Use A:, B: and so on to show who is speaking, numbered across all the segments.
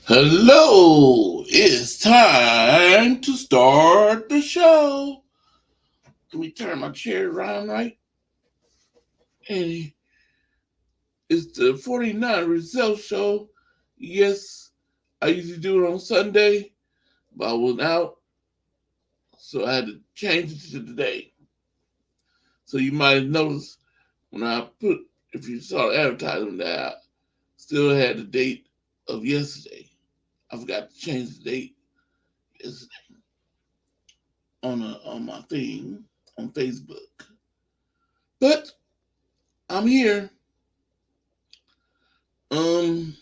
A: Hello, it's time to start the show. Let me turn my chair around right. And it's the 49 Results Show. Yes, I usually do it on Sunday, but I was out, so I had to change it to today. So you might have noticed when I put, if you saw the advertisement, that I still had the date of yesterday. I forgot to change the date yesterday on my thing on Facebook. But I'm here. Um,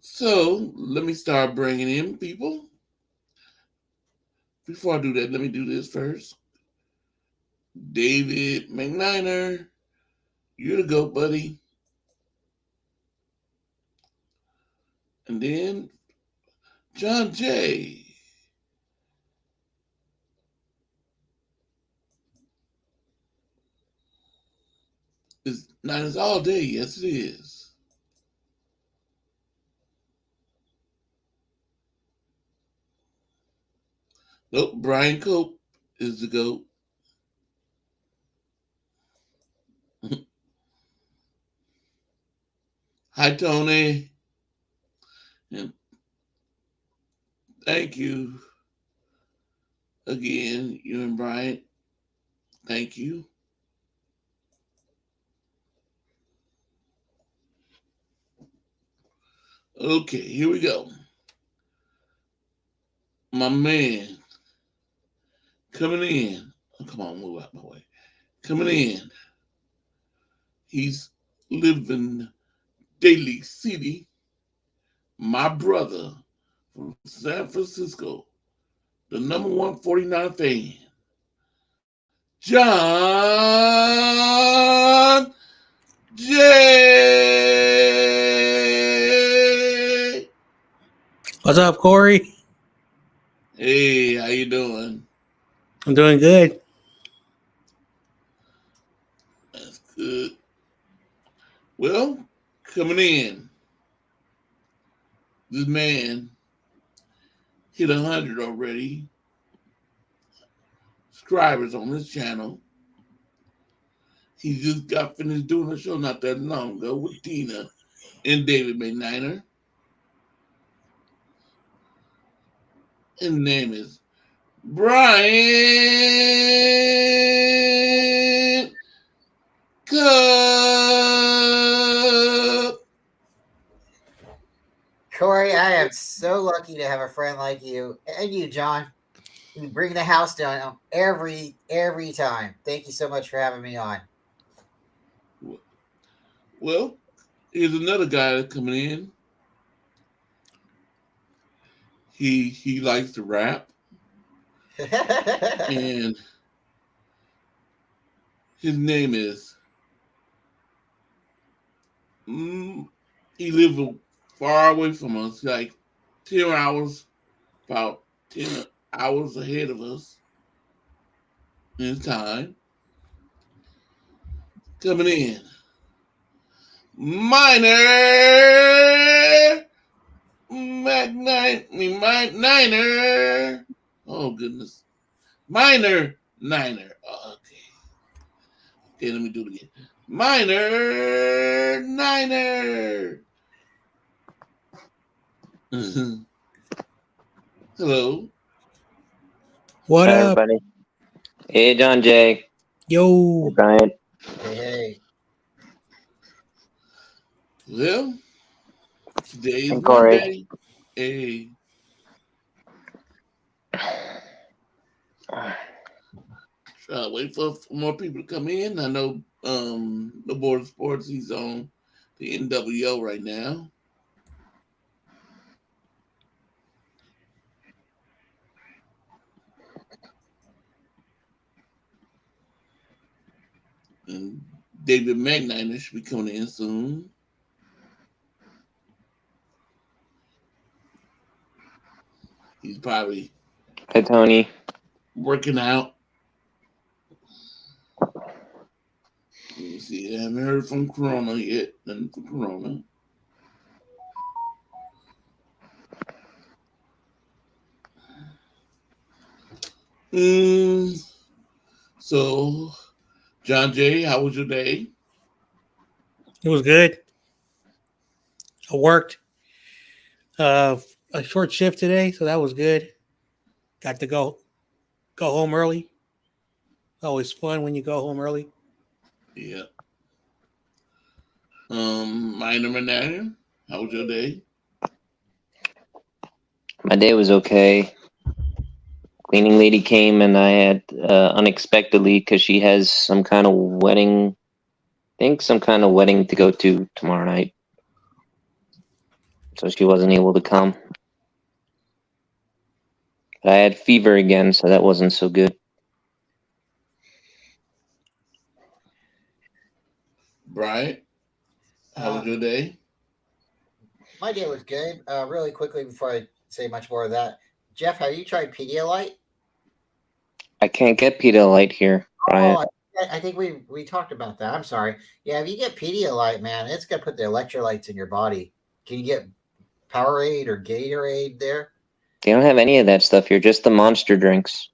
A: so let me start bringing in people. Before I do that, let me do this first. David McNiner, you're the GOAT, buddy. And then John Jay. It's Niners all day. Yes, it is. Nope, Brian Cope is the GOAT. Hi, Tony. And thank you again, you and Brian. Thank you. Okay, here we go. My man coming in. Oh, come on, move out my way. Coming in. He's living Daly City. My brother from San Francisco, the number one 49 fan, John Jay.
B: What's up, Corey?
A: Hey, how you doing?
B: I'm doing good.
A: That's good. Well, coming in, this man hit 100 already. Subscribers on this channel. He just got finished doing a show not that long ago with Tina and David McNiner. His name is Brian Cook.
C: Corey, I am so lucky to have a friend like you and you, John. You bring the house down every time. Thank you so much for having me on.
A: Well, here's another guy that's coming in. He likes to rap, and his name is. He lives far away from us, like 10 hours, about 10 hours ahead of us in time. Coming in, Miner Niner. Oh goodness, Miner Niner. Oh, okay, let me do it again. Miner Niner. Hello.
B: What
D: Hi,
B: up?
D: everybody. Hey, John Jay. Hey,
B: Yo.
D: Brian.
C: Hey.
A: Well, today is
D: And Corey.
A: Monday. Hey. Wait for more people to come in. I know the board of sports, he's on the NWO right now. And David McKnight should be coming in soon. He's probably
D: Hi, Tony.
A: working out. Let me see. I haven't heard from Corona yet. Nothing from Corona. So, John Jay, how was your day?
B: It was good. I worked a short shift today, so that was good. Got to go home early. Always fun when you go home early.
A: Yeah. Minor Manana, how was your day?
D: My day was okay. Cleaning lady came and I had unexpectedly because she has some kind of wedding. I think some kind of wedding to go to tomorrow night. So she wasn't able to come. But I had fever again, so that wasn't so good.
A: Brian, how was your day?
C: My day was good. Really quickly before I say much more of that, Jeff, have you tried Pedialyte?
D: I can't get Pedialyte here, Brian.
C: Oh, I think we talked about that. I'm sorry. Yeah, if you get Pedialyte, man, it's gonna put the electrolytes in your body. Can you get Powerade or Gatorade there?
D: They don't have any of that stuff here, just the monster drinks.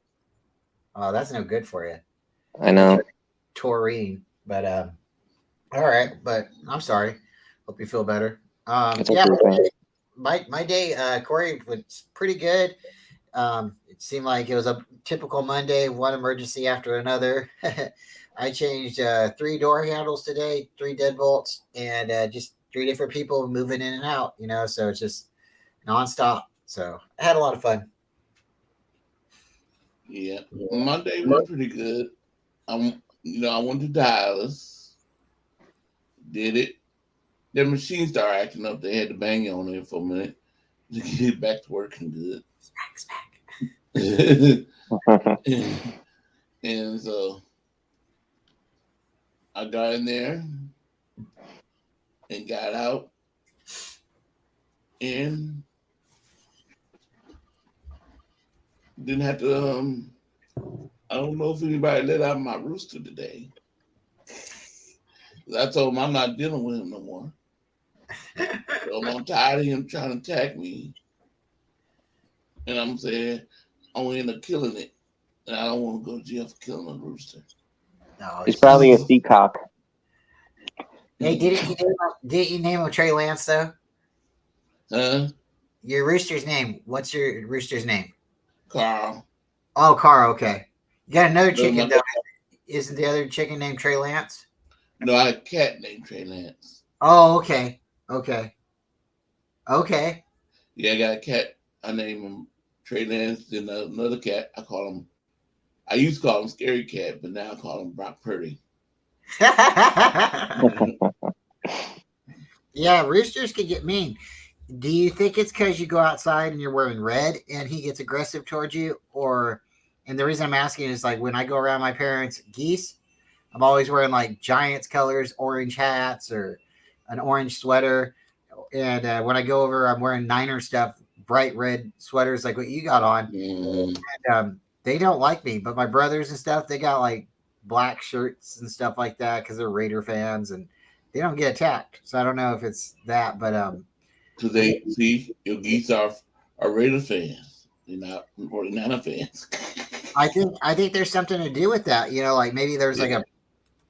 C: Oh, that's no good for you.
D: I know.
C: Taurine, but all right. But I'm sorry. Hope you feel better.
D: It's
C: Yeah,
D: okay.
C: my day, Corey, was pretty good. It seemed like it was a typical Monday, one emergency after another. I changed 3 door handles today, 3 deadbolts, and just 3 different people moving in and out. So it's just nonstop. So I had a lot of fun.
A: Yeah, my day went pretty good. I went to Dallas, did it. Their machine started acting up. They had to bang on it for a minute to get it back to working good. And so I got in there and got out, and didn't have to. I don't know if anybody let out my rooster today. I told him I'm not dealing with him no more. So I'm tired of him trying to attack me, and I'm saying I'm gonna end up killing it, and I don't want to go to jail for killing a rooster.
C: No,
D: He's probably a peacock.
C: Hey, didn't you name him Trey Lance though?
A: Huh?
C: Your rooster's name. What's your rooster's name?
A: Carl.
C: Oh, Carl. Okay. You got another
A: No,
C: chicken.
A: my-
C: Though. Isn't the other chicken named Trey Lance?
A: No, I had a cat named Trey Lance.
C: Oh, okay. Okay. Okay.
A: Yeah, I got a cat. I named him Trey Lance. Then another cat, I used to call him Scary Cat, but now I call him Brock Purdy.
C: Yeah, roosters can get mean. Do you think it's because you go outside and you're wearing red and he gets aggressive towards you? And the reason I'm asking is like when I go around my parents' geese, I'm always wearing like Giants colors, orange hats or an orange sweater. And when I go over, I'm wearing Niner stuff, bright red sweaters like what you got on.
A: Mm-hmm.
C: And, they don't like me, but my brothers and stuff, they got like black shirts and stuff like that because they're Raider fans and they don't get attacked. So I don't know if it's that, but
A: Because they see your geese are Raider fans. They're not 49er fans.
C: I think there's something to do with that. Like maybe there's like a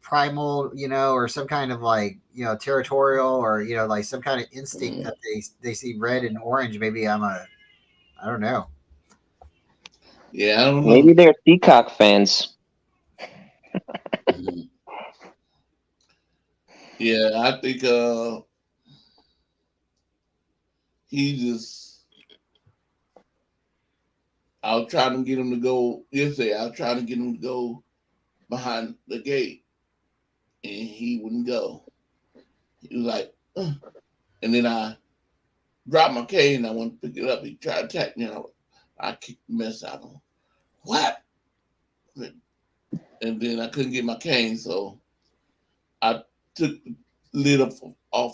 C: primal, or some kind of like, territorial or, like some kind of instinct that they see red and orange. Maybe I don't know.
A: Yeah, I don't know.
D: Maybe they're peacock fans.
A: Mm-hmm. Yeah, I think I was trying to get him to go yesterday. I was trying to get him to go behind the gate, and he wouldn't go. He was like, And then I dropped my cane. I went to pick it up. He tried to attack me. I kicked the mess out of him. What? And then I couldn't get my cane, so I took the lid off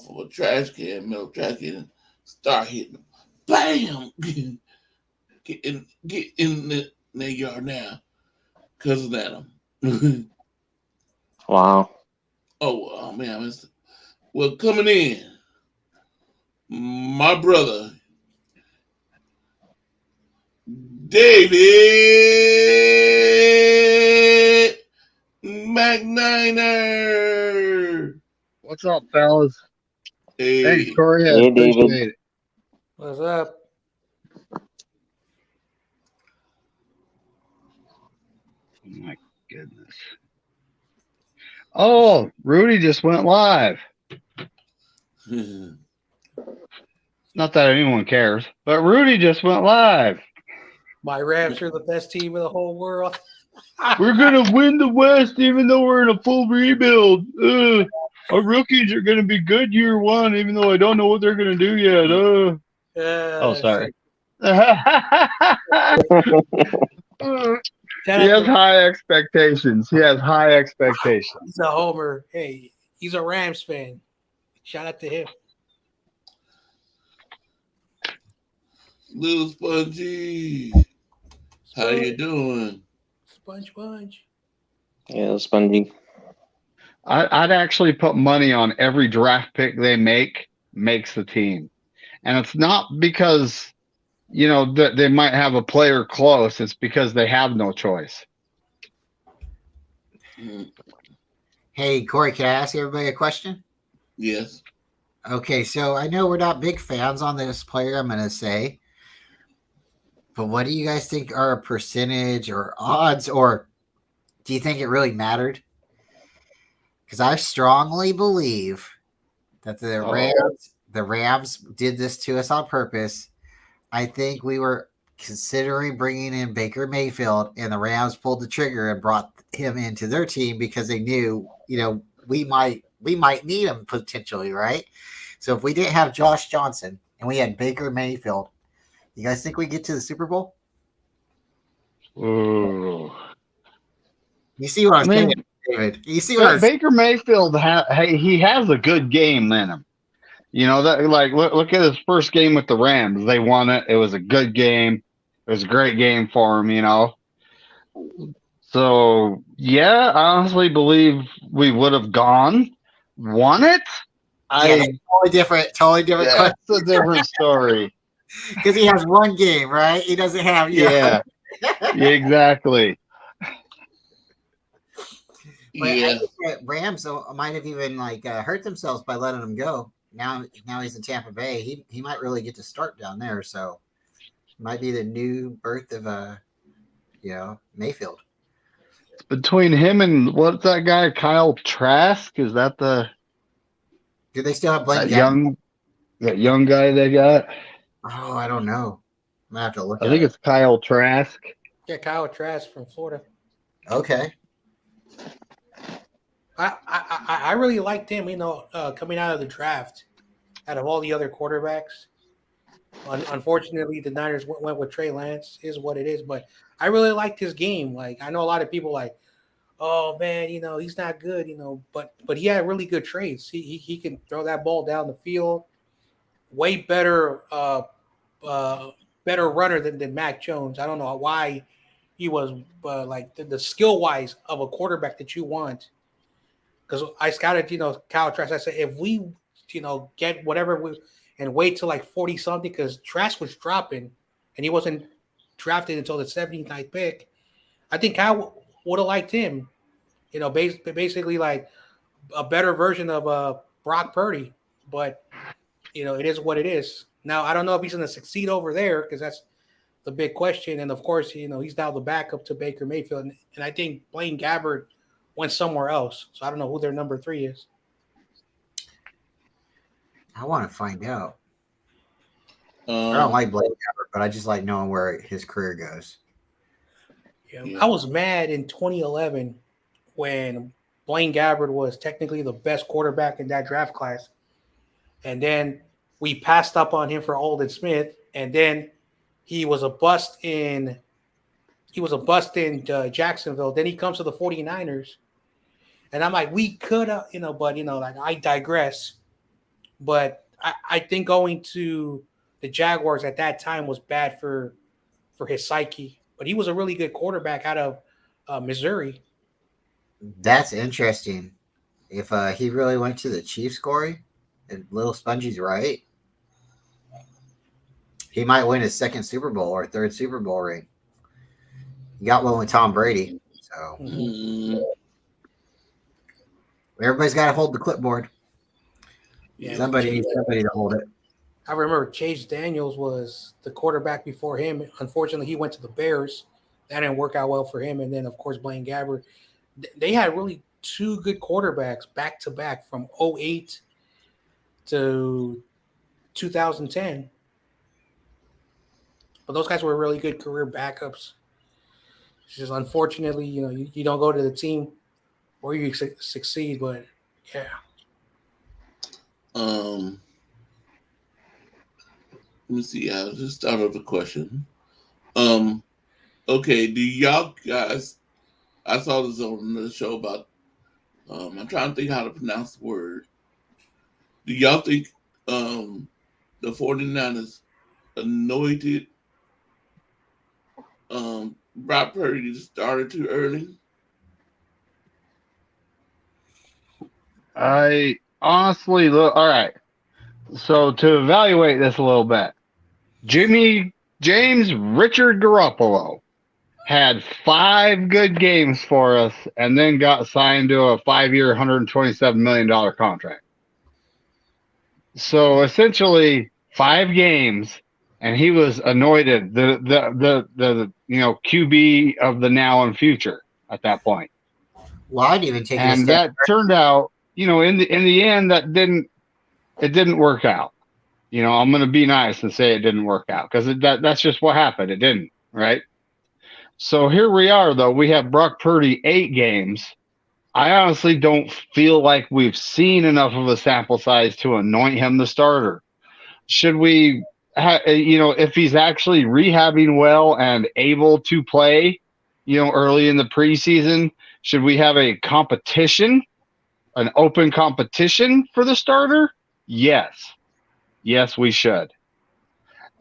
A: of a trash can, metal trash can, and started hitting him. Bam! Get in the yard now, cousin Adam.
D: Wow.
A: Oh man, well, coming in, my brother David McNiner.
E: What's up, fellas?
A: Hey,
E: Thanks, Corey. I
D: Hey, David.
E: appreciate it.
B: What's up?
E: Oh, my goodness. Oh, Rudy just went live. Not that anyone cares, but Rudy just went live.
B: My Rams are the best team in the whole world.
E: We're going to win the West even though we're in a full rebuild. Our rookies are going to be good year one, even though I don't know what they're going to do yet. Oh, sorry. He has high expectations. He has high expectations.
B: He's a homer. Hey, he's a Rams fan. Shout out to him.
A: Little Spongy, how you doing?
B: Sponge.
D: Yeah, Spongy.
E: I'd actually put money on every draft pick they makes the team. And it's not because, you know, that they might have a player close. It's because they have no choice.
C: Hey, Corey, can I ask everybody a question?
A: Yes.
C: Okay, so I know we're not big fans on this player, I'm going to say. But what do you guys think are a percentage or odds, or do you think it really mattered? Because I strongly believe that the Rams did this to us on purpose. I think we were considering bringing in Baker Mayfield, and the Rams pulled the trigger and brought him into their team because they knew, you know, we might need him potentially, right? So if we didn't have Josh Johnson and we had Baker Mayfield, you guys think we get to the Super Bowl?
E: Ooh.
C: You see what I'm saying, David? You see what I'm saying?
E: Baker Mayfield, he has a good game in him. You know, that like look at his first game with the Rams. They won it. It was a good game. It was a great game for him, you know. So yeah, I honestly believe we would have won it.
C: Yeah, totally different
E: Yeah, it's a different story.
C: because he has one game, right? He doesn't have
E: Yeah, exactly.
C: But I
A: Yeah.
C: think that Rams might have even hurt themselves by letting him go. Now he's in Tampa Bay. He might really get to start down there. So it might be the new birth of Mayfield.
E: Between him and what's that guy, Kyle Trask? Is that the
C: Do they still have Blaine
E: that
C: Gabbert?
E: young guy they got?
C: Oh, I don't know. I'm gonna have to look.
E: I think it's Kyle Trask.
B: Yeah, Kyle Trask from Florida.
C: Okay.
B: I really liked him, you know, coming out of the draft, out of all the other quarterbacks. Unfortunately, the Niners went with Trey Lance, is what it is. But I really liked his game. Like, I know a lot of people like, oh man, you know, he's not good, you know, but he had really good traits. He can throw that ball down the field. Way better better runner than Mac Jones. I don't know why he was like the skill wise of a quarterback that you want. Because I scouted, you know, Kyle Trask. I said, if we, you know, get whatever we and wait till like 40 something, because Trask was dropping and he wasn't drafted until the 79th pick. I think Kyle would have liked him, you know, basically like a better version of Brock Purdy. But, you know, it is what it is. Now, I don't know if he's going to succeed over there because that's the big question. And of course, you know, he's now the backup to Baker Mayfield. And I think Blaine Gabbert went somewhere else. So I don't know who their number 3 is.
C: I want to find out. I
A: Um,
C: don't like Blaine Gabbert, but I just like knowing where his career goes.
B: Yeah. I was mad in 2011 when Blaine Gabbert was technically the best quarterback in that draft class. and then we passed up on him for Aldon Smith, and then he was a bust in Jacksonville. Then he comes to the 49ers, and I'm like, we could have, but like I digress. But I think going to the Jaguars at that time was bad for his psyche. But he was a really good quarterback out of Missouri.
C: That's interesting. If he really went to the Chiefs, Corey, and Little Spongy's right, he might win his second Super Bowl or third Super Bowl ring. He got one with Tom Brady. So everybody's got to hold the clipboard.
B: Yeah,
C: Somebody needs somebody to hold it.
B: I remember Chase Daniels was the quarterback before him. Unfortunately, he went to the Bears. That didn't work out well for him. And then, of course, Blaine Gabbert. They had really two good quarterbacks back to back from 2008 to 2010. But those guys were really good career backups. It's just unfortunately, you don't go to the team where you succeed. But yeah.
A: Let me see. I'll just start off the question. Okay, do y'all guys? I saw this on the show about. I'm trying to think how to pronounce the word. Do y'all think the 49ers anointed Brock Purdy started too early?
E: I honestly look. All right. So to evaluate this a little bit, James Richard Garoppolo had 5 good games for us and then got signed to a 5-year, $127 million contract. So essentially 5 games, and he was anointed the QB of the now and future at that point.
C: Well, I'd even take
E: and that turned out, in the end, it didn't work out. I'm going to be nice and say it didn't work out because that's just what happened. It didn't, right? So here we are, though. We have Brock Purdy 8 games. I honestly don't feel like we've seen enough of a sample size to anoint him the starter. Should we, if he's actually rehabbing well and able to play, early in the preseason, should we have a competition, an open competition for the starter? Yes. Yes, we should.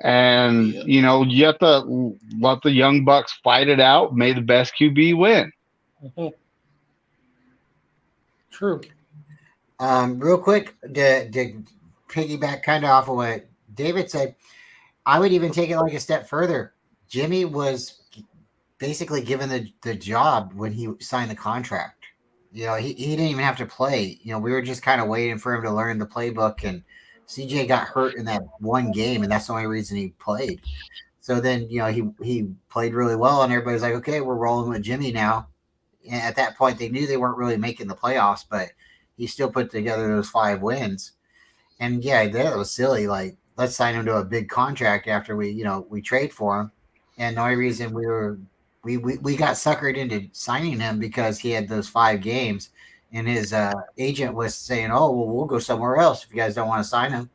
E: And, you have to let the young bucks fight it out. May the best QB win.
B: Mm-hmm. True.
C: Real quick, to piggyback kind of off of what David said, I would even take it like a step further. Jimmy was basically given the job when he signed the contract. He didn't even have to play. We were just kind of waiting for him to learn the playbook, and CJ got hurt in that one game, and that's the only reason he played. So then, he played really well, and everybody's like, okay, we're rolling with Jimmy now. And at that point, they knew they weren't really making the playoffs, but he still put together those 5 wins. And yeah, that was silly. Like, let's sign him to a big contract after we trade for him. And the only reason we got suckered into signing him because he had those 5 games. And his agent was saying, oh, well, we'll go somewhere else if you guys don't want to sign him.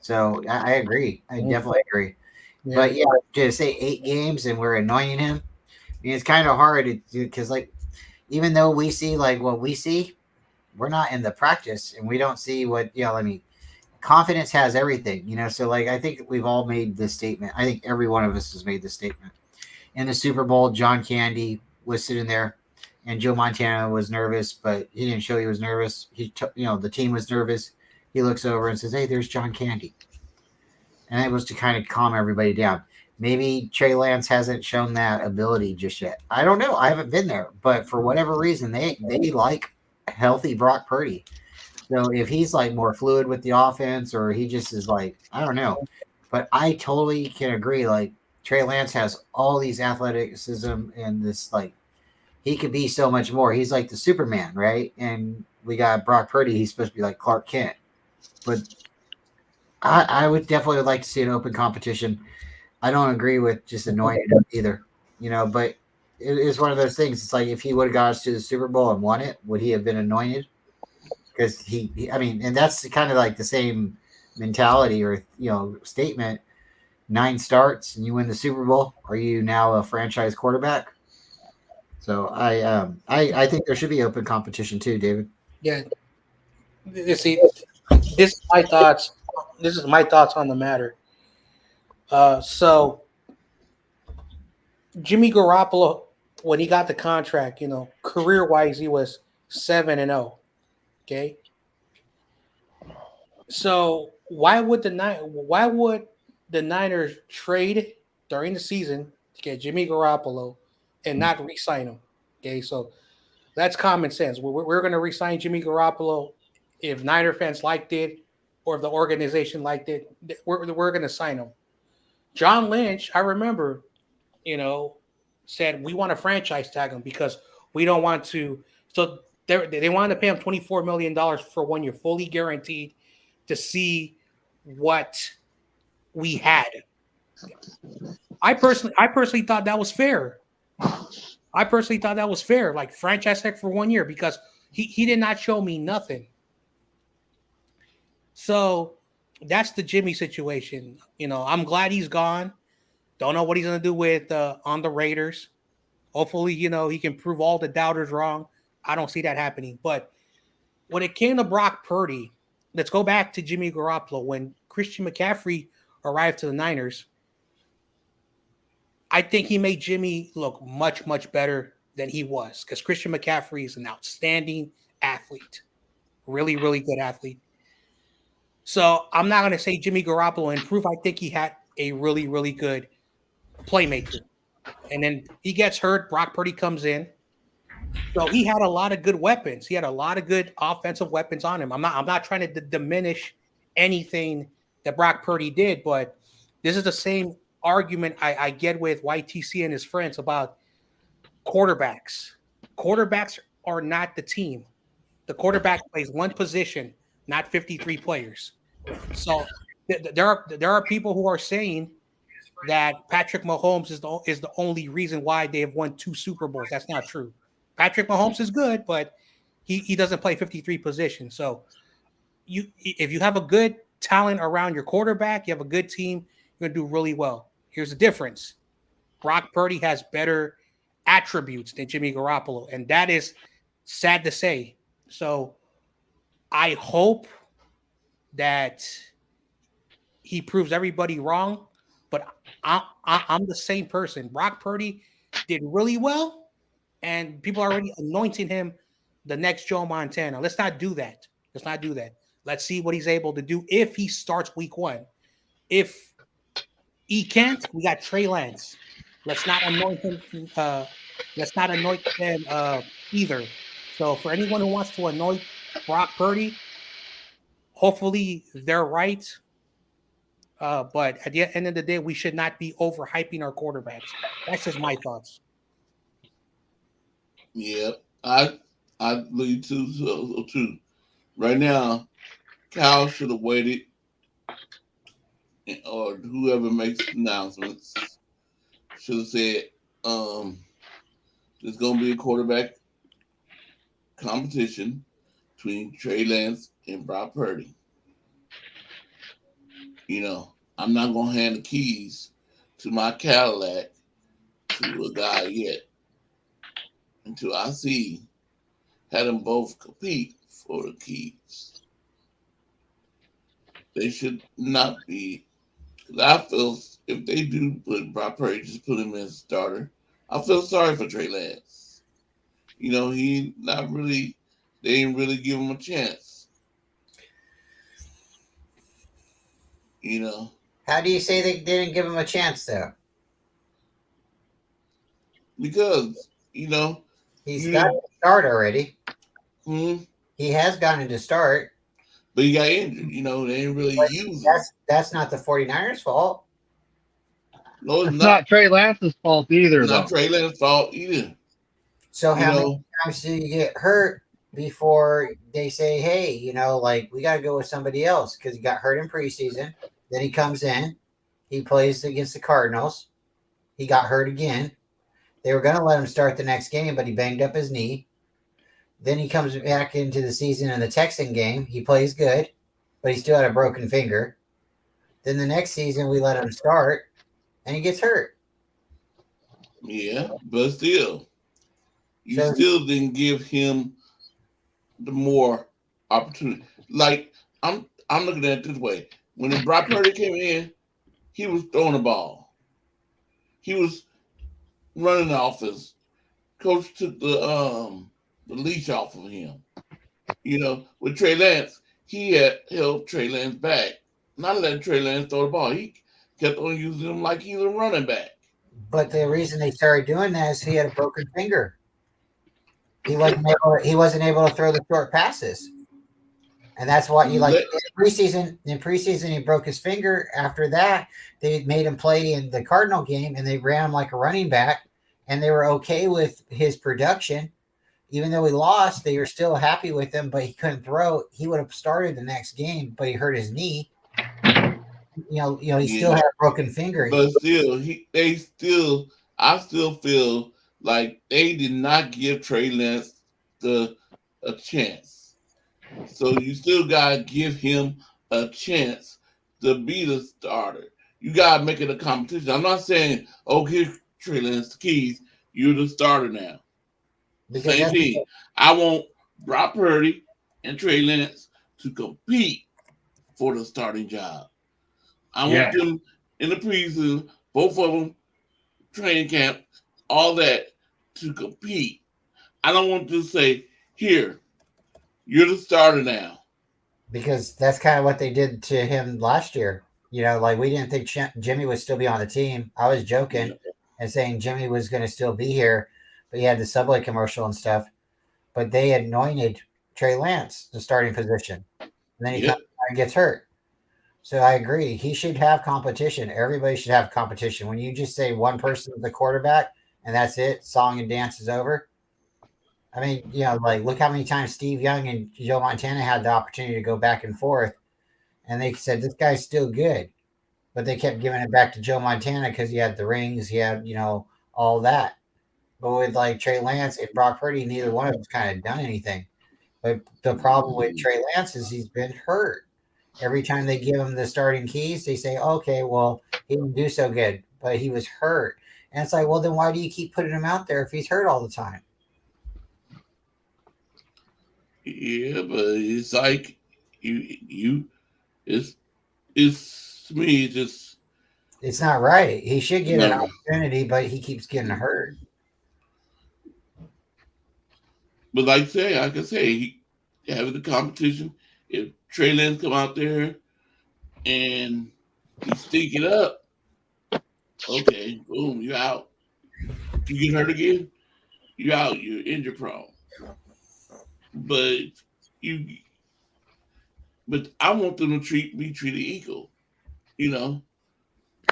C: So I agree. I definitely agree. Yeah. But, yeah, to say 8 games and we're anointing him, I mean, it's kind of hard to do because, like, even though we see, like, what we see, we're not in the practice and we don't see what, confidence has everything, So, like, I think we've all made this statement. I think every one of us has made this statement. In the Super Bowl, John Candy was sitting there. And Joe Montana was nervous, but he didn't show he was nervous. The team was nervous. He looks over and says, hey, there's John Candy. And it was to kind of calm everybody down. Maybe Trey Lance hasn't shown that ability just yet. I don't know. I haven't been there. But for whatever reason, they like healthy Brock Purdy. So if he's like more fluid with the offense or he just is like, I don't know. But I totally can agree. Like Trey Lance has all these athleticism and this like, he could be so much more. He's like the Superman, right? And we got Brock Purdy. He's supposed to be like Clark Kent. But I would definitely like to see an open competition. I don't agree with just anointing him either, but it is one of those things. It's like if he would have got us to the Super Bowl and won it, would he have been anointed? because I mean, and that's kind of like the same mentality or statement. 9 starts and you win the Super Bowl. Are you now a franchise quarterback? So I think there should be open competition too, David.
B: Yeah. You see, this is my thoughts. This is my thoughts on the matter. So Jimmy Garoppolo, when he got the contract, career wise, he was 7-0. Okay. So why would the Niners trade during the season to get Jimmy Garoppolo and not re-sign him? Okay, so that's common sense. We're going to re-sign Jimmy Garoppolo if Niner fans liked it or if the organization liked it. We're going to sign him. John Lynch, I remember, said we want to franchise tag him because we don't want to. So they wanted to pay him $24 million for 1 year, fully guaranteed, to see what we had. I personally thought that was fair. Like franchise tag for 1 year because he did not show me nothing. So that's the Jimmy situation. I'm glad he's gone. Don't know what he's gonna do with on the Raiders. Hopefully, he can prove all the doubters wrong. I don't see that happening. But when it came to Brock Purdy, let's go back to Jimmy Garoppolo. When Christian McCaffrey arrived to the Niners, I think he made Jimmy look much, much better than he was because Christian McCaffrey is an outstanding athlete. Really, really good athlete. So I'm not going to say Jimmy Garoppolo improved. I think he had a really, really good playmaker. And then he gets hurt. Brock Purdy comes in. So he had a lot of good weapons. He had a lot of good offensive weapons on him. I'm not trying to diminish anything that Brock Purdy did, but this is the same argument I get with YTC and his friends about quarterbacks. Quarterbacks are not the team. The quarterback plays one position, not 53 players. So there are people who are saying that Patrick Mahomes is the only reason why they have won 2 Super Bowls. That's not true. Patrick Mahomes is good, but he doesn't play 53 positions. So if you have a good talent around your quarterback, you have a good team, you're going to do really well. Here's the difference. Brock Purdy has better attributes than Jimmy Garoppolo, and that is sad to say. So I hope that he proves everybody wrong, but I'm the same person. Brock Purdy did really well, and people are already anointing him the next Joe Montana. Let's not do that. Let's see what he's able to do if he starts week 1. If he can't, we got Trey Lance. Let's not anoint him. Either. So for anyone who wants to anoint Brock Purdy, hopefully they're right. But at the end of the day, we should not be overhyping our quarterbacks. That's just my thoughts.
A: Yeah, I believe too. Right now, Kyle should have waited, or whoever makes announcements should have said, "There's going to be a quarterback competition between Trey Lance and Brock Purdy." I'm not going to hand the keys to my Cadillac to a guy yet until I had them both compete for the keys. They should not be. Because I feel if they do put Brock Purdy, just put him as a starter, I feel sorry for Trey Lance. He not really. They didn't really give him a chance.
C: How do you say they didn't give him a chance, though?
A: Because,
C: he's got to start already.
A: Mm-hmm.
C: He has gotten to start.
A: But he got injured. They didn't really use him.
C: That's not the 49ers' fault.
A: No, it's
E: not Trey Lance's fault either,
A: it's not Trey Lance's fault either.
C: So how many times do you get hurt before they say, hey, we got to go with somebody else? Because he got hurt in preseason. Then he comes in. He plays against the Cardinals. He got hurt again. They were going to let him start the next game, but he banged up his knee. Then he comes back into the season in the Texan game. He plays good, but he still had a broken finger. Then the next season we let him start, and he gets hurt.
A: Yeah, but still, you
C: So-
A: still didn't give him the more opportunity. Like I'm looking at it this way. When Brock Purdy came in, he was throwing the ball. He was running the offense. Coach took the leash off of him. You know, with Trey Lance, he had held Trey Lance back, not letting Trey Lance throw the ball. He kept on using him like he was a running back.
C: But the reason they started doing that is he had a broken finger. He wasn't able to throw the short passes. And that's why he like in preseason he broke his finger. After that, they made him play in the Cardinal game and they ran him like a running back, and they were okay with his production. Even though he lost, they were still happy with him, but he couldn't throw. He would have started the next game, but he hurt his knee. He still had a broken finger.
A: But still, I still feel like they did not give Trey Lance a chance. So you still gotta give him a chance to be the starter. You gotta make it a competition. I'm not saying, give Trey Lance the keys. You're the starter now.
C: Because
A: Same thing. I want Brock Purdy and Trey Lance to compete for the starting job. I want them in the preseason, both of them, training camp, all that, to compete. I don't want to say, here, you're the starter now.
C: Because that's kind of what they did to him last year. Like we didn't think Jimmy would still be on the team. I was joking and saying Jimmy was going to still be here, but he had the Subway commercial and stuff. But they anointed Trey Lance the starting position. And then he comes back and gets hurt. So I agree. He should have competition. Everybody should have competition. When you just say one person is the quarterback and that's it, song and dance is over. I mean, like look how many times Steve Young and Joe Montana had the opportunity to go back and forth, and they said this guy's still good, but they kept giving it back to Joe Montana because he had the rings, he had all that. But with like Trey Lance and Brock Purdy, neither one of them's kind of done anything. But the problem with Trey Lance is he's been hurt. Every time they give him the starting keys, they say, okay, well, he didn't do so good, but he was hurt. And it's like, well, then why do you keep putting him out there if he's hurt all the time?
A: Yeah, but it's like it's to me just
C: it's not right. He should get an opportunity, but he keeps getting hurt.
A: But like I say, he having the competition. If Trey Lance come out there and he stink it up, okay, boom, you're out. You get hurt again, you're out. You're injury prone. But I want them to be treated equal.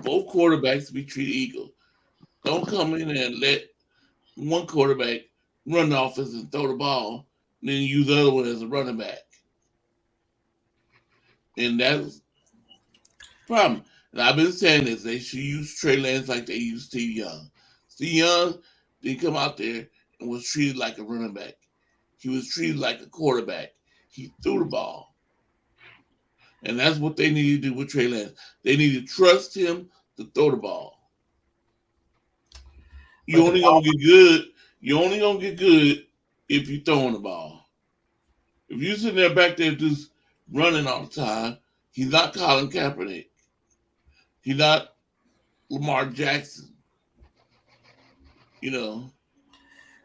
A: Both quarterbacks be treated equal. Don't come in and let one quarterback run the offense and throw the ball, and then use the other one as a running back. And that's the problem. And I've been saying this, they should use Trey Lance like they used Steve Young. Steve Young didn't come out there and was treated like a running back. He was treated like a quarterback. He threw the ball. And that's what they need to do with Trey Lance. They need to trust him to throw the ball. You're only gonna get good if you're throwing the ball. If you're sitting there back there just running all the time, he's not Colin Kaepernick. He's not Lamar Jackson.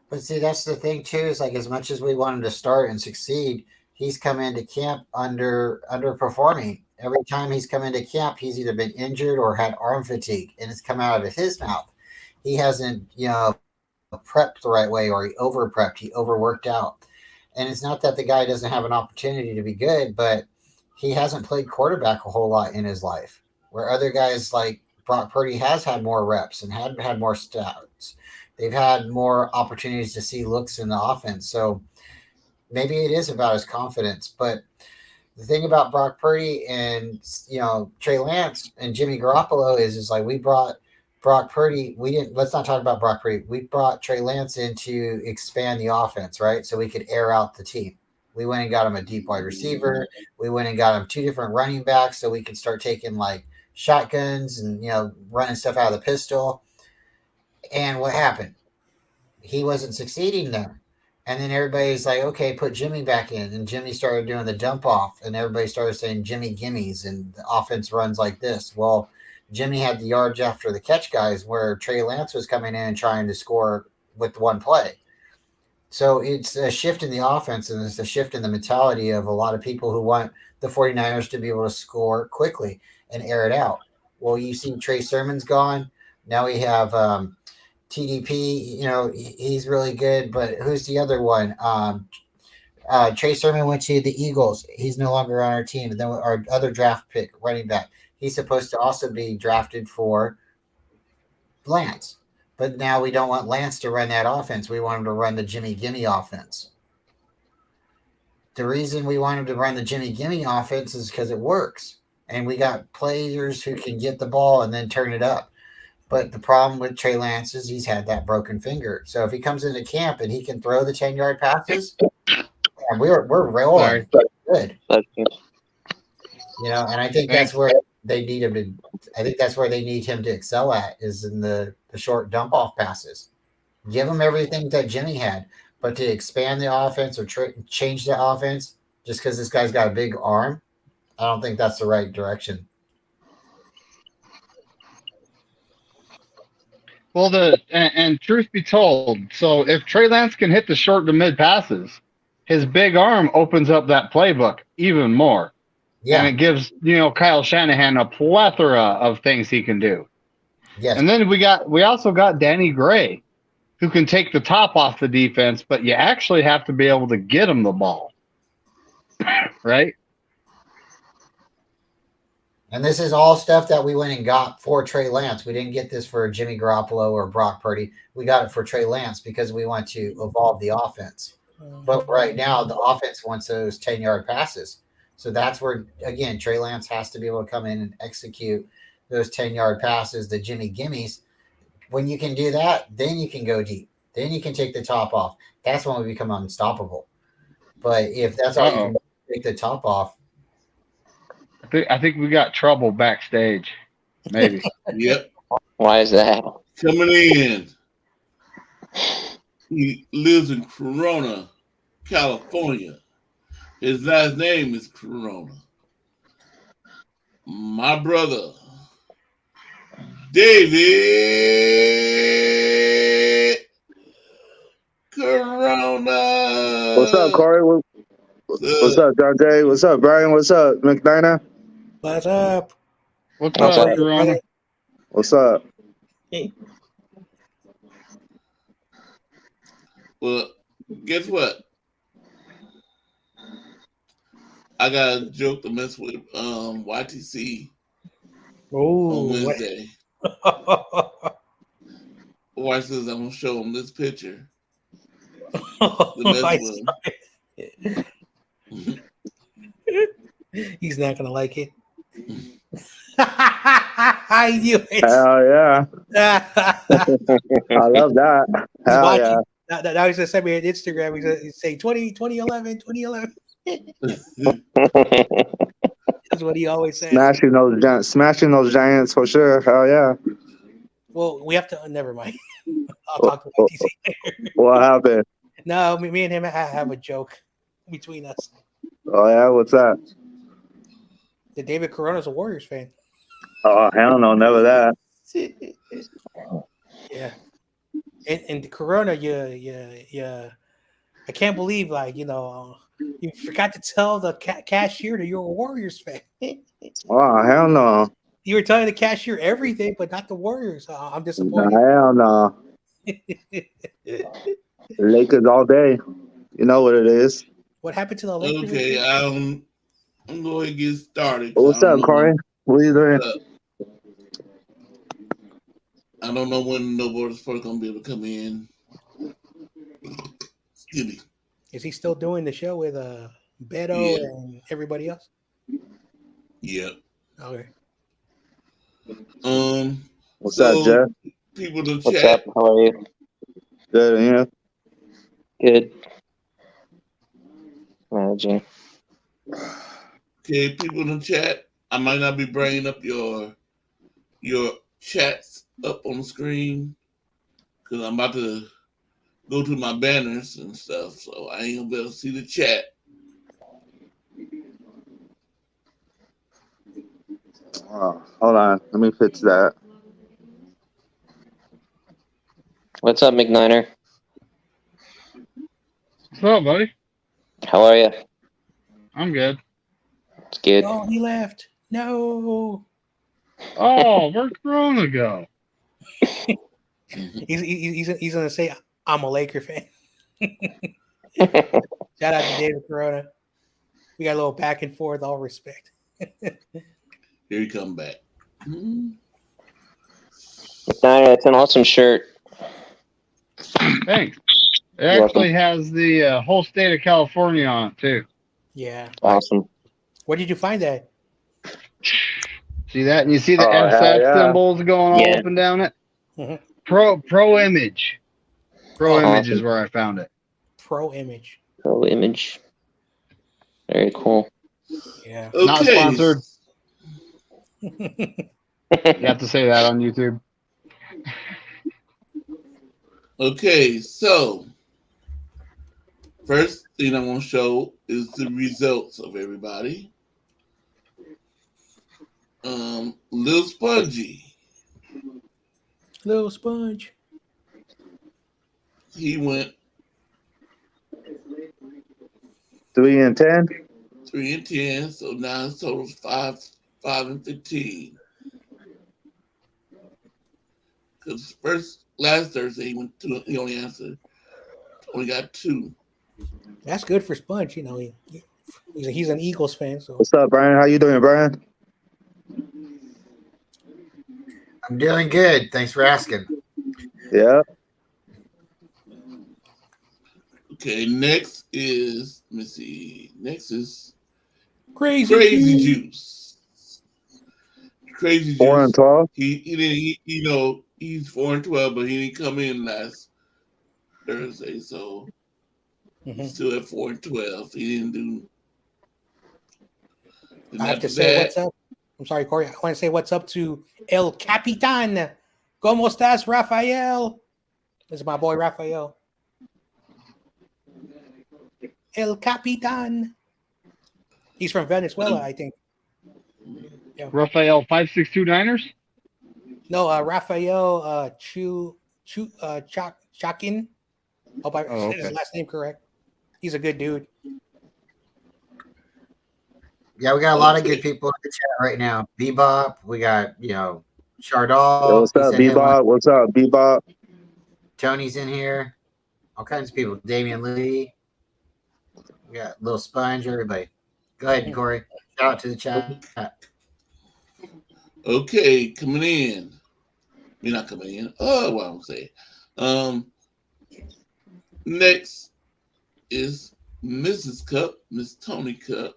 C: But see, that's the thing too, is like as much as we want him to start and succeed, he's come into camp underperforming. Every time he's come into camp, he's either been injured or had arm fatigue, and it's come out of his mouth. He hasn't, prepped the right way, or he over prepped, he overworked out. And it's not that the guy doesn't have an opportunity to be good, but he hasn't played quarterback a whole lot in his life, where other guys like Brock Purdy has had more reps and had more starts. They've had more opportunities to see looks in the offense. So maybe it is about his confidence. But the thing about Brock Purdy and, Trey Lance and Jimmy Garoppolo is like we brought Brock Purdy, we didn't. Let's not talk about Brock Purdy. We brought Trey Lance in to expand the offense, right? So we could air out the team. We went and got him a deep wide receiver. We went and got him 2 different running backs, so we could start taking like shotguns and running stuff out of the pistol. And what happened? He wasn't succeeding there. And then everybody's like, okay, put Jimmy back in. And Jimmy started doing the dump off, and everybody started saying Jimmy gimmies, and the offense runs like this. Well, Jimmy had the yards after the catch guys where Trey Lance was coming in and trying to score with one play. So it's a shift in the offense, and it's a shift in the mentality of a lot of people who want the 49ers to be able to score quickly and air it out. Well, you see Trey Sermon's gone. Now we have TDP, he's really good, but who's the other one? Trey Sermon went to the Eagles. He's no longer on our team. And then our other draft pick, running back, he's supposed to also be drafted for Lance. But now we don't want Lance to run that offense. We want him to run the Jimmy Gimme offense. The reason we want him to run the Jimmy Gimme offense is because it works. And we got players who can get the ball and then turn it up. But the problem with Trey Lance is he's had that broken finger. So if he comes into camp and he can throw the 10-yard passes, we're rolling good. And I think that's where they need him to. I think that's where they need him to excel at, is in the short dump off passes. Give him everything that Jimmy had, but to expand the offense or change the offense just because this guy's got a big arm, I don't think that's the right direction.
E: Well, and truth be told, so if Trey Lance can hit the short to mid passes, his big arm opens up that playbook even more.
C: Yeah.
E: And it gives, Kyle Shanahan a plethora of things he can do.
C: Yes.
E: And then we also got Danny Gray, who can take the top off the defense, but you actually have to be able to get him the ball. Right?
C: And this is all stuff that we went and got for Trey Lance. We didn't get this for Jimmy Garoppolo or Brock Purdy. We got it for Trey Lance because we want to evolve the offense. But right now, the offense wants those 10-yard passes. So that's where, again, Trey Lance has to be able to come in and execute those 10-yard passes, the Jimmy Gimmies. When you can do that, then you can go deep. Then you can take the top off. That's when we become unstoppable. But if that's all you can take the top off,
E: I think we got trouble backstage. Maybe.
A: Yep.
D: Why is that?
A: Coming in. He lives in Corona, California. His last name is Corona. My brother, David Corona.
F: What's up, Corey? What's up, Dante? What's up, Brian? What's up, McNina?
B: What's up?
E: What's
D: What's
E: up,
D: up?
E: Corona?
F: What's up?
B: Hey.
A: Well, guess what? I got a joke to mess with YTC on Wednesday. Wife says I'm gonna show him this picture.
B: He's not gonna like it. I knew it.
F: Hell yeah. I love that. Hell yeah.
B: Now he's gonna send me an Instagram. He's gonna say 2011. That's what he always says.
F: Smashing those giants for sure. Hell yeah.
B: Well, we have to. Never mind. I'll talk to TC later.
F: What happened?
B: No, me and him have a joke between us.
F: Oh yeah, what's that?
B: That David Corona's a Warriors fan.
F: Oh hell no, never that.
B: Yeah. And Corona, I can't believe, you forgot to tell the cashier that you're a Warriors fan.
F: Oh hell no.
B: You were telling the cashier everything, but not the Warriors. I'm disappointed.
F: Hell no. Lakers all day. You know what it is.
B: What happened to the Lakers?
A: Okay, I'm going to get started.
F: What's up, Corey? What are you doing?
A: I don't know when nobody's first going to be able to come in. Excuse me.
B: Is he still doing the show with Beto and everybody else?
A: Yeah.
B: Okay.
F: What's up, Jeff?
A: People to
D: What's
A: chat.
D: up? How are you?
F: Good, and you?
D: Good. Managing.
A: Okay, people in the chat. I might not be bringing up your chats up on the screen because I'm about to go to my banners and stuff, so I ain't gonna be able to see the chat.
F: Oh, hold on. Let me fix that.
D: What's up, McNiner?
E: What's up, buddy?
D: How are you?
E: I'm good.
D: It's good.
B: Oh, he left. No.
E: Oh, where'd Corona go?
B: He's gonna say I'm a Laker fan. Shout out to David Corona. We got a little back and forth, all respect.
A: Here he come back.
D: McNiner, that's an awesome shirt.
E: Thanks. It
D: You're
E: actually has the whole state of California on it, too.
B: Yeah.
D: Awesome.
B: Where did you find that?
E: See that? And you see the
F: Oh, hell
E: SF
F: yeah.
E: symbols going all
D: Yeah.
E: up and down it?
B: Mhm.
E: Pro Image. Pro
B: Oh,
E: Image is
D: awesome.
E: where I found it.
B: Pro Image.
D: Pro image. Very cool.
B: Yeah.
E: Not
A: Okay.
E: sponsored. You have to say that on YouTube.
A: Okay, so first thing I want to show is the results of everybody. Lil Spongy,
B: Little sponge.
A: he went
F: 3 and 10.
A: 3 and 10, so now his total is 5 and 15. Because last Thursday he only got 2.
B: That's good for Sponge. You know, he's an Eagles fan, so
F: What's up, Brian? How you doing, Brian?
C: I'm doing good. Thanks for asking.
F: Yeah.
A: Okay, next is let me see. Next is
B: crazy.
A: Crazy Juice. Crazy
F: 4 and
A: Juice.
F: 12.
A: He didn't he's 4 and 12, but he didn't come in last Thursday, so he's still at 4 and 12. He didn't do.
B: I have to say what's up. I'm sorry, Corey. I want to say what's up to El Capitan. ¿Cómo estás, Rafael? This is my boy, Rafael. El Capitan. He's from Venezuela, I think. Yeah.
E: Rafael 562 Niners?
B: No, Rafael Chakin. Hope I said his last name correct. He's a good dude.
C: Yeah, we got a lot of good people in the chat right now. Bebop, we got, Chardal.
F: Yo, what's up, Bebop? What's up, Bebop?
C: Tony's in here. All kinds of people. Damian Lee. We got Little Sponge, everybody. Go ahead, Corey. Shout out to the chat.
A: Okay, coming in. You're not coming in. Oh, what I'm saying. Next is Mrs. Cup, Miss Tony Cup.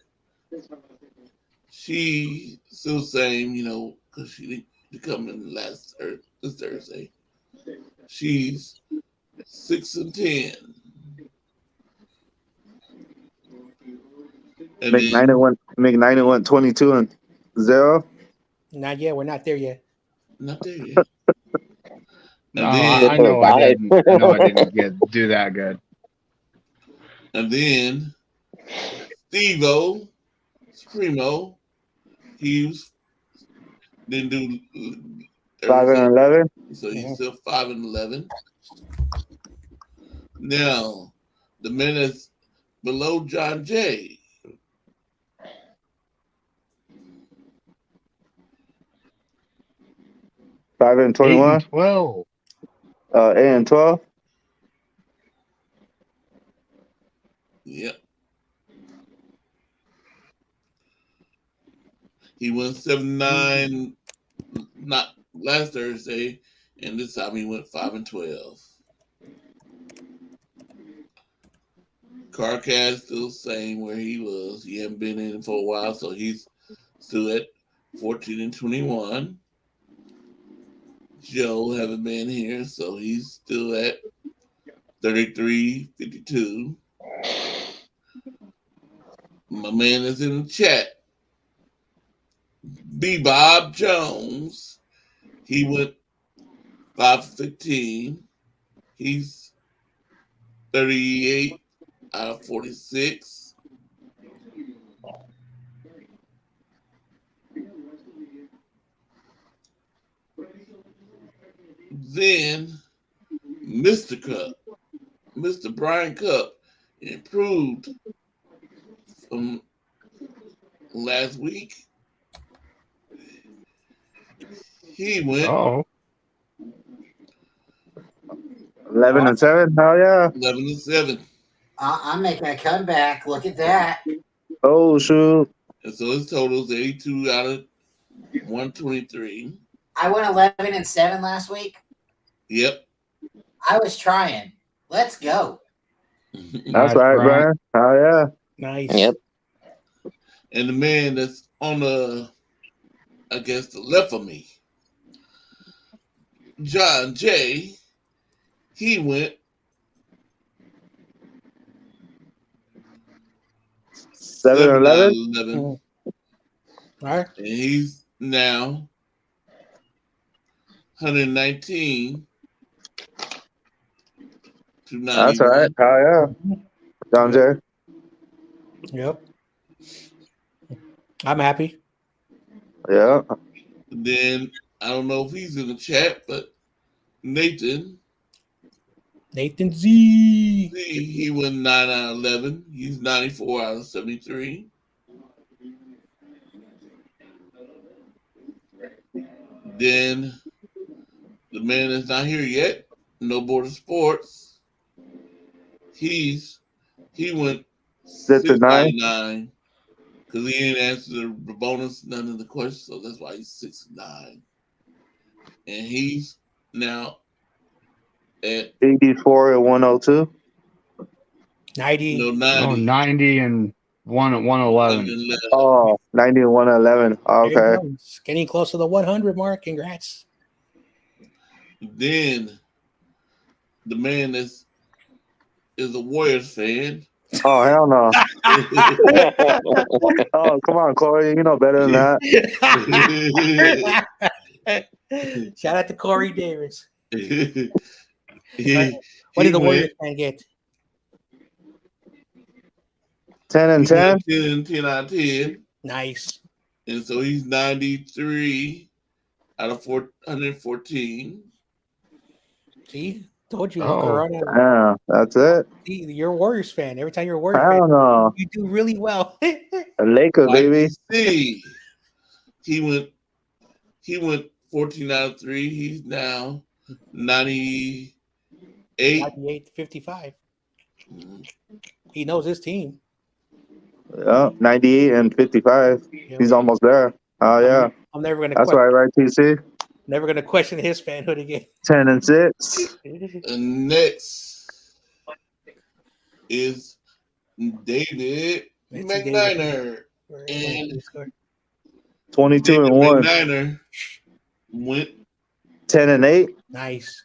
A: She still same, because she didn't come in this Thursday. She's 6 and 10. And
F: McNiner went 22 and 0.
B: Not yet. We're not there yet.
A: Not there yet.
E: No, I know I didn't do that good.
A: And then Steve-O, Supremo, he didn't do Thursday,
F: 5 and 11.
A: so he's still 5 and 11. Now, the man that's below John Jay.
F: Five and 21.
E: 12.
F: 8 and 12.
A: Yep. He went 7-9 not last Thursday, and this time he went 5 and 12. Carcast still the same where he was. He hadn't been in for a while, so he's still at 14 and 21. Joe haven't been here, so he's still at 33.52. My man is in the chat. B. Bob Jones. He went 5-15. He's 38 out of 46. Then Mr. Cup, Mr. Brian Cup, improved from last week. He went
F: 11-7. Hell yeah.
A: 11-7.
C: I'm making a comeback. Look at that.
F: Oh shoot.
A: And so his total is 82 out of 123.
C: I went 11-7 last week.
A: Yep.
C: I was trying. Let's go.
F: That's
E: Nice,
F: right,
E: Brian.
F: Brian. Oh yeah.
B: Nice.
D: Yep.
A: And the man that's on the left of me, John J., he went
F: 7-11.
A: 11.
B: All right.
A: And he's now 119 to 91.
F: That's right. Oh yeah. John Jay.
B: Yep. I'm happy.
F: Yeah.
A: Then I don't know if he's in the chat, but Nathan
B: Z.
A: he went 9 out of 11. He's 94 out of 73. Then the man that's not here yet, No Border Sports. He went 699 because he didn't answer the bonus, none of the questions, so that's why he's 69. And he's now at
F: 84 and 102.
B: 90.
A: 90.
E: 90 and 111.
F: Oh, 90 and 111.
B: There you
F: Okay.
B: go. It's getting close to the 100 mark. Congrats.
A: Then the man is a Warriors fan.
F: Oh hell no. Oh come on, Corey. You know better than that.
B: Shout out to Corey Davis.
A: He-
B: What did the
A: he
B: Warriors
A: went
B: fan get?
F: 10 and 10.
A: 10 out of 10.
B: Nice.
A: And so he's 93 out of 414.
B: See? Told you.
E: Oh.
B: Corona.
F: Yeah, that's it.
B: See, you're a Warriors fan. Every time you're a Warriors
F: I
B: fan,
F: don't know.
B: you do really well.
F: A Laker, baby.
A: See, he went 14 out of 3. He's now 98.
B: 98-55. He knows his team.
F: Yeah, 98 and 55. He's almost there. Oh yeah.
B: I'm never gonna
F: That's
B: question,
F: right, TC.
B: never gonna question his fanhood again.
F: 10 and 6.
A: And next is David McNiner. And
F: 22 and 1.
A: McNiner went
F: 10 and 8.
B: Nice.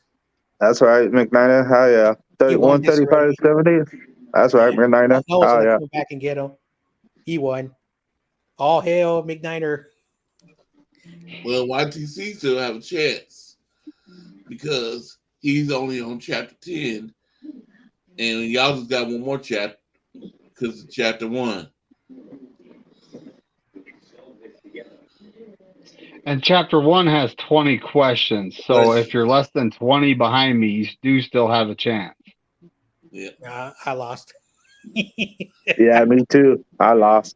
F: That's right, McNiner. Hell yeah.
B: He won
F: 31,
B: this
F: 35, 70. That's right, McNiner.
B: No one's
F: Oh
B: gonna
F: yeah.
B: come back and get him. He won. All hail McNiner.
A: well, YTC still have a chance because he's only on chapter 10, and y'all just got one more chapter because it's chapter 1.
E: And chapter 1 has 20 questions. So if you're less than 20 behind me, you do still have a chance.
A: Yeah.
B: I lost.
F: Yeah, me too. I lost.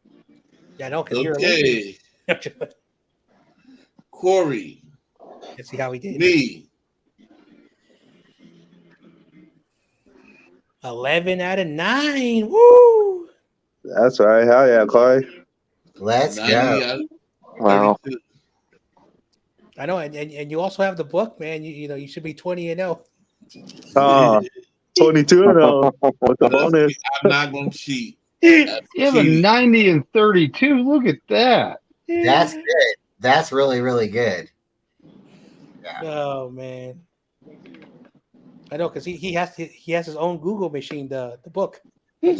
B: Yeah, no, because you're
A: Okay. Corey,
B: Let's see how he did.
A: me,
B: 11 out of 9. Woo!
F: That's right. Hell yeah, Corey.
C: Let's
A: 90
C: go.
A: out of
D: Wow.
A: 32.
B: I know, and you also have the book, man. You know, you should be 20 and 0.
F: Oh, 22 and 0 with the bonus.
A: I'm not going to cheat.
E: You have a
A: Cheating.
E: 90 and 32. Look at that.
C: That's good. That's really, really good.
B: Oh man, I know because he has his own Google machine. The book.
E: Oh,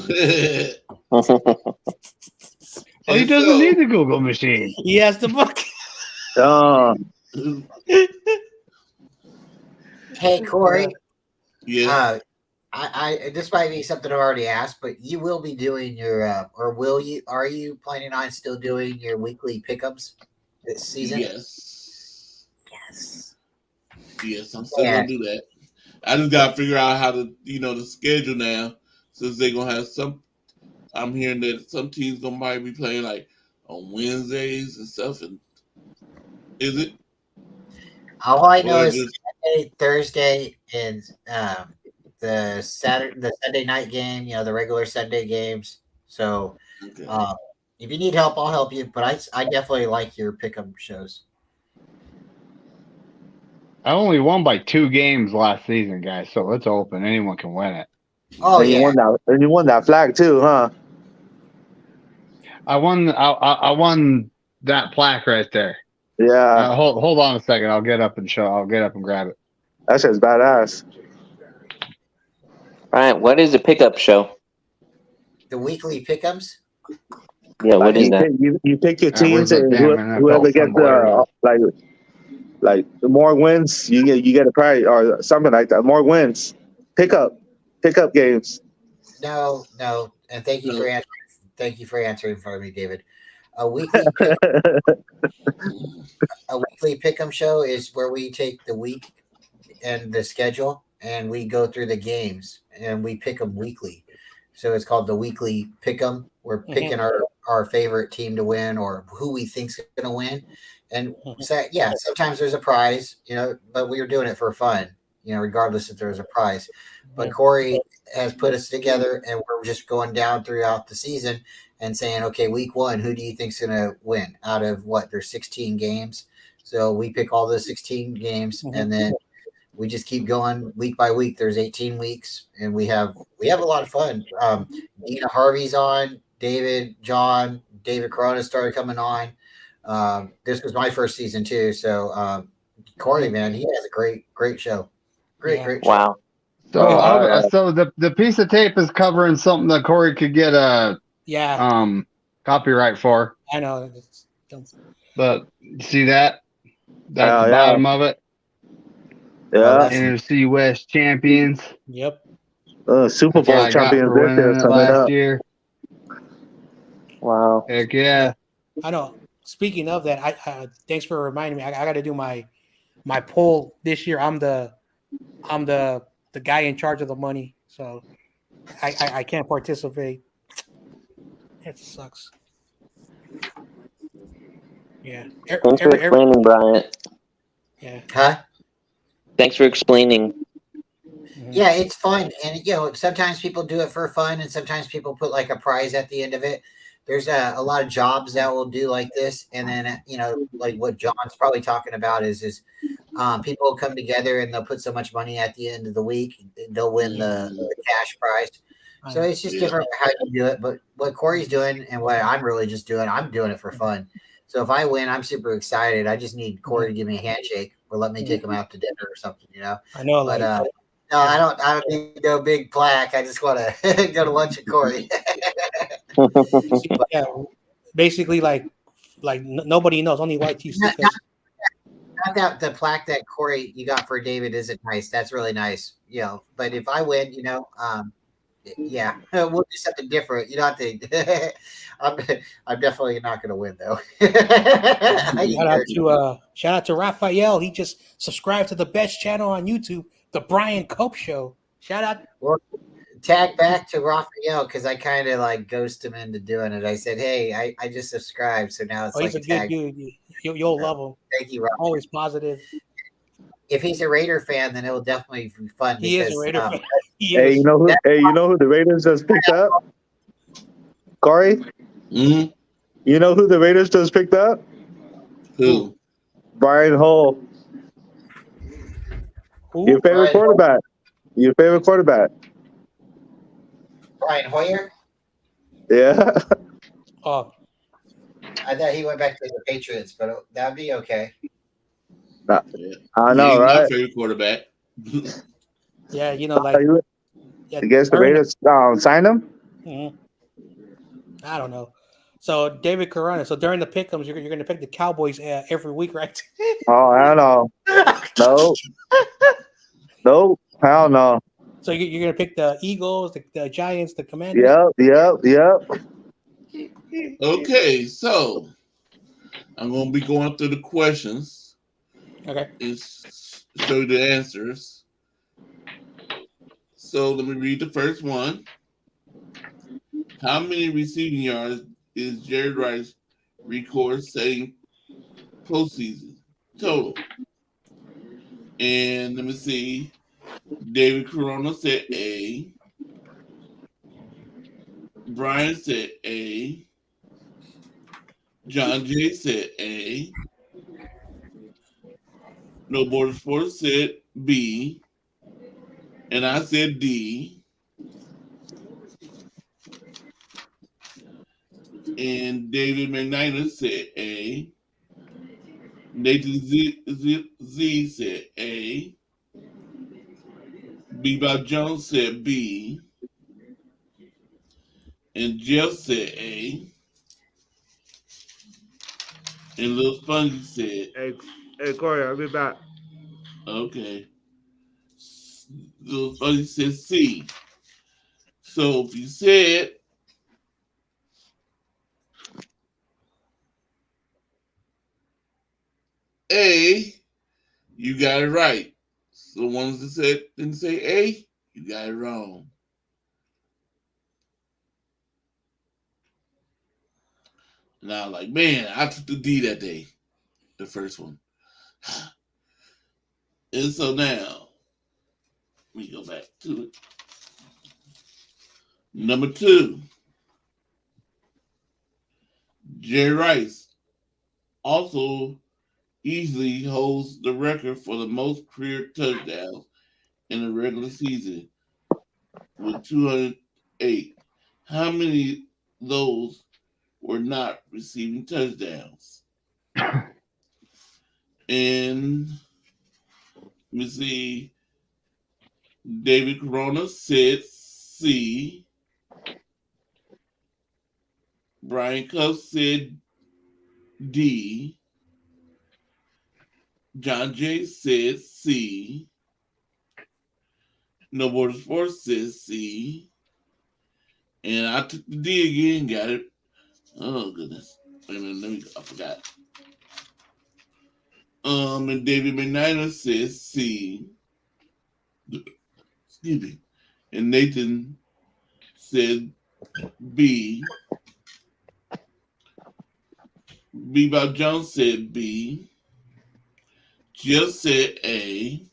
E: he
A: And
E: doesn't
A: so,
E: need the Google machine.
B: He has the book.
C: Hey, Corey.
A: yeah,
C: I this might be something I already asked, but you will be doing your or will you? Are you planning on still doing your weekly pickups this season?
A: yes,
C: Yes.
A: yes, I'm still
C: Yeah.
A: gonna do that. I just gotta figure out how to, the schedule now, since they're gonna have some. I'm hearing that some teams gonna might be playing like on Wednesdays and stuff. And is it
C: All I know
A: or
C: is
A: just
C: Sunday, Thursday, and the Sunday night game. You know, the regular Sunday games. So,
A: okay?
C: um, if you need help, I'll help you. But I definitely like your pickup shows.
E: I only won by 2 games last season, guys. So it's open. Anyone can win it.
C: Oh
F: And you
C: yeah.
F: won that flag too, huh?
E: I won. I won that plaque right there.
F: Yeah,
E: Hold on a second. I'll get up and show. I'll get up and grab it.
F: that shit's badass.
D: Brian, what is a pickup show?
C: The weekly pickups.
D: Yeah,
F: Like
D: what is that?
F: you pick your
E: Where's
F: teams,
E: the
F: and
E: damn NFL
F: whoever gets
E: symbol? There it is.
F: like the more wins, you get a prize or something like that. More wins, pickup games.
C: No, and thank you
A: No.
C: for answering. Thank you for answering for me, David. A weekly pick, a weekly pick'em show is where we take the week and the schedule and we go through the games and we pick them weekly. So it's called the weekly pick'em. We're picking our favorite team to win or who we think's going to win. And so, yeah, sometimes there's a prize, but we were doing it for fun, regardless if there's a prize. But Corey has put us together and we're just going down throughout the season and saying, okay, week 1, who do you think's going to win out of what? There's 16 games. So we pick all the 16 games and then we just keep going week by week. There's 18 weeks and we have a lot of fun. Dina Harvey's on, David Corona started coming on. This was my first season too. So Corey, man, he has a great show. Great show.
D: Wow.
E: So, so the piece of tape is covering something that Corey could get a copyright for.
B: I know.
E: But you see that? That's the bottom of it.
F: Yeah.
E: NFC West champions.
B: Yep.
F: Super Bowl
E: I got
F: champions
E: for
F: this
E: winning
F: year
E: it
F: coming
E: last
F: up.
E: year.
D: Wow.
E: Heck yeah.
B: I know. Speaking of that, I thanks for reminding me. I got to do my poll this year. I'm the guy in charge of the money, so I can't participate. It sucks. Yeah.
D: Thanks for explaining, Brian.
B: Yeah.
C: Huh?
D: Thanks for explaining.
C: Yeah, it's fun. And, sometimes people do it for fun and sometimes people put like a prize at the end of it. There's a lot of jobs that will do like this. And then, like what John's probably talking about is people will come together and they'll put so much money at the end of the week. They'll win the cash prize. So it's just different how you do it. But what Corey's doing and what I'm really just doing, I'm doing it for fun. So if I win, I'm super excited. I just need Corey to give me a handshake or let me take him out to dinner or something,
B: I know.
C: But no, I don't need no big plaque. I just want to go to lunch with Corey.
B: Yeah, basically, like nobody knows. Only YTC.
C: Not that the plaque that Corey you got for David isn't nice. That's really nice, But if I win, yeah, we'll do something different. You don't have to. I'm definitely not going to win though.
B: Shout out to Raphael. He just subscribed to the best channel on YouTube, The Brian Cope Show. Shout out.
C: Well, tag back to Raphael because I kind of like ghosted him into doing it. I said, "Hey, I just subscribed, so now it's
B: he's a good dude. You'll love him.
C: Thank you, Rob.
B: Always positive.
C: If he's a Raider fan, then it will definitely be fun.
B: He is a Raider fan.
F: Hey, you know who the Raiders just picked up? Corey?
A: Mm-hmm.
F: You know who the Raiders just picked up?
A: Who?
F: Brian Hull. Your favorite quarterback. Your favorite quarterback.
C: Brian Hoyer?
F: Yeah.
B: Oh.
C: I thought he went back to the Patriots, but that'd be okay.
A: Yeah.
F: I
A: He
F: know,
A: ain't my
F: right?
A: favorite quarterback.
B: Yeah, like yeah,
F: I guess the
B: during
F: Raiders signed him.
B: mhm. I don't know. So David Corona. So during the pick'ems, you're going to pick the Cowboys every week, right?
F: Oh, I don't know. No, nope. Hell no.
B: So you're going to pick the Eagles, the Giants, the Commanders.
F: Yep.
A: Okay, so I'm gonna be going through the questions
B: Okay.
A: and show you the answers. So let me read the first one. How many receiving yards is Jerry Rice record setting postseason total? And let me see. David Corona said A. Brian said A. John Jay said A. No Border Sports said B. And I said D. And David McNider said A. Nathan Z said A. Bebop Jones said B. And Jeff said A. And Lil Spongy said,
F: Hey, Corey, I'll be back.
A: okay. Lil Spongy said C. So if you said A, you got it right. So the ones that said didn't say A, you got it wrong. Now, like, man, I took the D that day, the first one. And so now, let me go back to it. Number 2, Jerry Rice also easily holds the record for the most career touchdowns in a regular season with 208. How many of those were not receiving touchdowns? And let me see. David Corona said C. Brian Cuff said D. John Jay said C. No Border Sports says C. And I took the D again, got it. Oh goodness. Wait a minute, let me I forgot. And David McNider says C. Excuse me. And Nathan said B. Bebop Jones said B. Jill said A.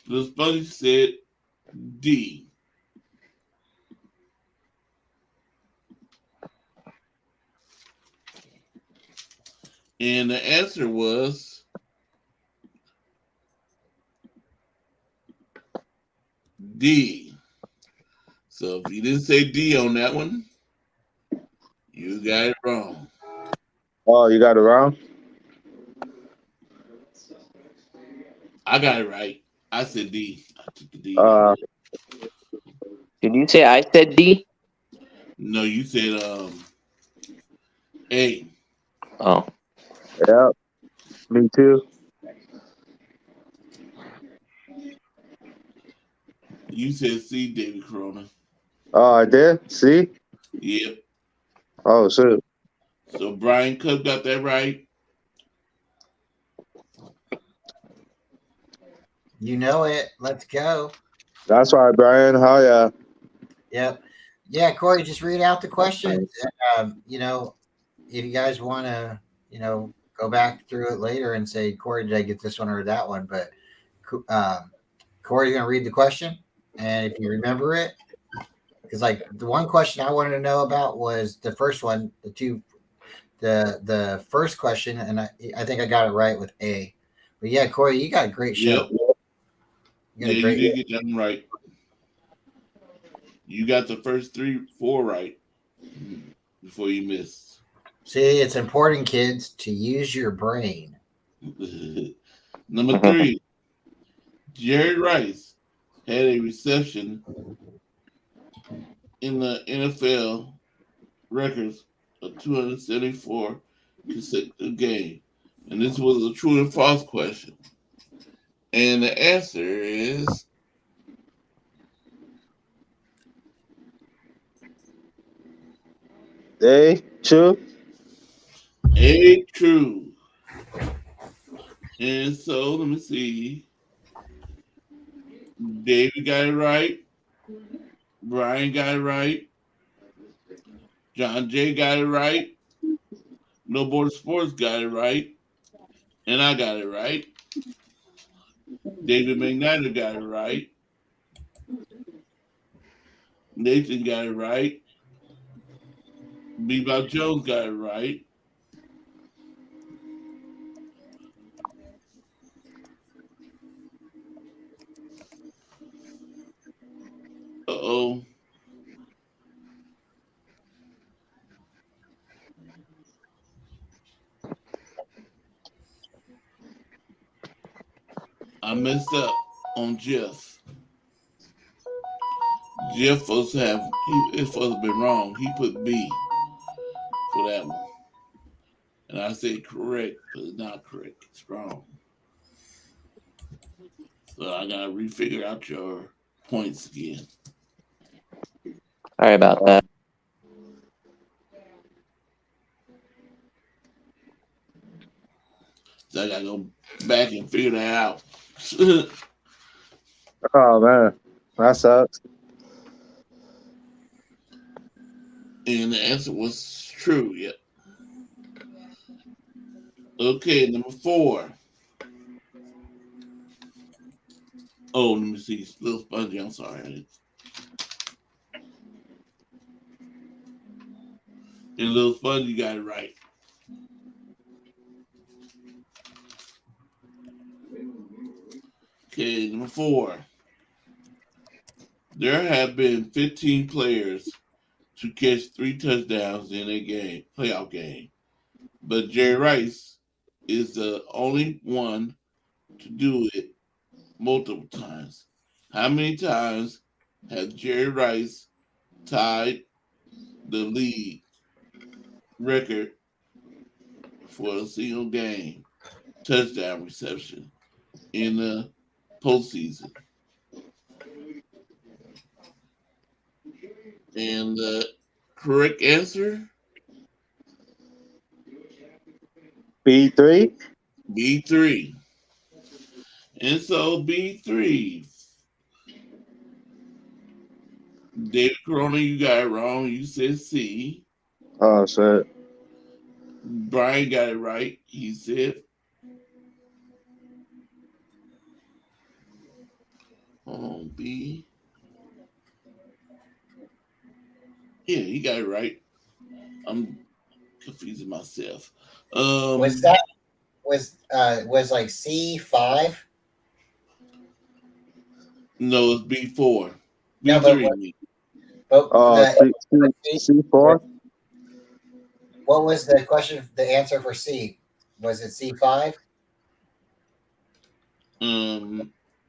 A: The Spongy said D. And the answer was D. So if you didn't say D on that one, you got it wrong.
F: Oh, you got it wrong.
A: I got it right. I said D. I took the D.
D: Did you say I said D?
A: No, you said A.
D: Oh,
F: Yep. Me too.
A: You said C, David Corona.
F: Oh, I did. See.
A: Yep.
F: Oh, shoot.
A: So Brian Cook got that right.
C: You know it. Let's go.
F: That's right, Brian. Hell yeah.
C: Yep. Yeah, Corey, just read out the questions. You know, if you guys want to, go back through it later and say, Corey, did I get this one or that one? But Corey's going to read the question. And if you remember it, because like the one question I wanted to know about was the first one, the first question, and I think I got it right with A. But yeah, Corey, you got a great show.
A: Yep. Yeah, you did get that one right. You got the first 3, 4 right before you missed.
C: See, it's important, kids, to use your brain.
A: Number 3, Jerry Rice had a reception in the NFL records of 274 consecutive games. And this was a true and false question. And the answer is
F: True.
A: A, true. And so let me see. David got it right. Brian got it right. John Jay got it right. No Border Sports got it right. And I got it right. David McNider got it right. Nathan got it right. Bebop Jones got it right. Uh-oh. I messed up on Jeff. Jeff supposed to have, it's supposed to have been wrong. He put B for that one. And I said correct, but it's not correct. It's wrong. So I got to refigure out your points again.
D: Sorry about that.
A: So I got to go back and figure that out.
F: Oh man, that sucks.
A: And the answer was true. Yep. Okay, number 4. Oh, let me see. Little Spongy, I'm sorry. And Little Spongy got it right. Okay, number 4. There have been 15 players to catch 3 touchdowns in a game, playoff game. But Jerry Rice is the only one to do it multiple times. How many times has Jerry Rice tied the league record for a single game touchdown reception in the postseason? And the correct answer,
F: B3.
A: B3. And so B3, David Corona, you got it wrong. You said C.
F: Oh shit.
A: Brian got it right. He said, B. Yeah, he got it right. I'm confusing myself.
C: Was that was like C5?
A: No, it's B4.
C: No, but
A: B3.
C: But
F: C4.
C: what was the question? The answer for C, was it C5?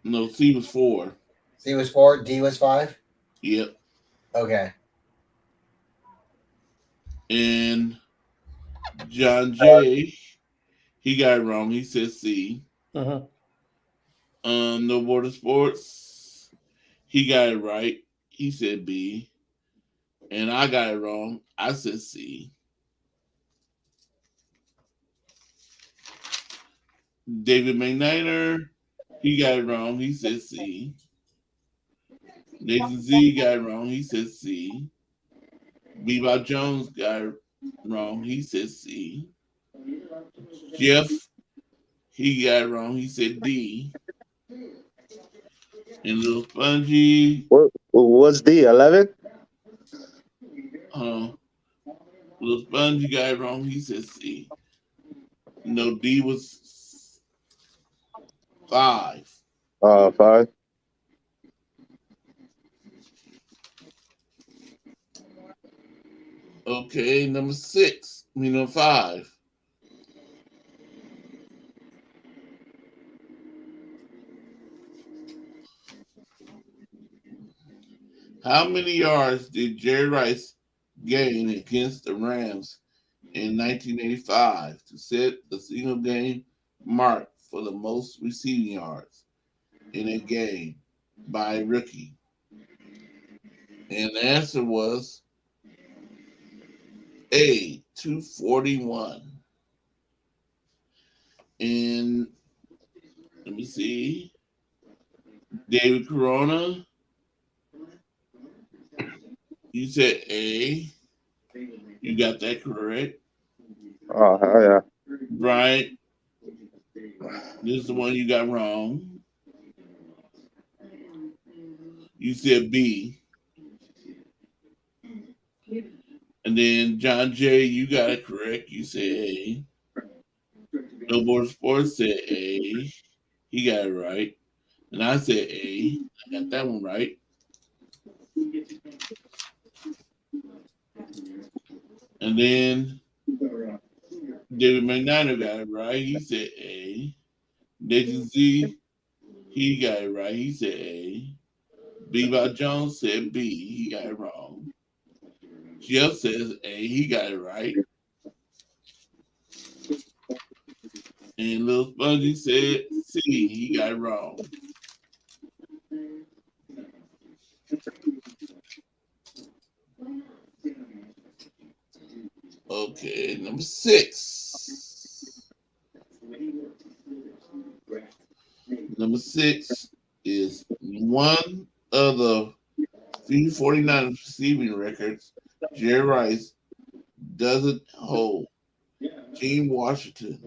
A: No, C was 4.
C: C was 4. D was 5.
A: Yep.
C: Okay.
A: And John Jay, he got it wrong. He said C. No Border Sports, he got it right. He said B. And I got it wrong. I said C. David McNider, he got it wrong. He said C. Nathan Z got it wrong. He said C. Bebop Jones got it wrong. He said C. Jeff, he got it wrong. He said D. And Little Spongy,
F: What's D? 11.
A: Little Spongy got it wrong. He said C. No, D was 5.
F: 5.
A: Okay, number 6. Number 5. How many yards did Jerry Rice gain against the Rams in 1985 to set the single game mark for the most receiving yards in a game by a rookie? And the answer was A, 241. And let me see, David Corona, you said A. You got that correct.
F: Oh, hell yeah.
A: Brian, this is the one you got wrong. You said B. And then John J., you got it correct. You said A. No More Sports said A. He got it right. And I said A. I got that one right. And then David McNiner got it right. He said A. Nathan Z, he got it right. He said A. Bebop Jones said B. He got it wrong. Jeff says A. He got it right. And Lil Spongy said C. He got it wrong. Okay, number 6. Number 6 is one of the few 49 receiving records Jerry Rice doesn't hold. Gene Washington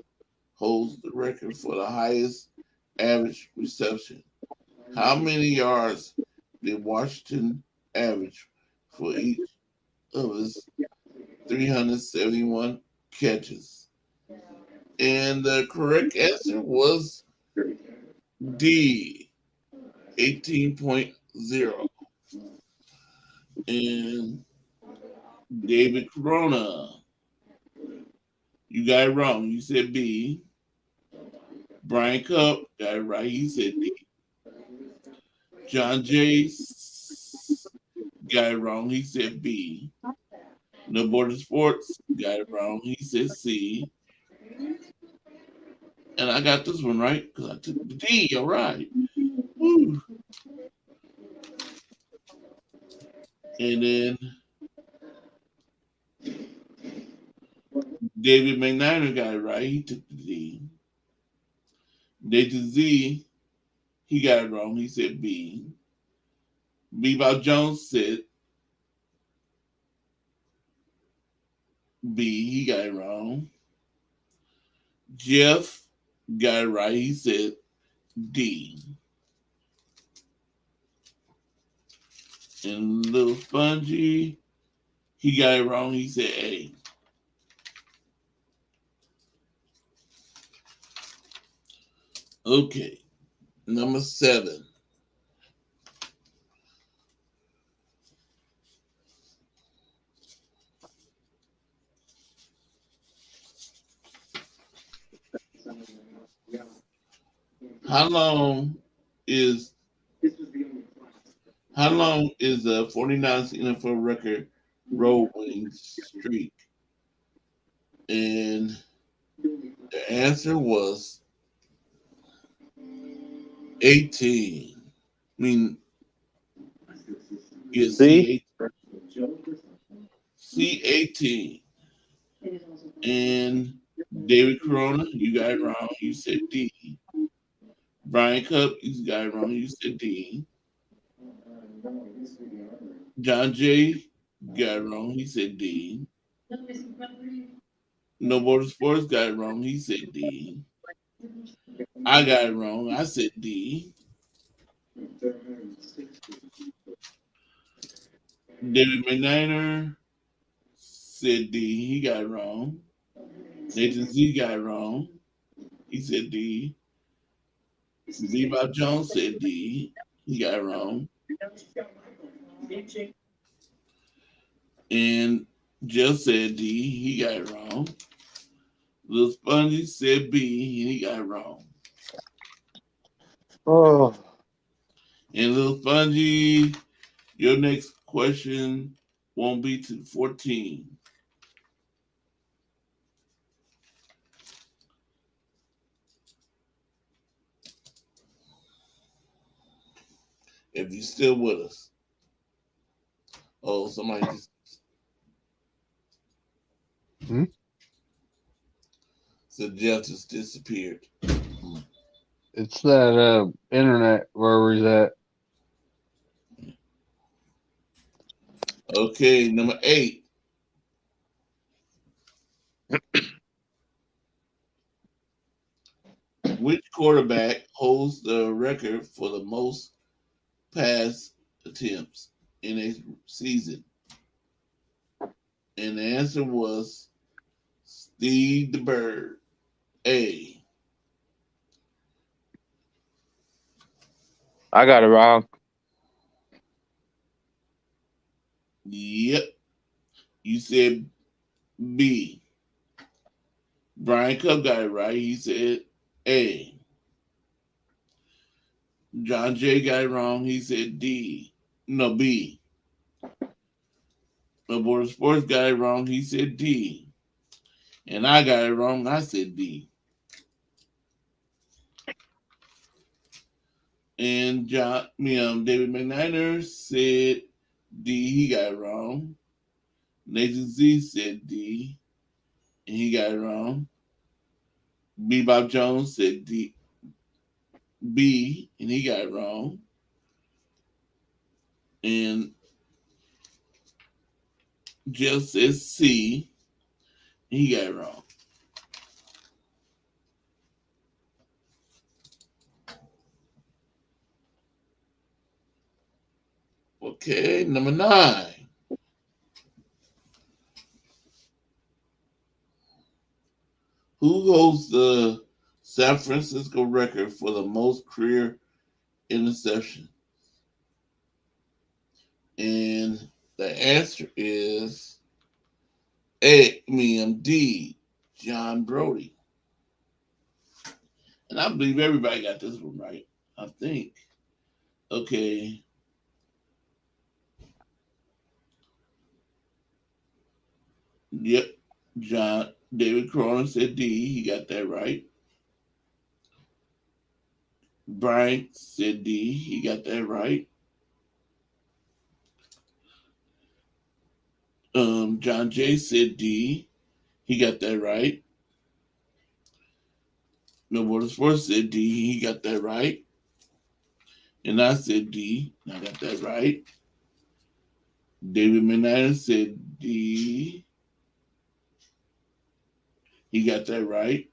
A: holds the record for the highest average reception. How many yards did Washington average for each of his 371 catches? And the correct answer was D, 18.0. And David Corona, you got it wrong. You said B. Brian Cup got it right. He said D. John J. got it wrong. He said B. No Border Sports got it wrong. He said C. And I got this one right because I took the D. All right. Woo. And then David McNiner got it right. He took the D. Nathan Z, he got it wrong. He said B. Bebop Jones said B. He got it wrong. Jeff got it right. He said D. And Little Spongy, he got it wrong. He said A. Okay, number 7. How long is the 49ers NFL record road winning streak? And the answer was 18. I mean, it's
F: C?
A: C18. And David Corona, you got it wrong. You said D. Brian Cup, you got it wrong. You said D. John J. got it wrong. He said D. No Border Sports got it wrong. He said D. I got it wrong. I said D. David McNiner said D. He got it wrong. Nathan Z got it wrong. He said D. Bebop Jones said D. He got it wrong. And Jeff said D. He got it wrong. Little Spongy said B. And he got it wrong.
F: Oh,
A: And Little Spongy, your next question won't be to 14. If you're still with us. Oh, somebody just.
E: Hmm?
A: So Jeff just disappeared.
E: It's that internet where he's at.
A: Okay, number 8. Which quarterback holds the record for the most pass attempts in a season? And the answer was Steve the Bird. A.
F: I got it wrong.
A: Yep. You said B. Brian Cup got it right. He said A. John Jay got it wrong. He said D. No, B. The Board of Sports got it wrong. He said D. And I got it wrong. I said D. And David McNiner said D. He got it wrong. Nathan Z said D. And he got it wrong. Bebop Jones said D. B. And he got it wrong. And Jeff says C. And he got it wrong. Okay, number 9. Who holds the San Francisco record for the most career interceptions? And the answer is D. John Brody. And I believe everybody got this one right. I think. Okay. Yep. David Cronin said D. He got that right. Brian said D. He got that right. John Jay said D. He got that right. No Border Sports said D. He got that right. And I said D. I got that right. David McNair said D. He got that right.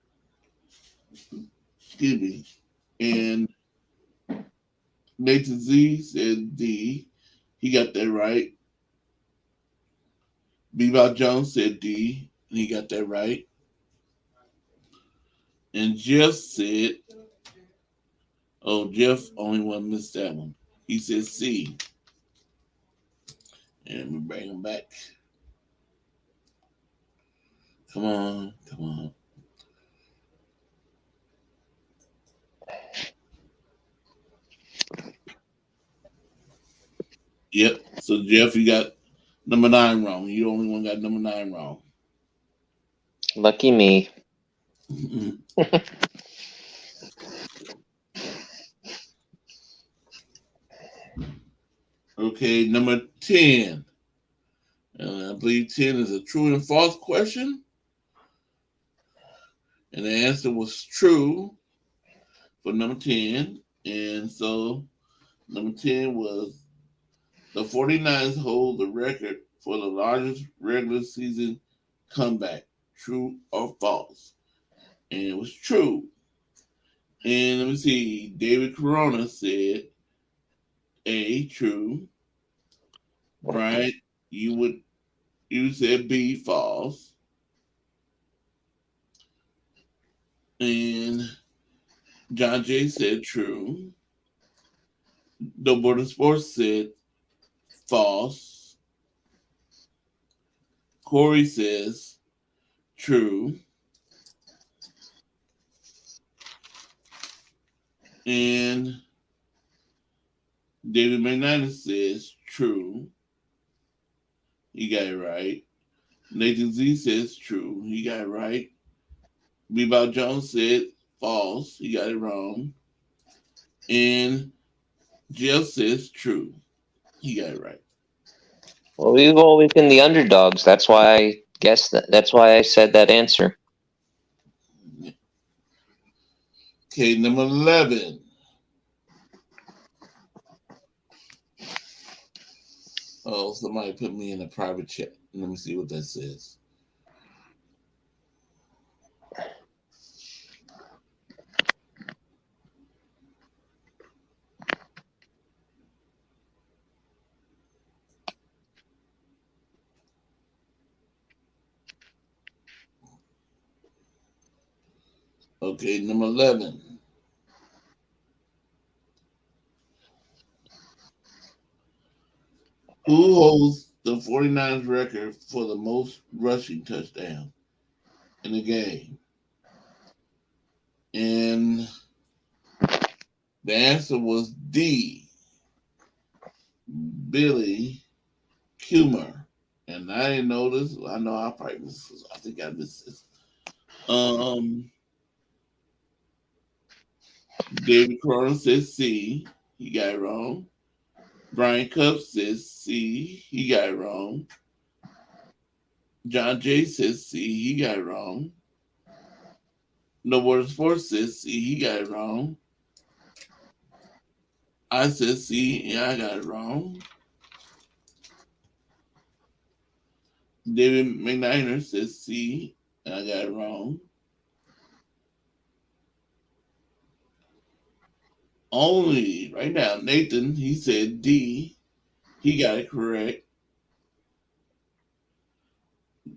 A: Excuse me. And Nathan Z said D. He got that right. Bebop Jones said D. And he got that right. And Jeff said, Jeff only one missed that one. He said C. And we bring him back. Come on. Yep. So Jeff, you got number 9 wrong. You the only one got number 9 wrong.
D: Lucky me.
A: Okay, number 10. And I believe 10 is a true and false question. And the answer was true for number 10. And so number 10 was the 49ers hold the record for the largest regular season comeback. True or false? And it was true. And let me see. David Corona said A, true. Brian, you said B, false. And John Jay said true. The Board of Sports said false. Corey says true. And David McNinus says true. He got it right. Nathan Z says true. He got it right. Bebout Jones said false. He got it wrong. And Jeff says true. He got it right.
D: Well, we've always been the underdogs. That's why I guessed that. That's why I said that answer.
A: Okay, number 11. Oh, somebody put me in a private chat. Let me see what that says. Okay, number 11. Who holds the 49ers record for the most rushing touchdowns in a game? And the answer was D. Billy Kumar. And I didn't know this. I know I probably missed this. I think I missed this. David Cronin says C. He got it wrong. Brian Cup says C. He got it wrong. John Jay says C. He got it wrong. No Border Sports says C. He got it wrong. I said C. Yeah, I got it wrong. David McNiner says C. And I got it wrong. Only right now, Nathan, he said D. He got it correct.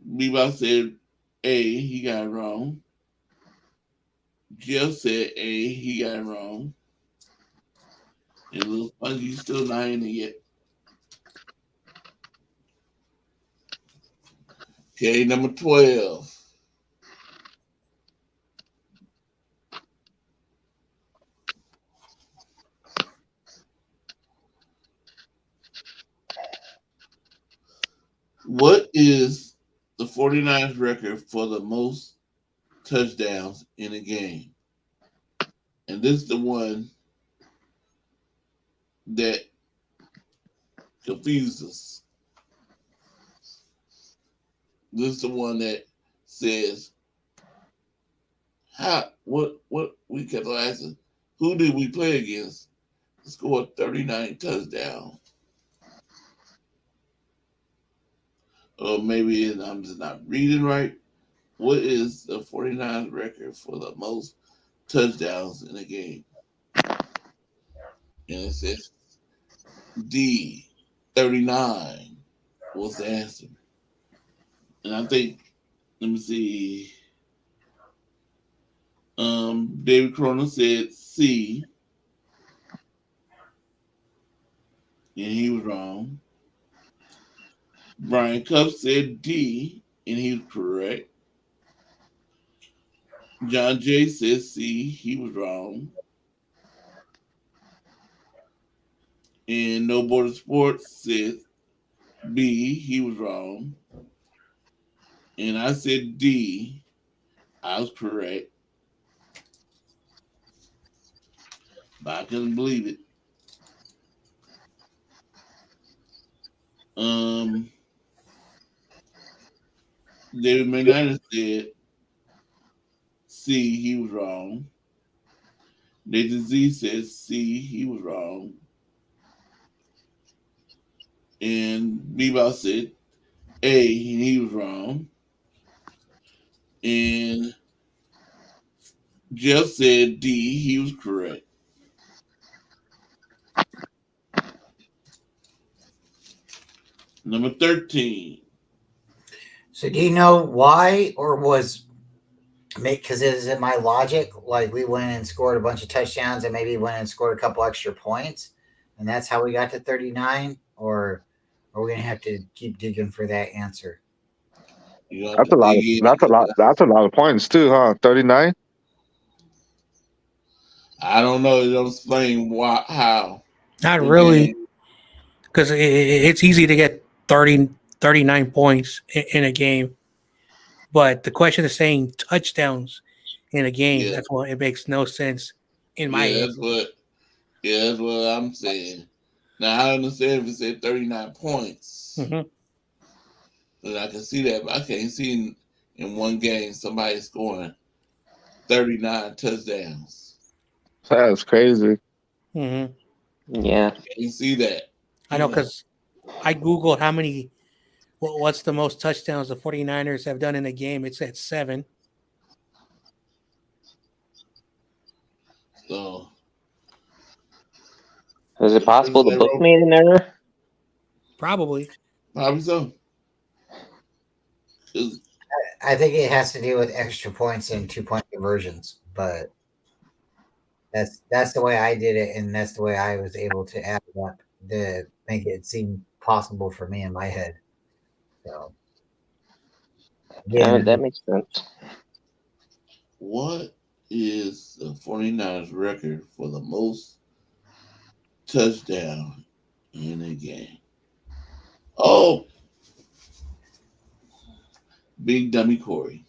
A: Bebop said A. He got it wrong. Jeff said A. He got it wrong. And Little Spongy's still not in it yet. Okay, number 12. What is the 49ers record for the most touchdowns in a game? And this is the one that confuses us. This is the one that says, what we kept asking, who did we play against to score 39 touchdowns? Or maybe I'm just not reading right. What is the 49ers record for the most touchdowns in a game? And it says D, 39 was the answer. And I think, let me see. David Cronin said C, and he was wrong. Brian Cup said D, and he was correct. John Jay said C, he was wrong. And No Border Sports said B, he was wrong. And I said D, I was correct. But I couldn't believe it. David McNinus said C, he was wrong. Nathan Z says C, he was wrong. And Bebop said A, and he was wrong. And Jeff said D, he was correct. Number 13.
C: So do you know why, or was because is it my logic? Like we went and scored a bunch of touchdowns and maybe went and scored a couple extra points, and that's how we got to 39, or are we gonna have to keep digging for that answer?
A: You have
F: That's
A: to
F: a lot.
A: dig in and
F: That's a
A: get
F: lot.
A: that.
F: That's a lot of points too, huh? 39.
A: I don't know. It don't explain why, how
B: Not
A: the
B: really,
A: game.
B: because it's easy to get 30, 39 points in a game. But the question is saying touchdowns in a game.
A: Yeah,
B: That's why it makes no sense in my
A: yeah,
B: head.
A: that's what. Yeah, that's what I'm saying. Now I understand if it said 39 points,
B: Hmm.
A: then I can see that, but I can't see in one game somebody scoring 39 touchdowns.
F: That's crazy.
B: Hmm.
D: Yeah.
A: Can't see that.
B: I know because I Googled how many, what's the most touchdowns the 49ers have done in a game. It said 7.
A: So
D: Is it
A: the person
D: possible the
A: that
D: book
A: wrote,
D: made an error?
B: Probably.
A: probably so. 'Cause
C: I think it has to do with extra points and 2-point conversions, but that's the way I did it, and that's the way I was able to add it up to make it seem possible for me in my head. So
D: That
C: again,
D: makes sense.
A: what is the 49ers record for the most touchdown in a game? Oh, Big Dummy Corey.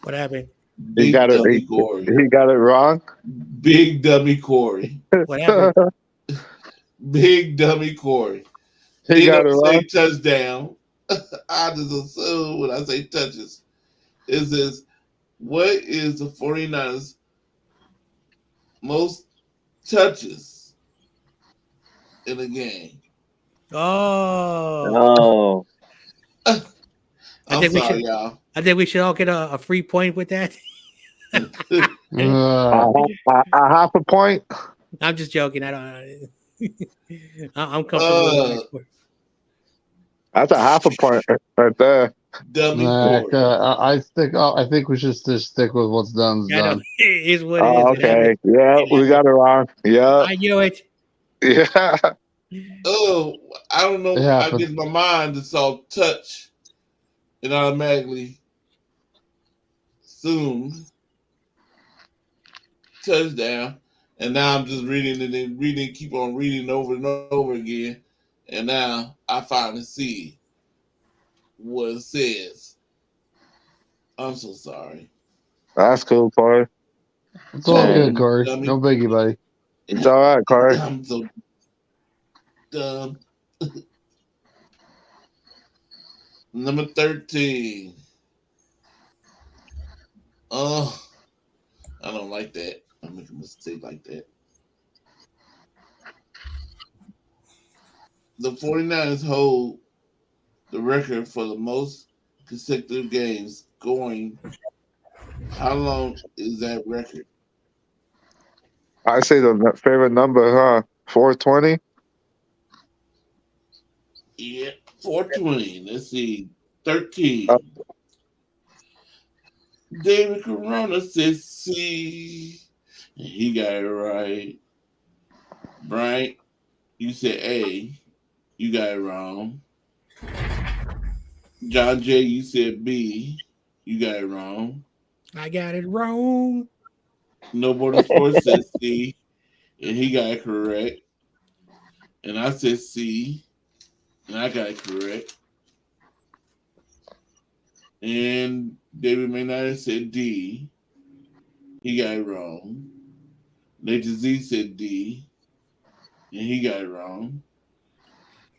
B: What happened?
F: He
A: Big
F: got it.
A: Dummy Corey.
F: He got it wrong.
A: Big Dummy Corey.
B: What happened?
A: Big Dummy Corey.
F: He
A: It
F: got it
A: don't
F: wrong.
A: say touchdown. I just assume when I say touches, it says, what is the 49ers most touches in a game?
B: Oh,
D: Oh,
B: I
A: I'm
B: think we
A: sorry,
B: should.
A: y'all.
B: I think we should all get a free point with that.
F: A half a point.
B: I'm just joking. I don't. I'm comfortable with my
A: uh,
B: score.
F: That's a half a point right there.
A: Dummy
E: Nah,
A: Corey.
E: I think we should just stick with what's done's
B: I know
E: done.
B: it is what it is.
F: Oh,
B: It happened.
F: okay. Yeah,
B: It
F: we
B: happened.
F: got it wrong. Yeah.
B: I knew it.
F: Yeah.
A: Oh, I don't
E: It
A: know. I
E: happened.
A: guess my mind just saw touch and automatically assumed touchdown. And now I'm just reading and then reading, keep on reading over and over again. And now I finally see what it says. I'm so sorry.
F: That's cool, Corey.
E: It's all
D: Alright.
E: good, Corey.
A: Dummy.
E: No biggie, buddy.
F: It's all right, Corey.
A: I'm so dumb. Number 13. Oh, I don't like that. I make a mistake like that. The 49ers hold the record for the most consecutive games going. How long is that record?
F: I say the favorite number, huh? 420.
A: Yeah, 420. Let's see.
F: Uh,
A: 13. David Corona says C. And he got it right. Brian, you said A. You got it wrong. John J, you said B. You got it wrong.
B: I got it wrong.
A: No Border Sports said C. And he got it correct. And I said C. And I got it correct. And David McKnight said D. He got it wrong. Nathan Z said D. And he got it wrong.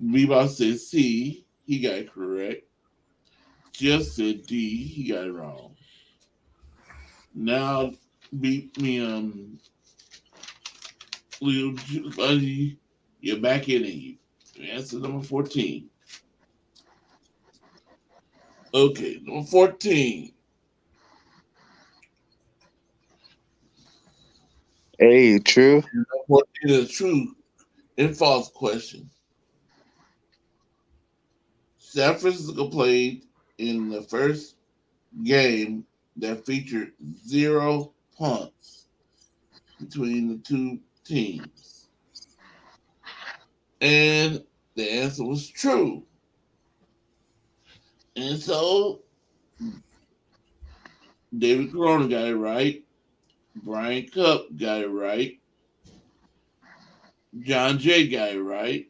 A: Bebop said C. He got it correct. Jeff said D. He got it wrong. Now beat me little buddy. You're back in it. Answer number 14. Okay, number 14.
F: hey, true.
A: Number 14 is a true and false question. San Francisco played in the first game that featured 0 punts between the two teams. And the answer was true. And so David Corona got it right. Brian Cup got it right. John Jay got it right.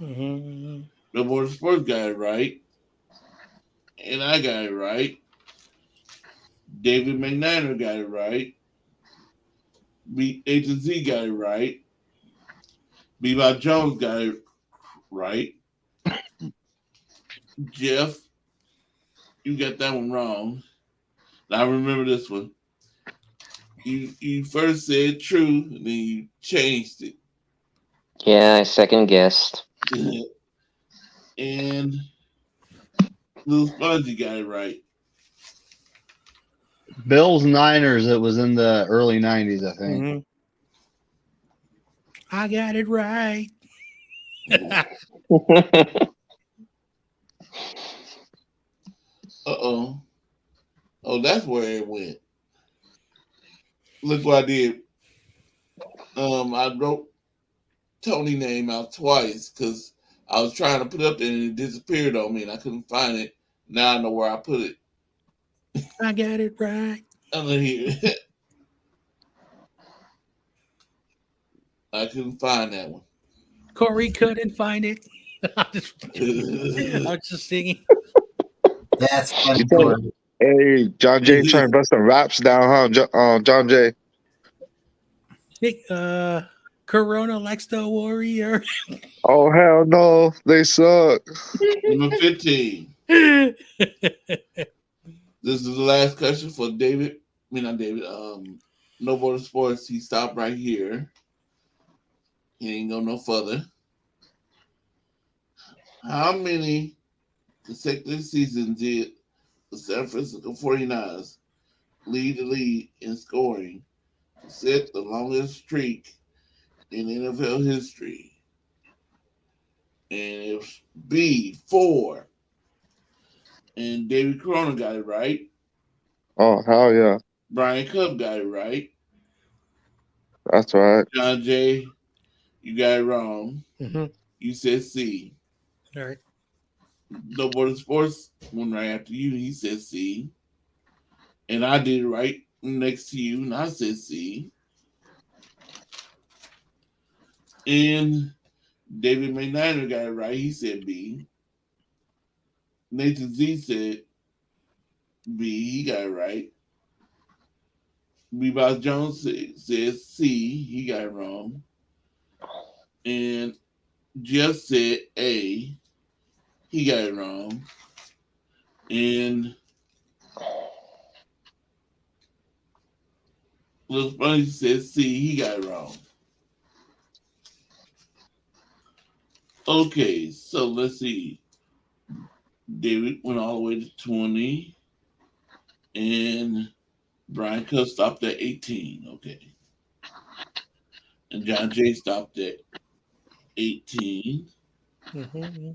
B: Mm-hmm.
A: The Border Sports got it right. And I got it right. David McNiner got it right. Agent Z got it right. Bebop Jones got it right. Jeff, you got that one wrong. Now remember this one. You first said true, and then you changed it.
D: Yeah, I second guessed.
A: And Little Spongy got it right.
E: Bills Niners. It was in the early '90s, I think.
B: Mm-hmm. I got it right.
A: Uh-oh. Oh, that's where it went. Look what I did. I wrote Tony name out twice because I was trying to put it up there and it disappeared on me and I couldn't find it. Now I know where I put it.
B: I got it right.
A: Under here. I couldn't find that one.
B: Corey couldn't find it. I'm just singing.
C: That's funny.
F: You told-
C: Corey.
F: Hey, John Jay trying to bust some raps down, huh? John Jay.
B: Nick, Corona likes the Warrior.
F: Oh hell no, they suck.
A: Number 15. This is the last question for David. I mean, not David. No Border Sports. He stopped right here. He ain't go no further. How many consecutive seasons did the San Francisco 49ers lead the league in scoring to set the longest streak in NFL history? And it's B, 4. And David Corona got it right.
F: Oh hell yeah,
A: Brian Cup got it right.
F: that's right.
A: John Jay, you got it wrong.
B: Mm-hmm.
A: You said C.
B: All right.
A: No Border Sports went right after you. He said C. And I did it right next to you, and I said C. And David McNiner got it right. He said B. Nathan Z said B. He got it right. Bebop Jones said C. He got it wrong. And Jeff said A. He got it wrong. And Little Spongy said C. He got it wrong. Okay, so let's see. David went all the way to 20. And Brian Cuff stopped at 18. Okay. And John Jay stopped at 18.
B: Mm-hmm.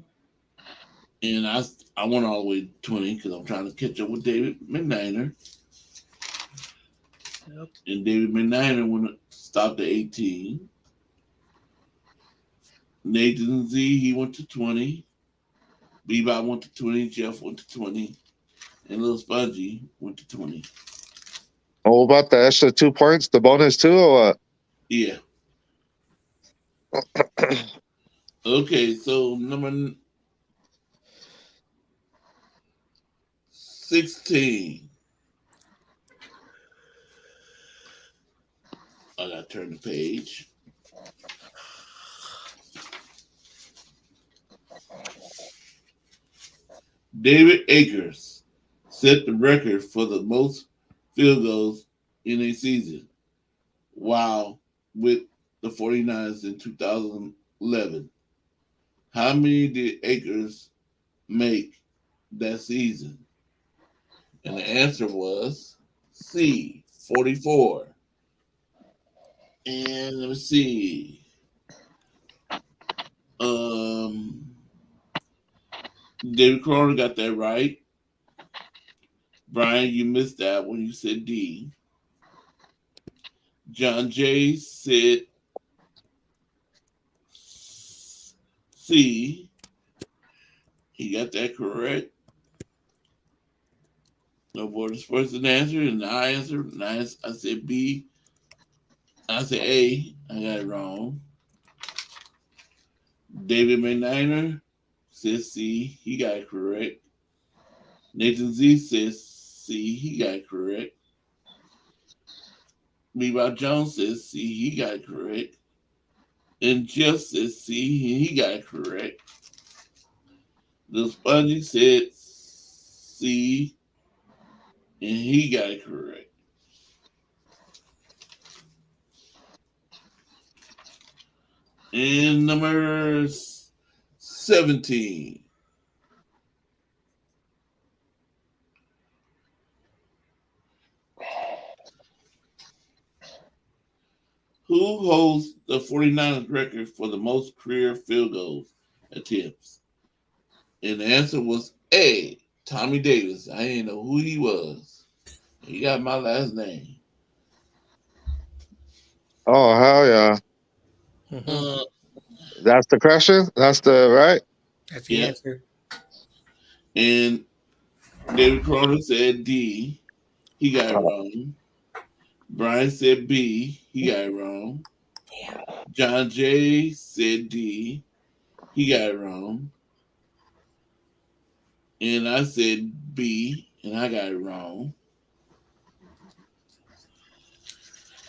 A: And I went all the way to 20 because I'm trying to catch up with David McNiner.
B: Yep.
A: And David McNiner stopped at 18. Nathan Z, he went to 20. Bebop went to 20. Jeff went to 20. And Little Spongy went to 20.
F: Oh, about the extra 2 points, the bonus too, or what?
A: Yeah. Okay, so number 16. I gotta turn the page. David Akers set the record for the most field goals in a season, while with the 49ers in 2011. How many did Akers make that season? And the answer was C, 44. And let me see. David Corona got that right. Brian, you missed that when you said D. John Jay said C. He got that correct. No Borders first an answer, and I answered. And I said B. I said A. I got it wrong. David McNiner says C. He got it correct. Nathan Z says C. He got it correct. Bebop Jones says C. He got it correct. And Jeff says C. He got it correct. The Spongy said C. And he got it correct. And number 17. Who holds the 49ers record for the most career field goal attempts? And the answer was A. Tommy Davis. I didn't know who he was. He got my last name.
F: Oh hell yeah!
B: Mhm.
F: That's the question. That's the right.
B: That's the
A: Yeah.
B: answer.
A: And David Cronin said D. He got it wrong. Brian said B. He got it wrong. John J. said D. He got it wrong. And I said B. And I got it wrong.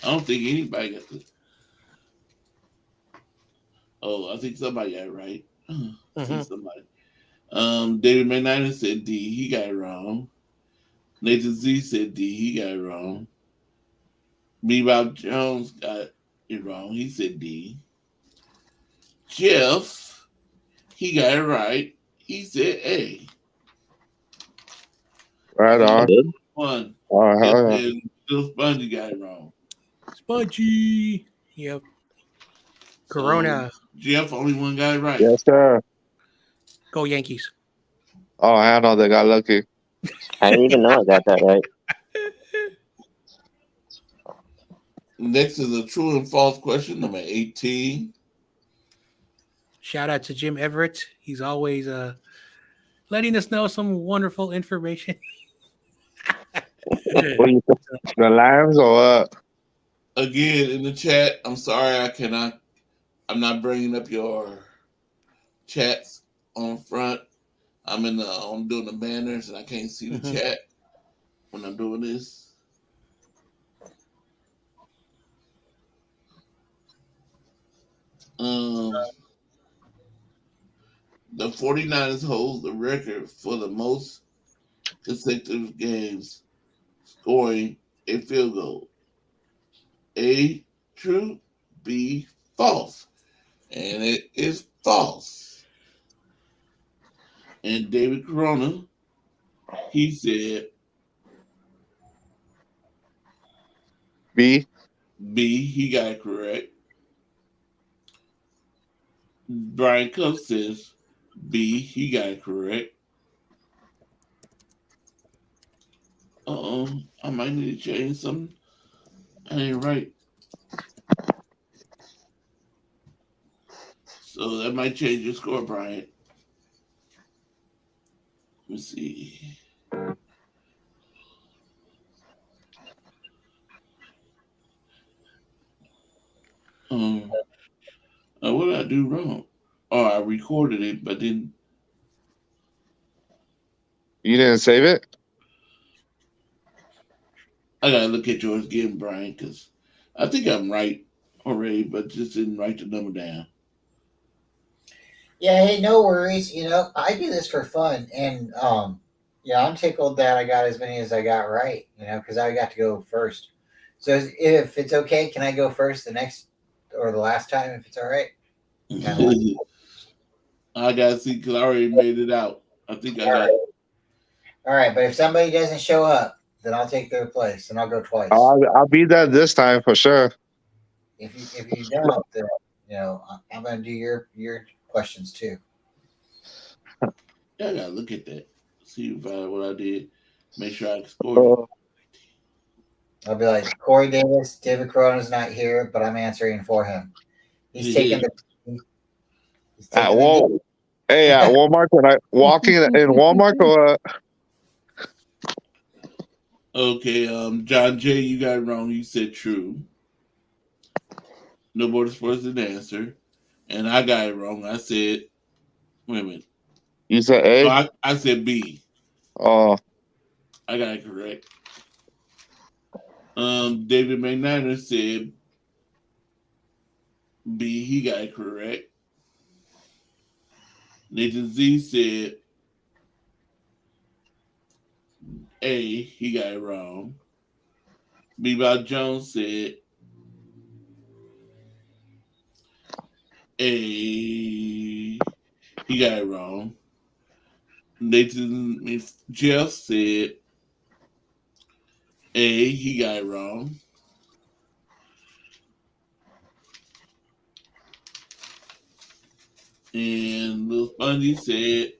A: I don't think anybody got it. Oh, I think somebody got it right. I think somebody. David McNiner said D. He got it wrong. Nathan Z said D. He got it wrong. Bebop Jones got it wrong. He said D. Jeff, he got it right. He said A.
F: Right on.
D: Good.
A: One.
F: Oh hell yeah!
A: And Bill Spongy got it wrong.
B: Spongy. Yep. Corona.
A: So Jeff, only one got it right.
F: Yes sir.
B: Go Yankees.
F: Oh I know they got lucky.
D: I didn't even know I got that right.
A: Next is a true and false question, number 18.
B: Shout out to Jim Everett. He's always letting us know some wonderful information.
F: What you think? The Lions or what?
A: Again, in the chat, I'm sorry I'm not bringing up your chats on front. I'm doing the banners and I can't see the chat when I'm doing this. The 49ers hold the record for the most consecutive games scoring a field goal. A, true, B, false. And it is false. And David Corona, he said
F: B.
A: B, he got it correct. Brian Cook says B, he got it correct. I might need to change something. I ain't right. So that might change your score, Brian. Let me see. What did I do wrong? Oh, I recorded it, but then
F: You didn't save it?
A: I gotta look at yours again, Brian, because I think I'm right already, but just didn't write the number down.
C: Yeah, hey, no worries. I do this for fun, and I'm tickled that I got as many as I got right. Because I got to go first. So if it's okay, can I go first the next or the last time if it's all right?
A: I gotta see because I already made it out. I think I got.
C: All right, but if somebody doesn't show up, then I'll take their place and I'll go twice.
F: I'll be there this time for sure.
C: If you don't, then I'm gonna do your questions too.
A: Yeah, I gotta look at that. See what I did. Make sure I scored.
C: I'll be like, Corey Davis, David Corona's not here, but I'm answering for him. He's taking the.
F: At Walmart. Hey, at Walmart, when I walking in Walmart or
A: Okay, John J, you got it wrong. You said true. No border sports didn't answer. And I got it wrong. I said, wait a minute.
F: You said
A: No,
F: A?
A: I said B.
F: Oh,
A: I got it correct. David McNiner said B. He got it correct. Nathan Z said A. He got it wrong. Bebop Jones said A. He got it wrong. Nathan Jeff said A. He got it wrong. And Lil Spongy said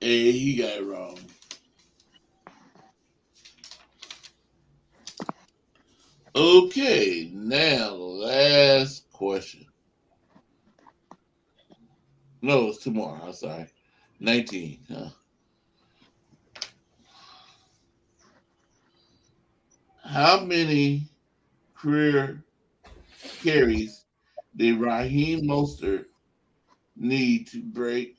A: A. He got it wrong. Okay, now last question. No, it's tomorrow. I'm sorry. 19. How many career carries did Raheem Mostert need to break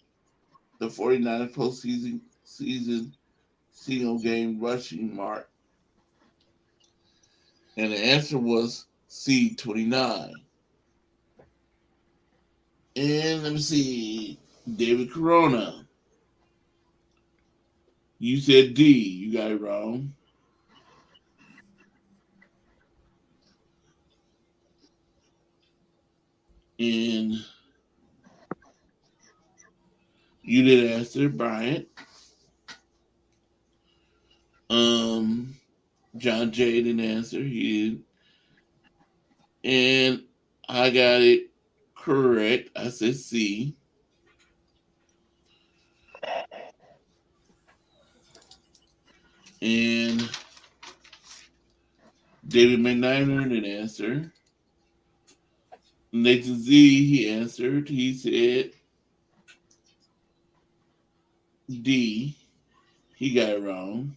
A: the 49ers season single game rushing mark? And the answer was C, 29. And let me see. David Corona. You said D. You got it wrong. And you did answer, Bryant. John Jay didn't answer. He did. And I got it correct. I said C. And David McNiner didn't answer. Nathan Z, he answered. He said D. He got it wrong.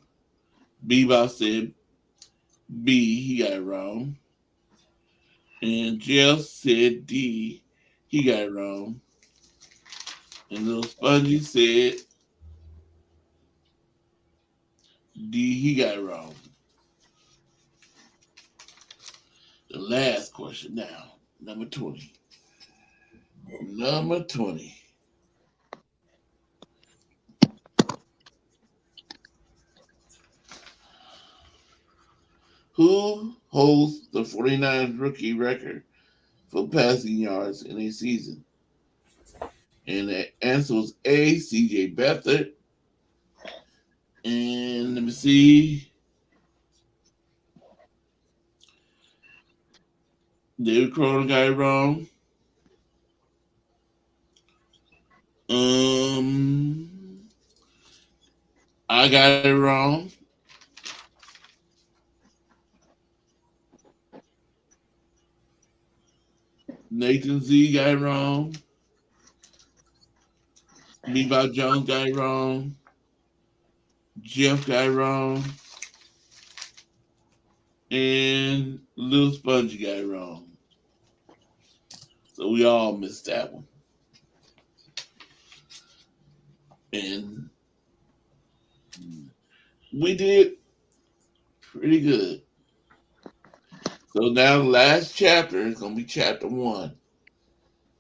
A: Bebop said B. He got it wrong. And Jeff said D. He got it wrong. And Little Spongy said D. He got it wrong. The last question now, number 20. Number 20. Who holds the 49ers rookie record for passing yards in a season? And the answer was A, CJ Beathard. And let me see. David Cronin got it wrong. I got it wrong. Nathan Z got it wrong. Bebop Jones got it wrong. Jeff got it wrong. And Lil Spongy got it wrong. So we all missed that one. And we did pretty good. So now the last chapter is going to be chapter 1.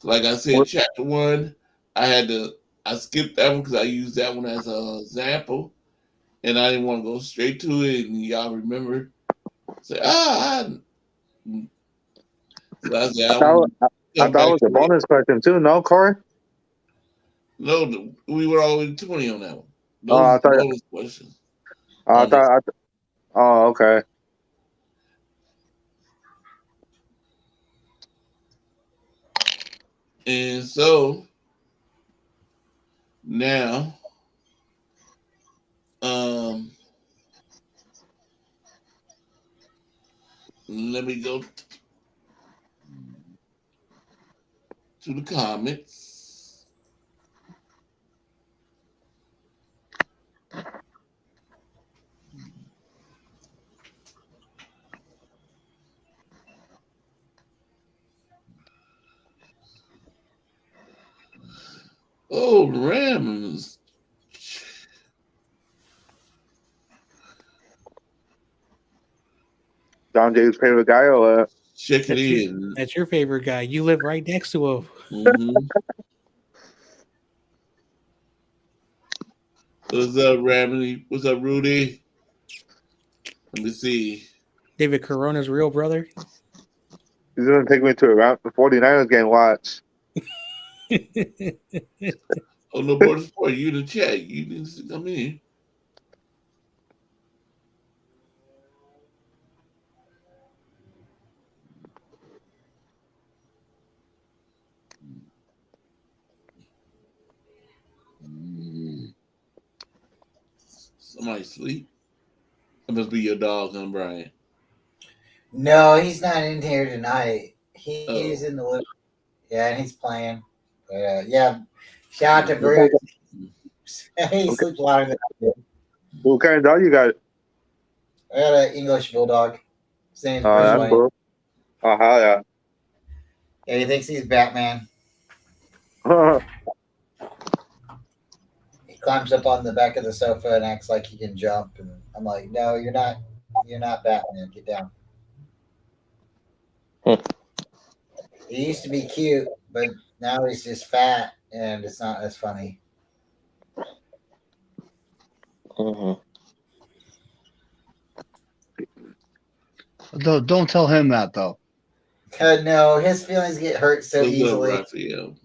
A: Like I said,
F: what?
A: chapter 1, I skipped that one because I used that one as an example. And I didn't want to go straight to it. And y'all remember, say, so I said,
F: I
A: I
F: thought
A: want to
F: I
A: come
F: thought it
A: back
F: was a
A: to it.
F: bonus question too. No, Corey.
A: No, we were all in 20 on that one.
F: Oh,
A: Those
F: I
A: are
F: thought.
A: bonus questions
F: I
A: on this.
F: thought. Oh, okay.
A: And so now, um, let me go to the comments. Oh, Rams.
F: John Jay's favorite guy or what?
A: Check it in.
B: That's your favorite guy. You live right next to him.
A: Mm-hmm. What's up, Ramsey? What's up, Rudy? Let me see.
B: David Corona's real brother.
F: He's gonna take me to a 49ers game watch.
A: Oh, no border sport. You in the chat. You need to come in. Somebody sleep. That must be your dog, huh, Brian?
C: No, he's not in here tonight. He's
A: Oh.
C: in the living. Yeah, and he's playing. But yeah, shout out to Bruce. He sleeps longer than I do.
F: What kind of dog you got?
C: I got an English bulldog. His name's
F: Oh,
C: Bruce
F: that's
C: Wayne.
F: cool. Oh, hell yeah.
C: Yeah, he thinks he's Batman. He climbs up on the back of the sofa and acts like he can jump. And I'm like, no, you're not. You're not Batman. Get down. He used to be cute, but now he's just fat, and it's not as funny.
D: Mhm.
E: Don't tell him that though.
C: No, his feelings get hurt so
A: What's up,
C: easily.
A: Raphael?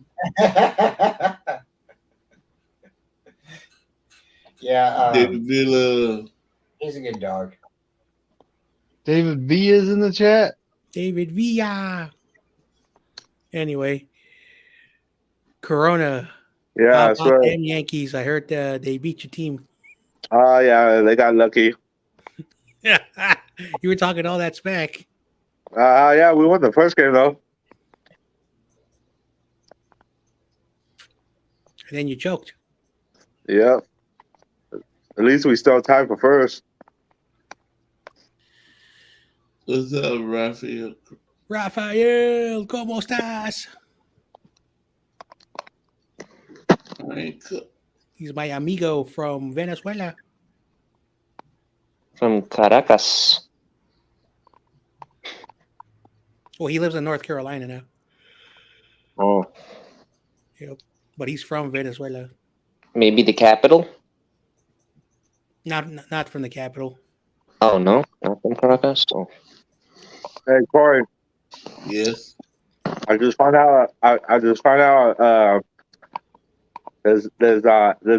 C: Yeah,
A: David Villa.
C: he's a good dog.
E: David V is in the chat.
B: David Villa. Anyway, Corona.
F: Yeah,
B: How
F: that's
B: about
F: right.
B: them Yankees? I heard they beat your team.
F: Oh, yeah, they got lucky.
B: You were talking all that smack.
F: Yeah, we won the first game, though.
B: And then you choked.
F: Yeah. At least we still tied for first.
A: What's up, Raphael?
B: Rafael, ¿cómo estás?
A: Frank Cook.
B: He's my amigo from Venezuela.
D: From Caracas.
B: Well, he lives in North Carolina now.
D: Oh,
B: Yep. But he's from Venezuela.
D: maybe the capital?
B: Not from the capital.
D: Oh, no? Not from Caracas? Oh.
F: Hey, Corey,
A: Yes.
F: I just found out. I just found out. There's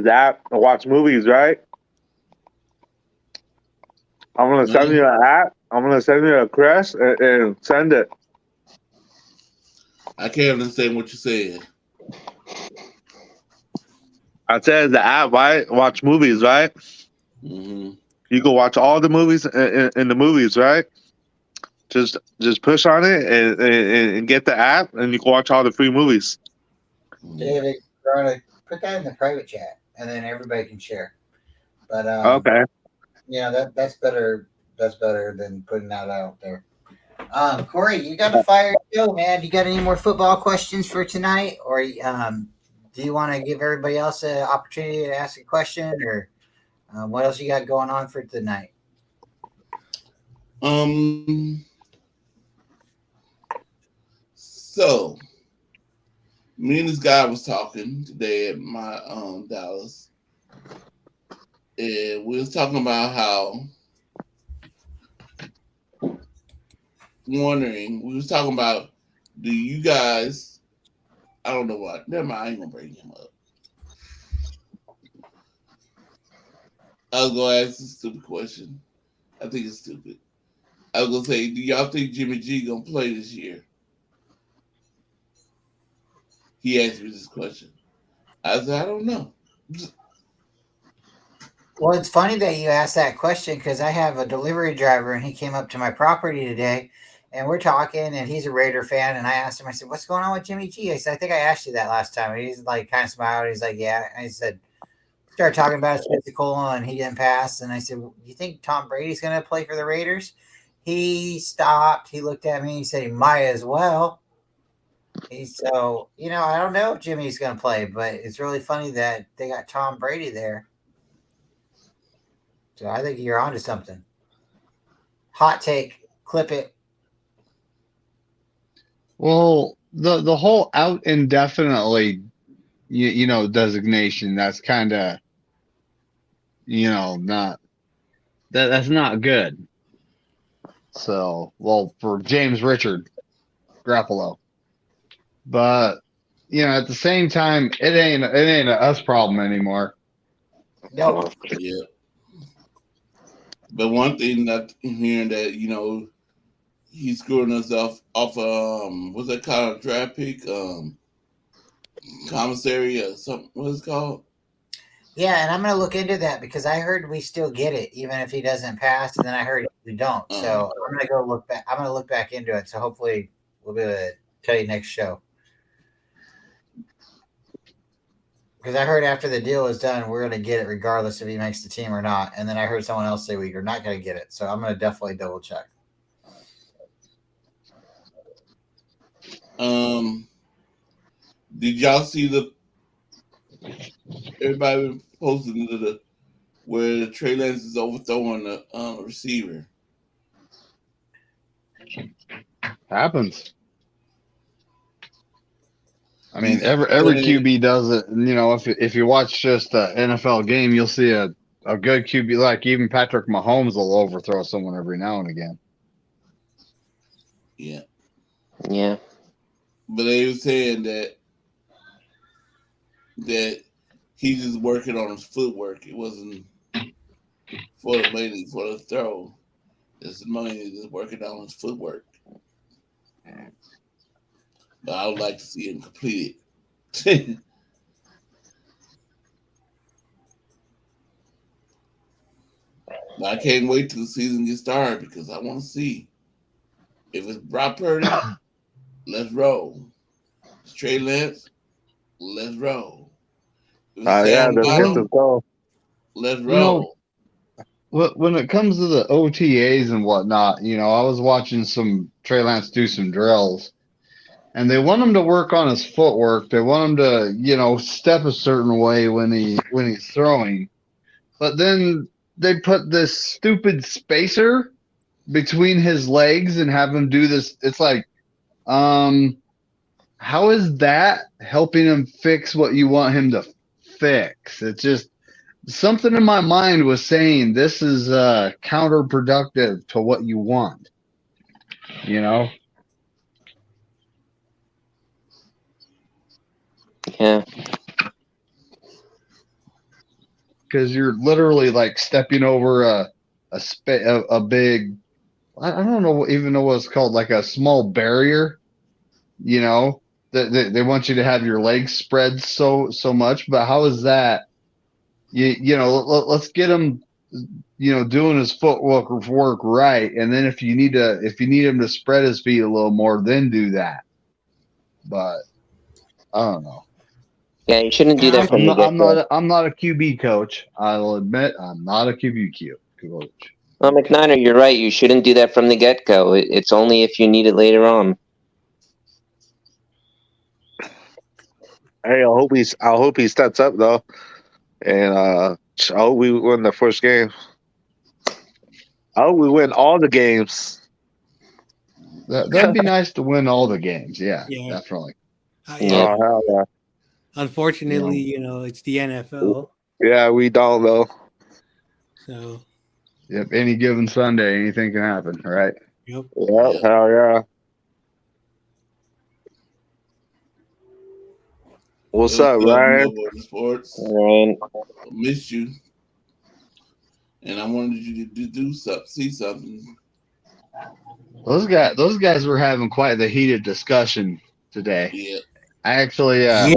F: app to watch movies, right? I'm gonna send you an app. I'm gonna send you a crest and send it.
A: I can't understand what you're saying.
F: I said the app, right? Watch movies, right?
A: Mm-hmm.
F: You can watch all the movies in the movies, right? Just push on it and get the app, and you can watch all the free movies.
C: David, put that in the private chat, and then everybody can share. But
F: Okay.
C: yeah, that's better. That's better than putting that out there. Corey, you got to fire show, man. You got any more football questions for tonight, or do you want to give everybody else an opportunity to ask a question, or what else you got going on for tonight?
A: So me and this guy was talking today at my Dallas, and we was talking about how we was talking about, do you guys, I don't know what, never mind, I ain't gonna bring him up. I was gonna ask a stupid question. I think it's stupid. I was gonna say, do y'all think Jimmy G gonna play this year? He asked me this question. I said, I don't know.
C: Well, it's funny that you asked that question because I have a delivery driver and he came up to my property today and we're talking and he's a Raider fan. And I asked him, I said, what's going on with Jimmy G? I said, I think I asked you that last time. And he's like, kind of smiled. He's like, yeah. And I said, started talking about his physical and he didn't pass. And I said, well, you think Tom Brady's going to play for the Raiders? He stopped. He looked at me. He said, he might as well. So, I don't know if Jimmy's going to play, but it's really funny that they got Tom Brady there. So I think you're onto something. Hot take, clip it.
E: Well, the whole out indefinitely, designation, that's kind of, not that's not good. So, well, for James Richard Garoppolo, but at the same time, it ain't an us problem anymore.
C: Nope.
A: Yeah. But one thing that I'm hearing that, he's screwing us off what's that called? Draft pick? Commissary or something. What's it called?
C: Yeah, and I'm going to look into that because I heard we still get it even if he doesn't pass, and then I heard we don't. So I'm going to go look back. I'm going to look back into it. So hopefully we'll be able to tell you next show. Because I heard after the deal is done, we're going to get it regardless if he makes the team or not. And then I heard someone else say we are not going to get it. So I'm going to definitely double check.
A: Did y'all see everybody been posting where Trey Lance is overthrowing the receiver?
E: Happens. I mean, every QB does it. And, if you watch just an NFL game, you'll see a good QB, like even Patrick Mahomes will overthrow someone every now and again.
A: Yeah.
D: Yeah.
A: But they were saying that he's just working on his footwork. It wasn't for the money, for the throw. It's the money just working on his footwork. But I would like to see him complete it. But I can't wait till the season gets started because I want to see if it's Brock Purdy, let's roll. It's Trey Lance, let's roll. If it's Sam Darnold, let's roll.
E: When it comes to the OTAs and whatnot, I was watching some Trey Lance do some drills. And they want him to work on his footwork. They want him to, step a certain way when he's throwing. But then they put this stupid spacer between his legs and have him do this. It's like, how is that helping him fix what you want him to fix? It's just something in my mind was saying this is counterproductive to what you want.
D: Yeah.
E: Because you're literally like stepping over a big, I don't even know what it's called, like a small barrier. They want you to have your legs spread so much, but how is that? Let's get him, doing his footwork right, and then if you need him to spread his feet a little more, then do that. But I don't know.
D: Yeah, you shouldn't do that from the get-go.
E: I'm not a QB coach. I'll admit I'm not a QB coach.
D: Well, McNiner, you're right. You shouldn't do that from the get-go. It's only if you need it later on.
F: Hey, I hope he steps up though, and I hope we win the first game. I hope we win all the games.
E: That'd be nice to win all the games. Yeah. Definitely.
D: Yeah.
F: Oh, hell yeah.
B: Unfortunately, it's the NFL.
F: Yeah, we don't though.
B: So.
E: Yep. Any given Sunday, anything can happen, right?
B: Yep.
F: Yep. Hell yeah. What's up, Ryan?
A: Sports.
D: Ryan.
A: I missed you, and I wanted you to do something, see something.
E: Those guys were having quite the heated discussion today.
A: Yeah.
E: I actually, I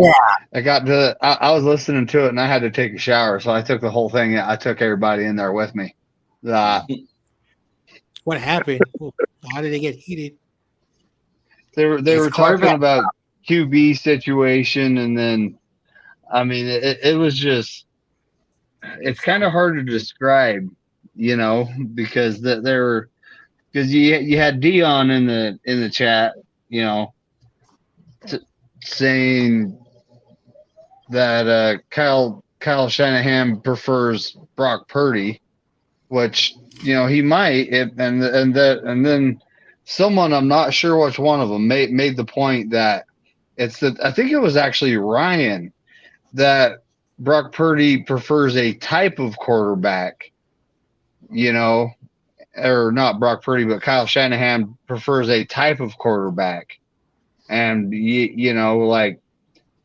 E: was listening to it and I had to take a shower, so I took the whole thing. I took everybody in there with me.
B: What happened? How did they get heated?
E: They were talking about QB situation, and then, I mean, it was just, it's kind of hard to describe, because because you had Dion in the chat, saying that Kyle Shanahan prefers Brock Purdy, which he might, and then someone, I'm not sure which one of them, made the point that I think it was actually Ryan, that Brock Purdy prefers a type of quarterback, or not Brock Purdy, but Kyle Shanahan prefers a type of quarterback. And, like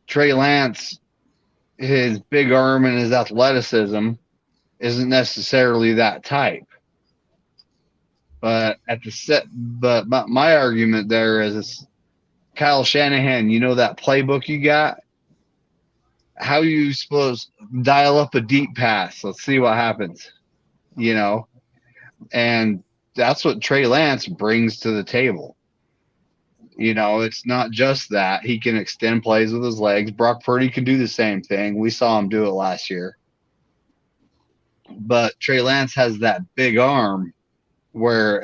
E: Trey Lance, his big arm and his athleticism isn't necessarily that type. But my argument there is Kyle Shanahan, that playbook you got, how you supposed to dial up a deep pass? Let's see what happens, and that's what Trey Lance brings to the table. It's not just that he can extend plays with his legs. Brock Purdy can do the same thing. We saw him do it last year. But Trey Lance has that big arm where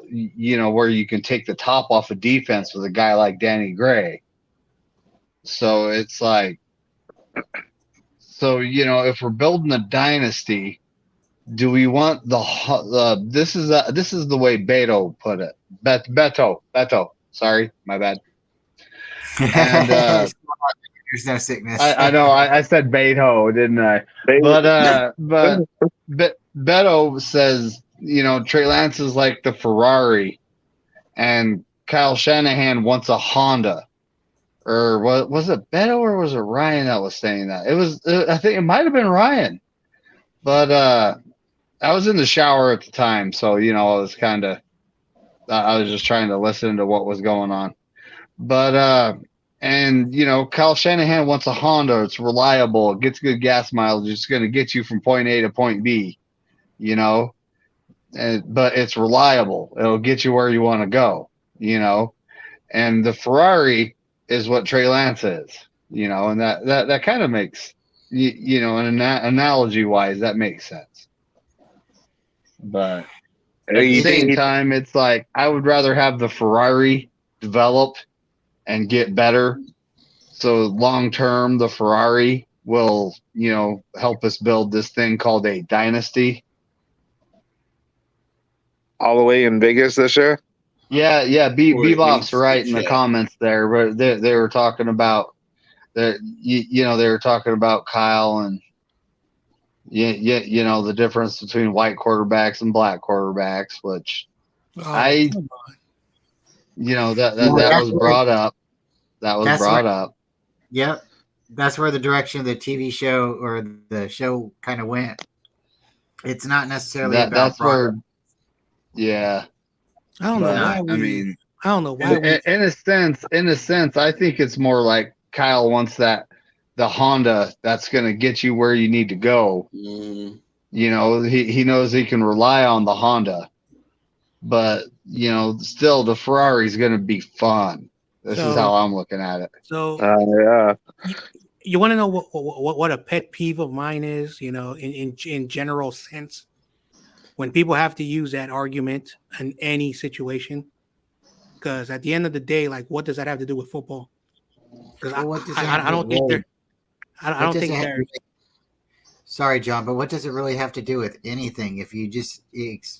E: you can take the top off of defense with a guy like Danny Gray. So it's like, if we're building a dynasty, do we want this is the way Beto put it. Beto. Sorry, my bad. And
C: there's no sickness.
E: I know I said Beto, didn't I? But Beto says, Trey Lance is like the Ferrari, and Kyle Shanahan wants a Honda. Or was it Beto or was it Ryan that was saying that? It was. I think it might have been Ryan, but I was in the shower at the time, so I was just trying to listen to what was going on. But Kyle Shanahan wants a Honda. It's reliable. It gets good gas mileage. It's going to get you from point A to point B. But it's reliable. It'll get you where you want to go. And the Ferrari is what Trey Lance is, and that kind of makes, an analogy wise, that makes sense. But at the same time, it's like, I would rather have the Ferrari develop and get better. So long term, the Ferrari will, help us build this thing called a dynasty.
F: All the way in Vegas this year?
E: Yeah. Bebop's right in the comments there, but they were talking about that. They were talking about Kyle and the difference between white quarterbacks and black quarterbacks, which that was brought up. That was brought up.
C: Yep, that's where the direction of the TV show or the show kind of went. It's not necessarily about.
E: That's where. Yeah.
B: I don't know why. I don't know why.
E: In a sense, I think it's more like Kyle wants the Honda that's going to get you where you need to go.
A: Mm.
E: He knows he can rely on the Honda, but still the Ferrari is going to be fun. This is how I'm looking at it.
B: So
F: yeah.
B: You want to know what a pet peeve of mine is? In general sense. When people have to use that argument in any situation, because at the end of the day, like, what does that have to do with football? Because I don't think they're. I don't think they're.
C: Sorry, John, but what does it really have to do with anything? If you just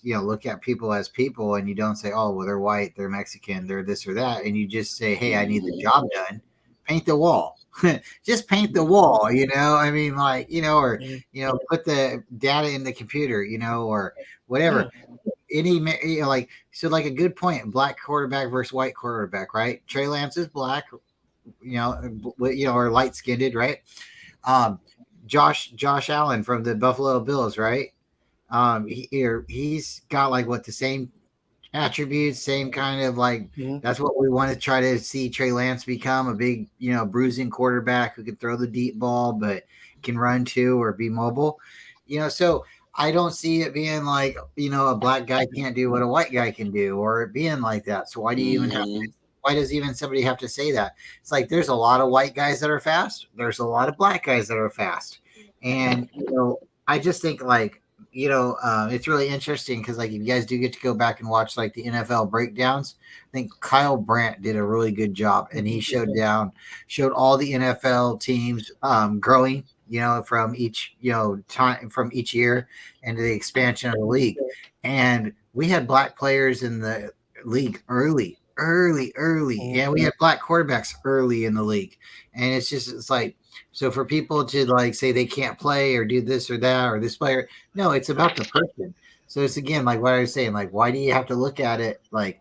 C: look at people as people and you don't say, oh, well, they're white, they're Mexican, they're this or that, and you just say, hey, I need the job done, paint the wall. Just paint the wall, or put the data in the computer, or whatever. Like a good point, black quarterback versus white quarterback, right? Trey Lance is black, or light skinned, right? Josh Allen from the Buffalo Bills, right? He's got the same attributes, same kind of that's what we want to try to see Trey Lance become, a big, bruising quarterback who can throw the deep ball, but can run too or be mobile, so I don't see it being a black guy can't do what a white guy can do or it being like that. So why do you why does even somebody have to say that? It's like, there's a lot of white guys that are fast. There's a lot of black guys that are fast. And, I just think it's really interesting because like if you guys do get to go back and watch like the NFL breakdowns, I think Kyle Brandt did a really good job, and he showed all the NFL teams growing, from each time from each year and the expansion of the league, and we had black players in the league early. Yeah, we had black quarterbacks early in the league, and it's like, so for people to like say they can't play or do this or that or this player, no, it's about the person. So it's again like what I was saying, like why do you have to look at it like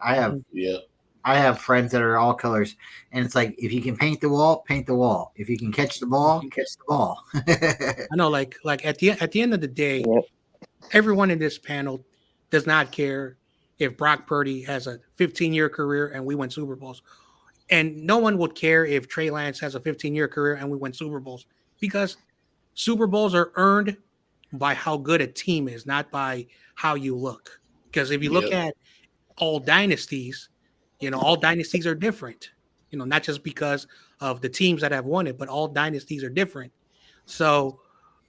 A: Yeah.
C: I have friends that are all colors, and it's like if you can paint the wall, paint the wall. If you can catch the ball, catch the ball.
B: I know, like at the end of the day,
D: Yep.
B: everyone in this panel does not care if Brock Purdy has a 15-year career and we win Super Bowls. And no one would care if Trey Lance has a 15-year career and we win Super Bowls, because Super Bowls are earned by how good a team is, not by how you look. Because if you look
A: Yep.
B: at all dynasties, all dynasties are different. Not just because of the teams that have won it, but all dynasties are different. So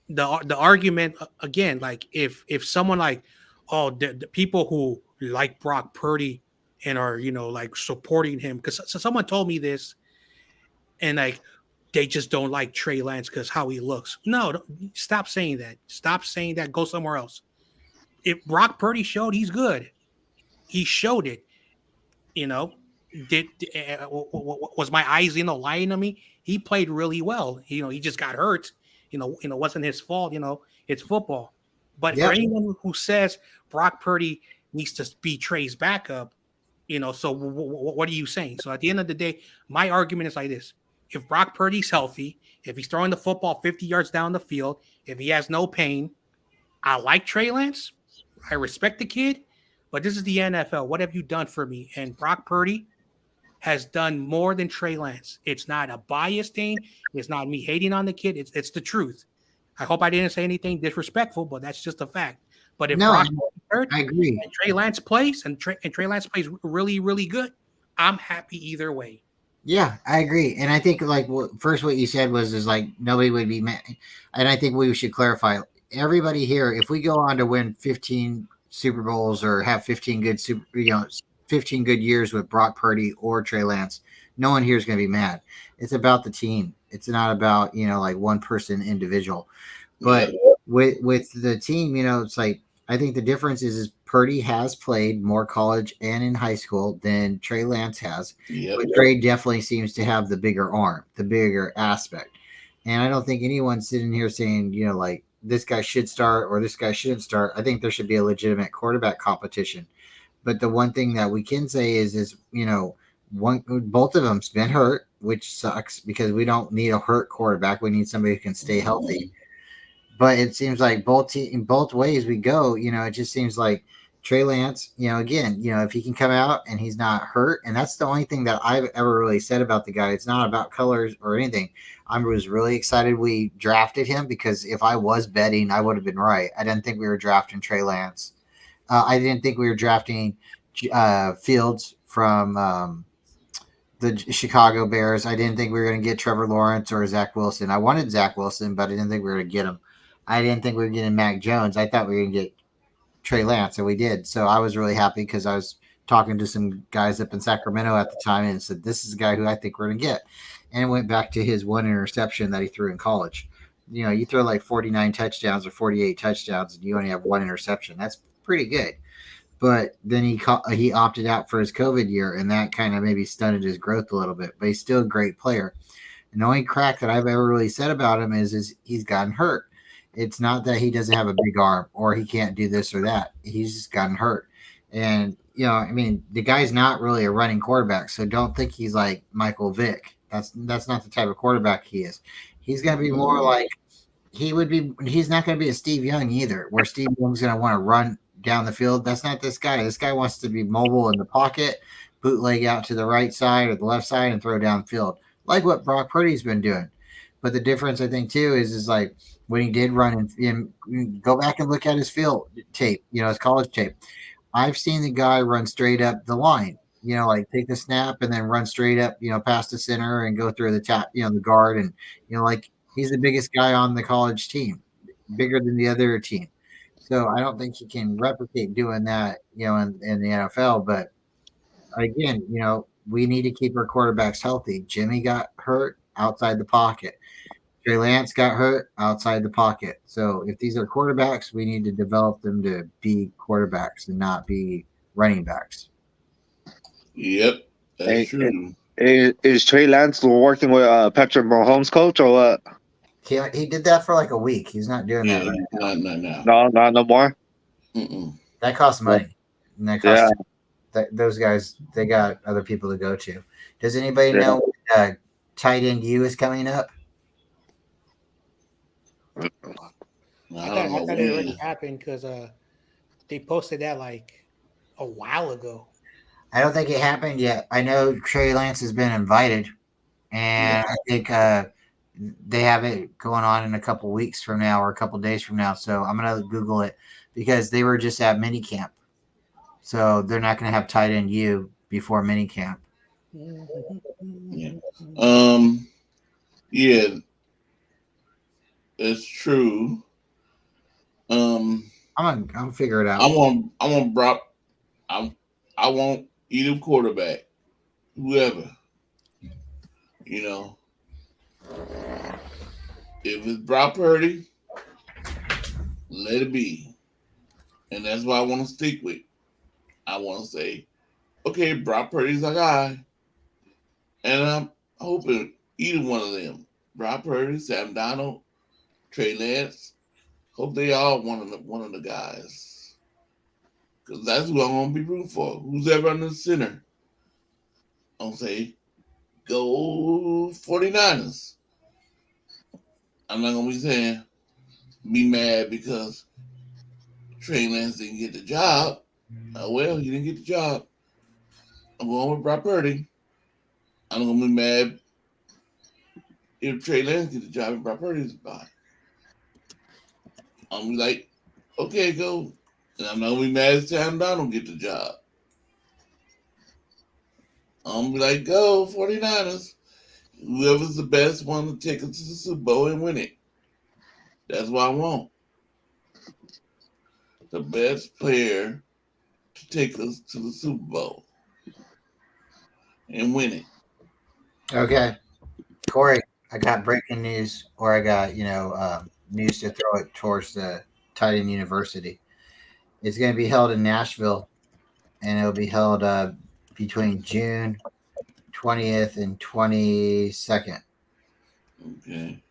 B: the argument again, like if someone like, oh, the people who like Brock Purdy and are like supporting him, because someone told me this, and like they just don't like Trey Lance because how he looks. No, stop saying that. Stop saying that. Go somewhere else. If Brock Purdy showed he's good, he showed it. Was my eyes lying to me? He played really well. He just got hurt. Wasn't his fault. It's football. But for anyone who says Brock Purdy needs to be Trey's backup, so what are you saying? So at the end of the day, my argument is like this: if Brock Purdy's healthy, if he's throwing the football 50 yards down the field, if he has no pain, I like Trey Lance. I respect the kid, but this is the NFL. What have you done for me? And Brock Purdy has done more than Trey Lance. It's not a bias thing. It's not me hating on the kid. It's the truth. I hope I didn't say anything disrespectful, but that's just a fact. But if Brock hurt,
C: I agree.
B: And Trey Lance plays, and Trey Lance plays really, really good, I'm happy either way.
C: Yeah, I agree. And I think like first what you said is like nobody would be mad. And I think we should clarify, everybody here, if we go on to win 15 Super Bowls or have 15 good 15 good years with Brock Purdy or Trey Lance, no one here is going to be mad. It's about the team. It's not about, like one person individual. But with the team, it's like, I think the difference is Purdy has played more college and in high school than Trey Lance has.
A: Yep.
C: But Trey definitely seems to have the bigger arm, the bigger aspect. And I don't think anyone's sitting here saying, like this guy should start or this guy shouldn't start. I think there should be a legitimate quarterback competition. But the one thing that we can say is both of them's been hurt, which sucks because we don't need a hurt quarterback. We need somebody who can stay healthy. But it seems like in both ways we go, it just seems like Trey Lance, again, if he can come out and he's not hurt, and that's the only thing that I've ever really said about the guy. It's not about colors or anything. I was really excited we drafted him because if I was betting, I would have been right. I didn't think we were drafting Trey Lance. I didn't think we were drafting Fields from the Chicago Bears. I didn't think we were going to get Trevor Lawrence or Zach Wilson. I wanted Zach Wilson, but I didn't think we were going to get him. I didn't think we were getting Mac Jones. I thought we were going to get Trey Lance, and we did. So I was really happy because I was talking to some guys up in Sacramento at the time and said, this is a guy who I think we're going to get. And it went back to his one interception that he threw in college. You throw like 49 touchdowns or 48 touchdowns and you only have one interception. That's pretty good. But then he opted out for his COVID year, and that kind of maybe stunted his growth a little bit. But he's still a great player. And the only crack that I've ever really said about him is he's gotten hurt. It's not that he doesn't have a big arm or he can't do this or that. He's just gotten hurt. And, the guy's not really a running quarterback, so don't think he's like Michael Vick. That's not the type of quarterback he is. He's going to be more like he's not going to be a Steve Young either, where Steve Young's going to want to run down the field. That's not this guy. This guy wants to be mobile in the pocket, bootleg out to the right side or the left side and throw downfield, like what Brock Purdy's been doing. But the difference, I think, too, is like when he did run and go back and look at his field tape, his college tape. I've seen the guy run straight up the line, like take the snap and then run straight up, past the center and go through the tap, the guard. And, like he's the biggest guy on the college team, bigger than the other team. So I don't think he can replicate doing that, in the NFL. But again, we need to keep our quarterbacks healthy. Jimmy got hurt outside the pocket. Trey Lance got hurt outside the pocket. So if these are quarterbacks, we need to develop them to be quarterbacks and not be running backs.
A: Yep, that's
F: Hey,
A: true.
F: is Trey Lance working with Patrick Mahomes' coach or what?
C: He did that for like a week. He's not doing
A: Yeah,
C: that right now.
A: not now.
F: No, no more.
A: Mm-mm.
C: That costs money. And that
F: Yeah.
C: costs those guys, they got other people to go to. Does anybody
F: Yeah.
C: know tight end U is coming up?
A: I
B: I
A: don't know
B: thought it already
A: when.
B: happened because they posted that like a while ago.
C: I don't think it happened yet. I know Trey Lance has been invited, and I think they have it going on in a couple weeks from now or a couple days from now. So I'm gonna Google it because they were just at minicamp, so they're not gonna have tight end U before minicamp.
A: Yeah. Yeah, it's true.
C: I'm gonna figure it out.
A: I want Brock. I want either quarterback, whoever. If it's Brock Purdy, let it be, and that's what I want to stick with. I want to say, okay, Brock Purdy's our guy, and I'm hoping either one of them, Brock Purdy, Sam Donald, Trey Lance, hope they all one of the guys, because that's who I'm gonna be rooting for. Who's ever under the center, I'm gonna say, go 49ers. I'm not gonna be saying be mad because Trey Lance didn't get the job. Well, he didn't get the job. I'm going with Brock Purdy. I'm gonna be mad if Trey Lance get the job and Brock Purdy's by. I'm gonna be like, okay, go. And I'm not gonna be mad if Sam Donald get the job. I'm gonna be like, go 49ers. Whoever's the best one to take us to the Super Bowl and win it. That's what I want. The best player to take us to the Super Bowl and win it.
C: Okay, Corey, I got breaking news, or I got news to throw it towards the tight end university. It's going to be held in Nashville, and it'll be held between June 20th and 22nd.
A: Okay.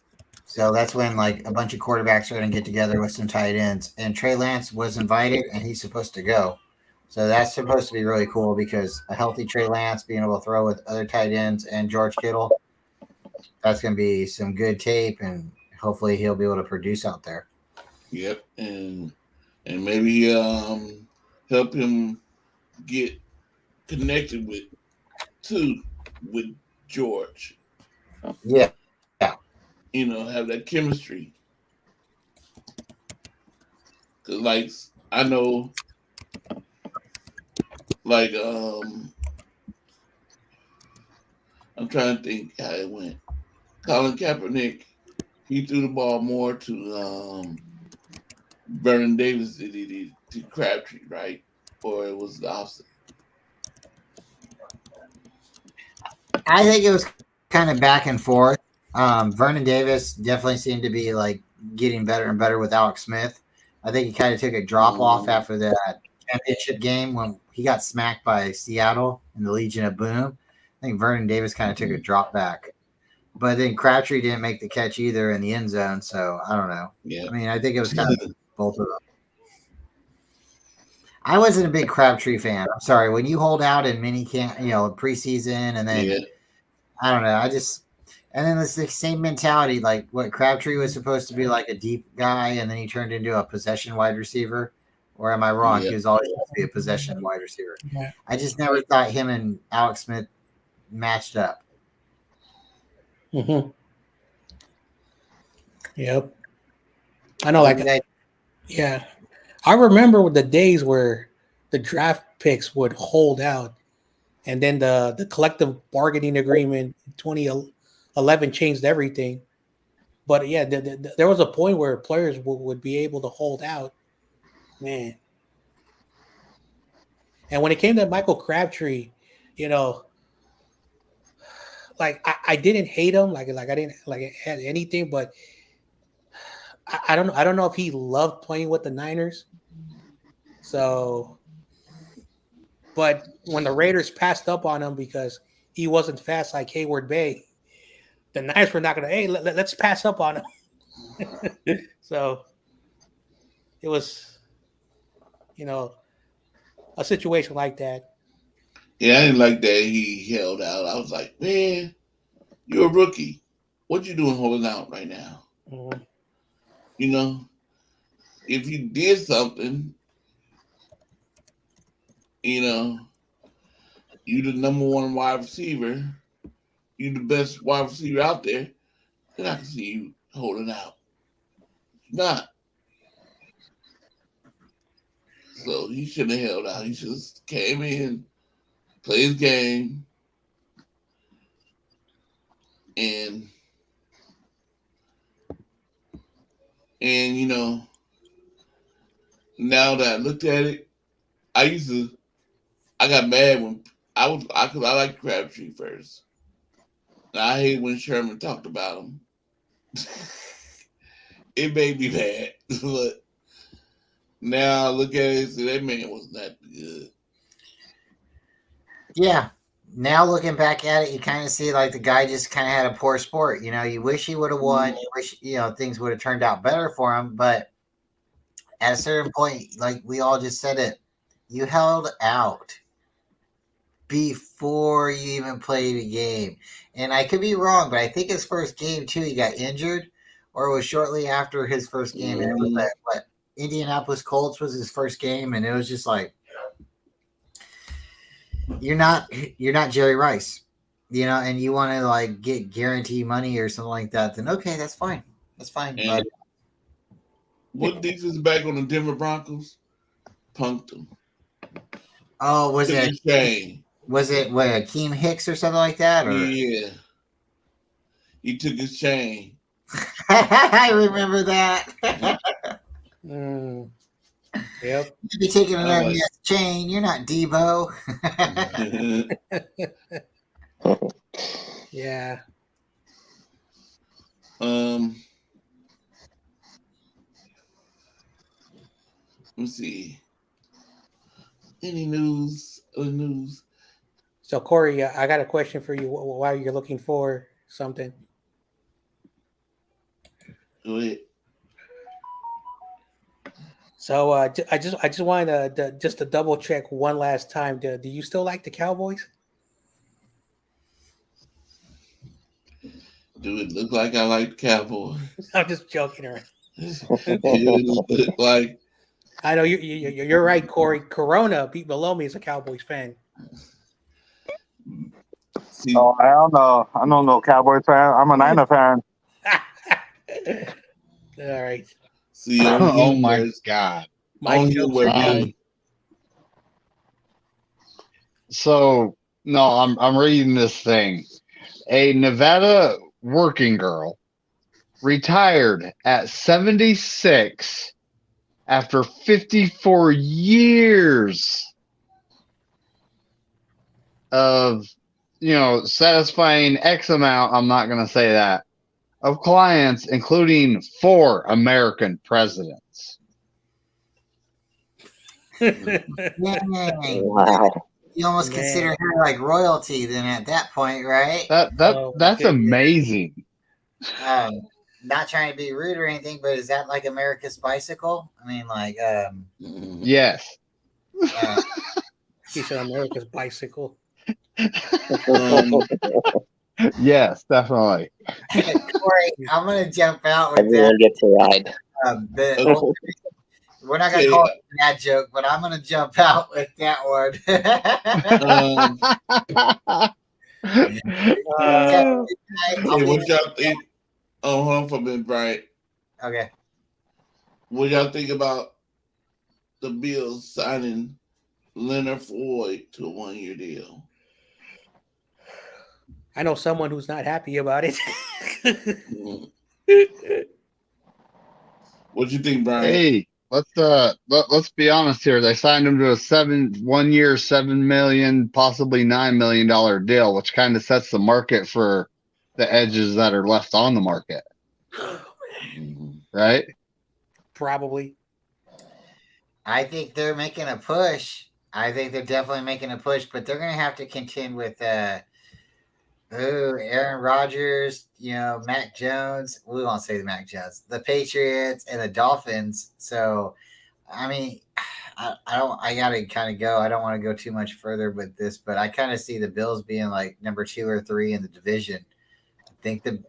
C: So that's when like a bunch of quarterbacks are going to get together with some tight ends. And Trey Lance was invited, and he's supposed to go. So that's supposed to be really cool because a healthy Trey Lance being able to throw with other tight ends and George Kittle, that's going to be some good tape, and hopefully he'll be able to produce out there.
A: Yep, and maybe help him get connected with George.
C: Yeah.
A: Have that chemistry. Cause like I know, like I'm trying to think how it went. Colin Kaepernick, he threw the ball more to Vernon Davis than he did to Crabtree, right? Or it was the opposite.
C: I think it was kind of back and forth. Vernon Davis definitely seemed to be like getting better and better with Alex Smith. I think he kind of took a drop off after that championship game when he got smacked by Seattle in the Legion of Boom. I think Vernon Davis kind of took a drop back. But then Crabtree didn't make the catch either in the end zone, so I don't know.
A: Yeah.
C: I mean, I think it was kind of both of them. I wasn't a big Crabtree fan. I'm sorry. When you hold out in mini camp, preseason, and then I don't know. And then it's the same mentality, like what Crabtree was supposed to be like a deep guy, and then he turned into a possession wide receiver. Or am I wrong?
A: Yeah.
C: He was always supposed to be a possession wide receiver.
B: Yeah.
C: I just never thought him and Alex Smith matched up.
B: Mm-hmm. Yep. I know, yeah. I remember with the days where the draft picks would hold out, and then the collective bargaining agreement in 2011 changed everything. But yeah, there was a point where players would be able to hold out Man. And when it came to Michael Crabtree, you know, like I didn't hate him, like I didn't like had anything, but I don't know. I don't know if he loved playing with the Niners. So, but when the Raiders passed up on him because he wasn't fast like Hayward Bay, the Niners were not going to. Hey, let's pass up on him. So it was, you know, a situation like that.
A: Yeah, I didn't like that he held out. I was like, man, you're a rookie. What you doing holding out right now?
B: Mhm.
A: You know, if you did something, you know, you the number one wide receiver, you the best wide receiver out there, then I can see you holding out. Not. So he shouldn't have held out. He just came in, played his game, and you know, now that I looked at it, I got mad when because I liked Crabtree first. And I hate when Sherman talked about him. It made me mad. But now I look at it and say that man was not good.
C: Yeah. Now looking back at it, you kind of see like the guy just kind of had a poor sport. You know, you wish he would have won. You wish things would have turned out better for him. But at a certain point, like we all just said it, you held out before you even played a game. And I could be wrong, but I think his first game too, he got injured, or it was shortly after his first game. And it was that what Indianapolis Colts was his first game, and it was just like you're not Jerry Rice, and you want to like get guarantee money or something like that, then okay, that's fine. That's fine.
A: And
C: But
A: what defense back on the Denver Broncos? Punked them.
C: oh, was
A: Took
C: it
A: his chain.
C: what Akeem Hicks or something like that? Or
A: Yeah. He took his chain.
C: I remember that.
B: Yep.
C: You'd be taking another
A: like-
C: man's chain. You're not Debo.
B: Yeah.
A: Let me see. Any news? Other news?
B: So Corey, I got a question for you. While you're looking for something,
A: Go ahead.
B: so I just wanted to double check one last time. Do you still like the Cowboys?
A: Do it look like I like the Cowboys?
B: I'm just joking around.
A: It look like
B: I know you're right, Corey. Corona below me is a Cowboys fan.
A: see,
F: Oh, I don't know. I don't know Cowboys fan. I'm a Niner fan.
B: All right,
A: see on
E: Oh
A: here
E: my
A: where-
E: god.
B: Mike
A: on here
B: jokes
A: where
B: are
A: Billy-
E: So no, I'm reading this thing. A Nevada working girl retired at 76 after 54 years of satisfying X amount, I'm not going to say that, of clients, including 4 American presidents.
C: Dang.
D: Wow.
C: You almost
B: Man.
C: consider her like royalty then at that point, right?
E: That's
B: goodness.
E: amazing.
C: Not trying to be rude or anything, but is that like America's bicycle? I mean, like,
E: Yes.
B: She's on America's bicycle.
E: Yes, definitely.
C: Corey, I'm gonna jump out with
D: Everyone gets a ride.
C: that. We're not gonna call it that joke, but I'm gonna jump out with that one.
A: Hey, what y'all think? Oh, hold on for a minute, Brian.
C: Okay.
A: What y'all think about the Bills signing Leonard Floyd to a 1-year deal?
B: I know someone who's not happy about it.
A: What you think, Brian?
E: Hey, let's be honest here. They signed him to a 1 year, $7 million, possibly $9 million deal, which kind of sets the market for the edges that are left on the market, right?
B: Probably.
C: I think they're making a push. I think they're definitely making a push, but they're going to have to contend with Aaron Rodgers, Mac Jones. We won't say the Mac Jones, the Patriots and the Dolphins. So, I mean, I gotta kind of go. I don't want to go too much further with this, but I kind of see the Bills being like number 2 or 3 in the division.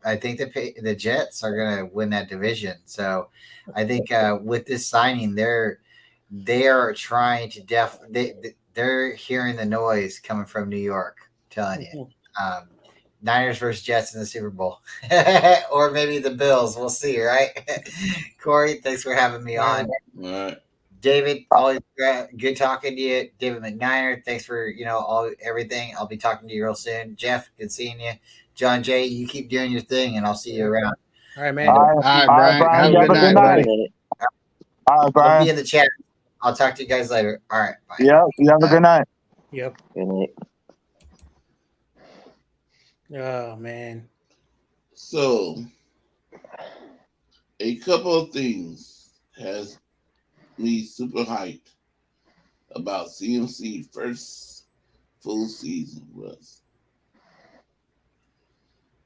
C: I think the Jets are gonna win that division. So, I think with this signing, they are trying to they're hearing the noise coming from New York. I'm telling you. Niners versus Jets in the Super Bowl, or maybe the Bills. We'll see, right? Corey, thanks for having me on.
A: All right.
C: David, always good talking to you. David McNiner, thanks for everything. I'll be talking to you real soon. Jeff, good seeing you. John Jay, you keep doing your thing, and I'll see you around.
B: All right, man.
E: All right, Brian. Have a good night, buddy.
F: All right, Brian.
C: I'll be in the chat. I'll talk to you guys later. All right. Bye.
F: Yeah, you have a good night.
B: Yep.
D: Good night.
B: Oh man.
A: So, a couple of things has me super hyped about CMC first full season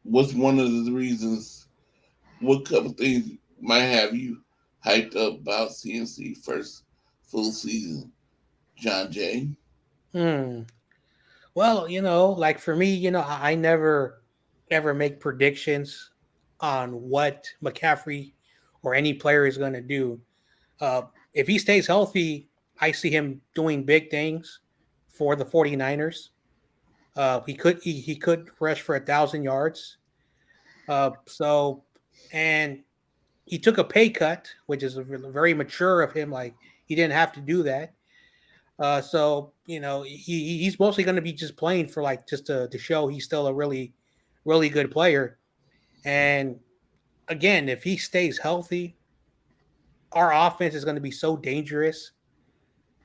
A: what's one of the reasons, what couple things might have you hyped up about CMC first full season, John Jay?
B: Well, like for me, I never ever make predictions on what McCaffrey or any player is going to do. If he stays healthy, I see him doing big things for the 49ers. He could rush for 1,000 yards. And he took a pay cut, which is very mature of him. Like, he didn't have to do that. He's mostly going to be just playing for just to show he's still a really, really good player. And again, if he stays healthy, our offense is going to be so dangerous,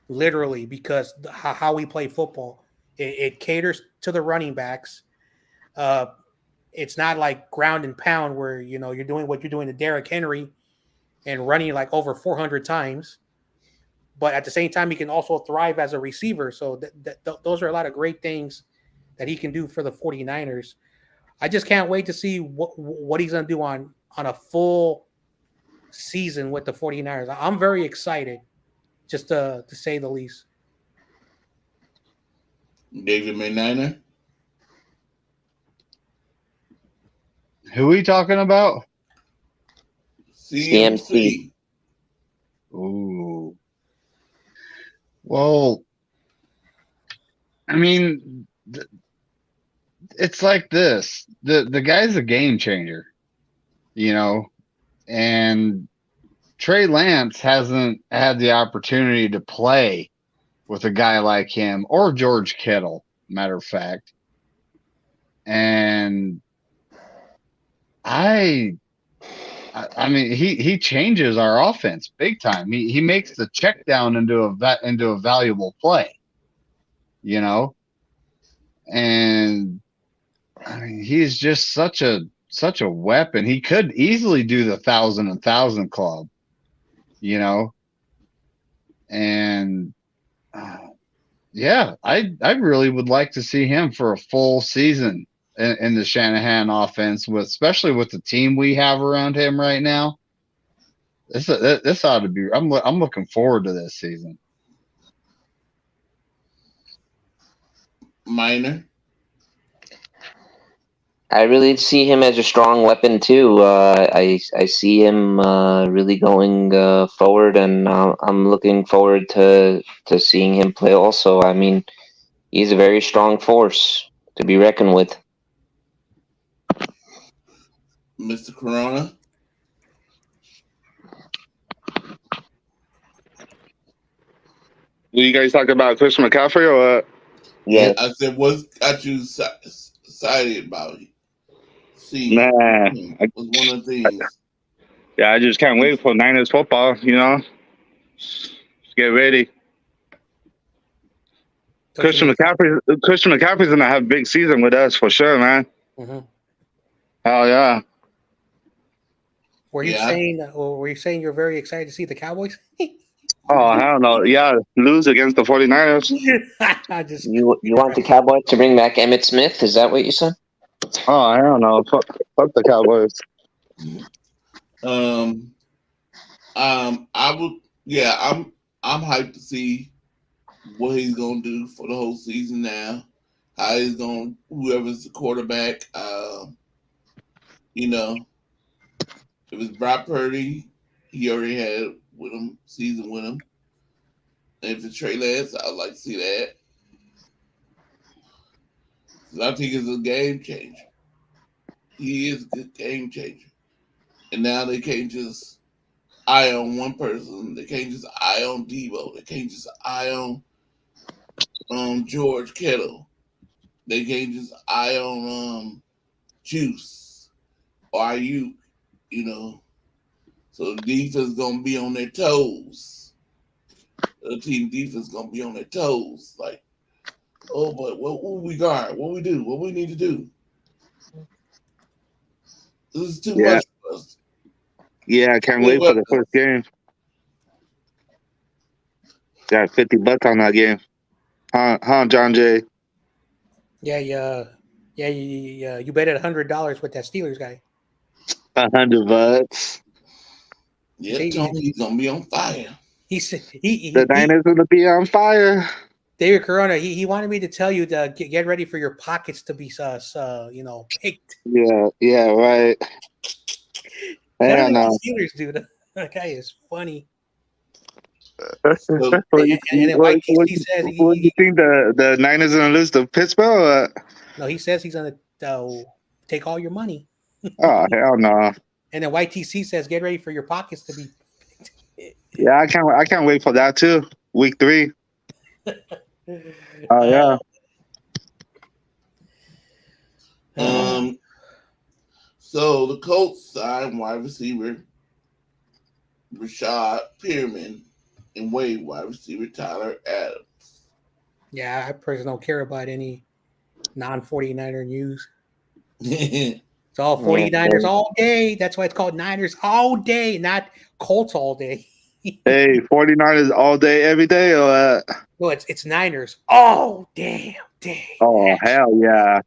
B: literally, because how we play football. It caters to the running backs. It's not like ground and pound where, you're doing what you're doing to Derrick Henry and running like over 400 times. But at the same time, he can also thrive as a receiver. So those are a lot of great things that he can do for the 49ers. I just can't wait to see what he's going to do on a full season with the 49ers. I'm very excited, just to say the least.
A: David McNiner?
E: Who are we talking about?
A: CMC.
E: Ooh. Well, I mean, it's like this. The guy's a game changer, and Trey Lance hasn't had the opportunity to play with a guy like him or George Kittle, matter of fact. And I mean, he changes our offense big time. He makes the check down into a valuable play, and I mean, he's just such a weapon. He could easily do the 1,000 club, and yeah, I really would like to see him for a full season in the Shanahan offense, especially with the team we have around him right now. This ought to be. I'm looking forward to this season.
A: Minor?
D: I really see him as a strong weapon too. I see him really going forward, and I'm looking forward to seeing him play also. I mean, he's a very strong force to be reckoned with.
A: Mr. Corona?
F: You guys talking about Christian McCaffrey or what?
D: Yeah.
A: I said, what's got you excited about it? See,
F: Nah,
A: was one of the things.
F: Yeah, I just can't wait for Niners football, Get ready.
B: Don't you
F: Christian McCaffrey's gonna have a big season with us for sure, man.
B: Mhm.
F: Hell yeah.
B: Were you
A: Yeah.
B: saying, or were you saying you're very excited to see the Cowboys?
F: Oh, hell no. Yeah, lose against the 49ers.
B: I just
D: You want the Cowboys to bring back Emmett Smith? Is that what you said?
F: Oh, hell no. Fuck the Cowboys.
A: I would. Yeah, I'm hyped to see what he's gonna do for the whole season now. How he's gonna whoever's the quarterback. You know, if it's Brock Purdy, he already had with him season with him. And if it's Trey Lance, I'd like to see that. 'Cause I think it's a game changer. He is a good game changer. And now they can't just eye on one person. They can't just eye on Debo. They can't just eye on George Kittle. They can't just eye on Juice or Ayuk, you know. So the defense gonna be on their toes. The team defense gonna be on their toes. Like, oh, but what we got? What we do? What we need to do? This is too
F: Yeah.
A: much for us.
F: Yeah, I can't wait for the first game. Got $50 on that game. Huh, John Jay?
B: yeah, you bet at $100 with that Steelers guy.
F: $100.
A: Yeah,
B: See,
A: Tony's gonna be on fire.
B: He said
F: The Niners gonna be on fire.
B: David Corona. He wanted me to tell you to get ready for your pockets to be picked.
F: Yeah, right.
B: Better
F: Hell
B: than
F: no.
B: the Steelers, dude. That guy is funny.
A: So,
B: And then
F: What
B: YTC says
F: do you think the Niners gonna lose to Pittsburgh? Or what?
B: he says he's gonna take all your money.
F: Oh hell no.
B: And then YTC says get ready for your pockets to be.
F: Yeah, I can't wait for that too. Week 3. Oh yeah.
A: So the Colts signed wide receiver Rashad Perriman and Wade wide receiver Tyler Adams.
B: Yeah, I personally don't care about any non-49er news.
A: It's
B: It's all 49ers all day. That's why it's called Niners all day, not Colts all day.
F: Hey, 49ers all day, every day, or what?
B: No, it's Niners all damn day.
F: Oh hell yeah.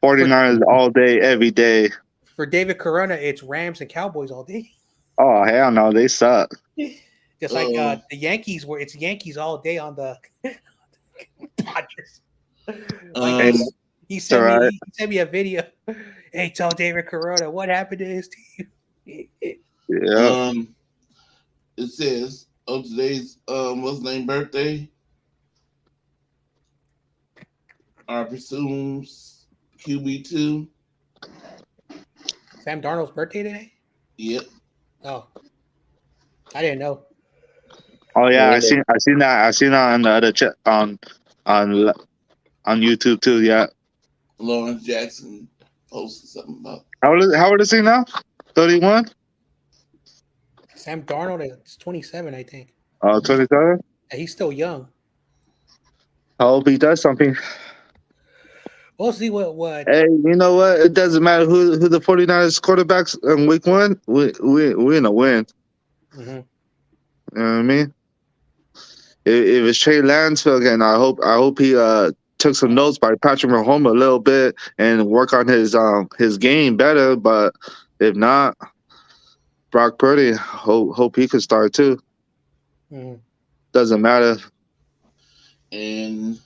F: 49ers all day, every day.
B: For David Corona, it's Rams and Cowboys all day.
F: Oh hell no, they suck.
B: Just like the Yankees, where it's Yankees all day on the Dodgers. He sent me a video. Hey, tell David Corona what happened to his team.
F: Yeah.
A: It says on today's what's his name birthday? I presumes QB2.
B: Sam Darnold's birthday today?
A: Yep.
B: Oh, I didn't know.
F: Oh yeah, I seen that on the other chat on YouTube too. Yeah.
A: Lawrence Jackson posted something about.
F: How old is he now? 31.
B: Sam Darnold is 27, I think.
F: 27.
B: He's still young.
F: I hope he does something.
B: We'll see what.
F: Hey, you know what? It doesn't matter who the 49ers quarterbacks in week 1. We're gonna win.
B: Mm-hmm.
F: You know what I mean? If it's Trey Lance again, I hope he took some notes by Patrick Mahomes a little bit and work on his game better. But if not, Brock Purdy, hope he could start too.
B: Mm-hmm.
F: Doesn't matter.
A: And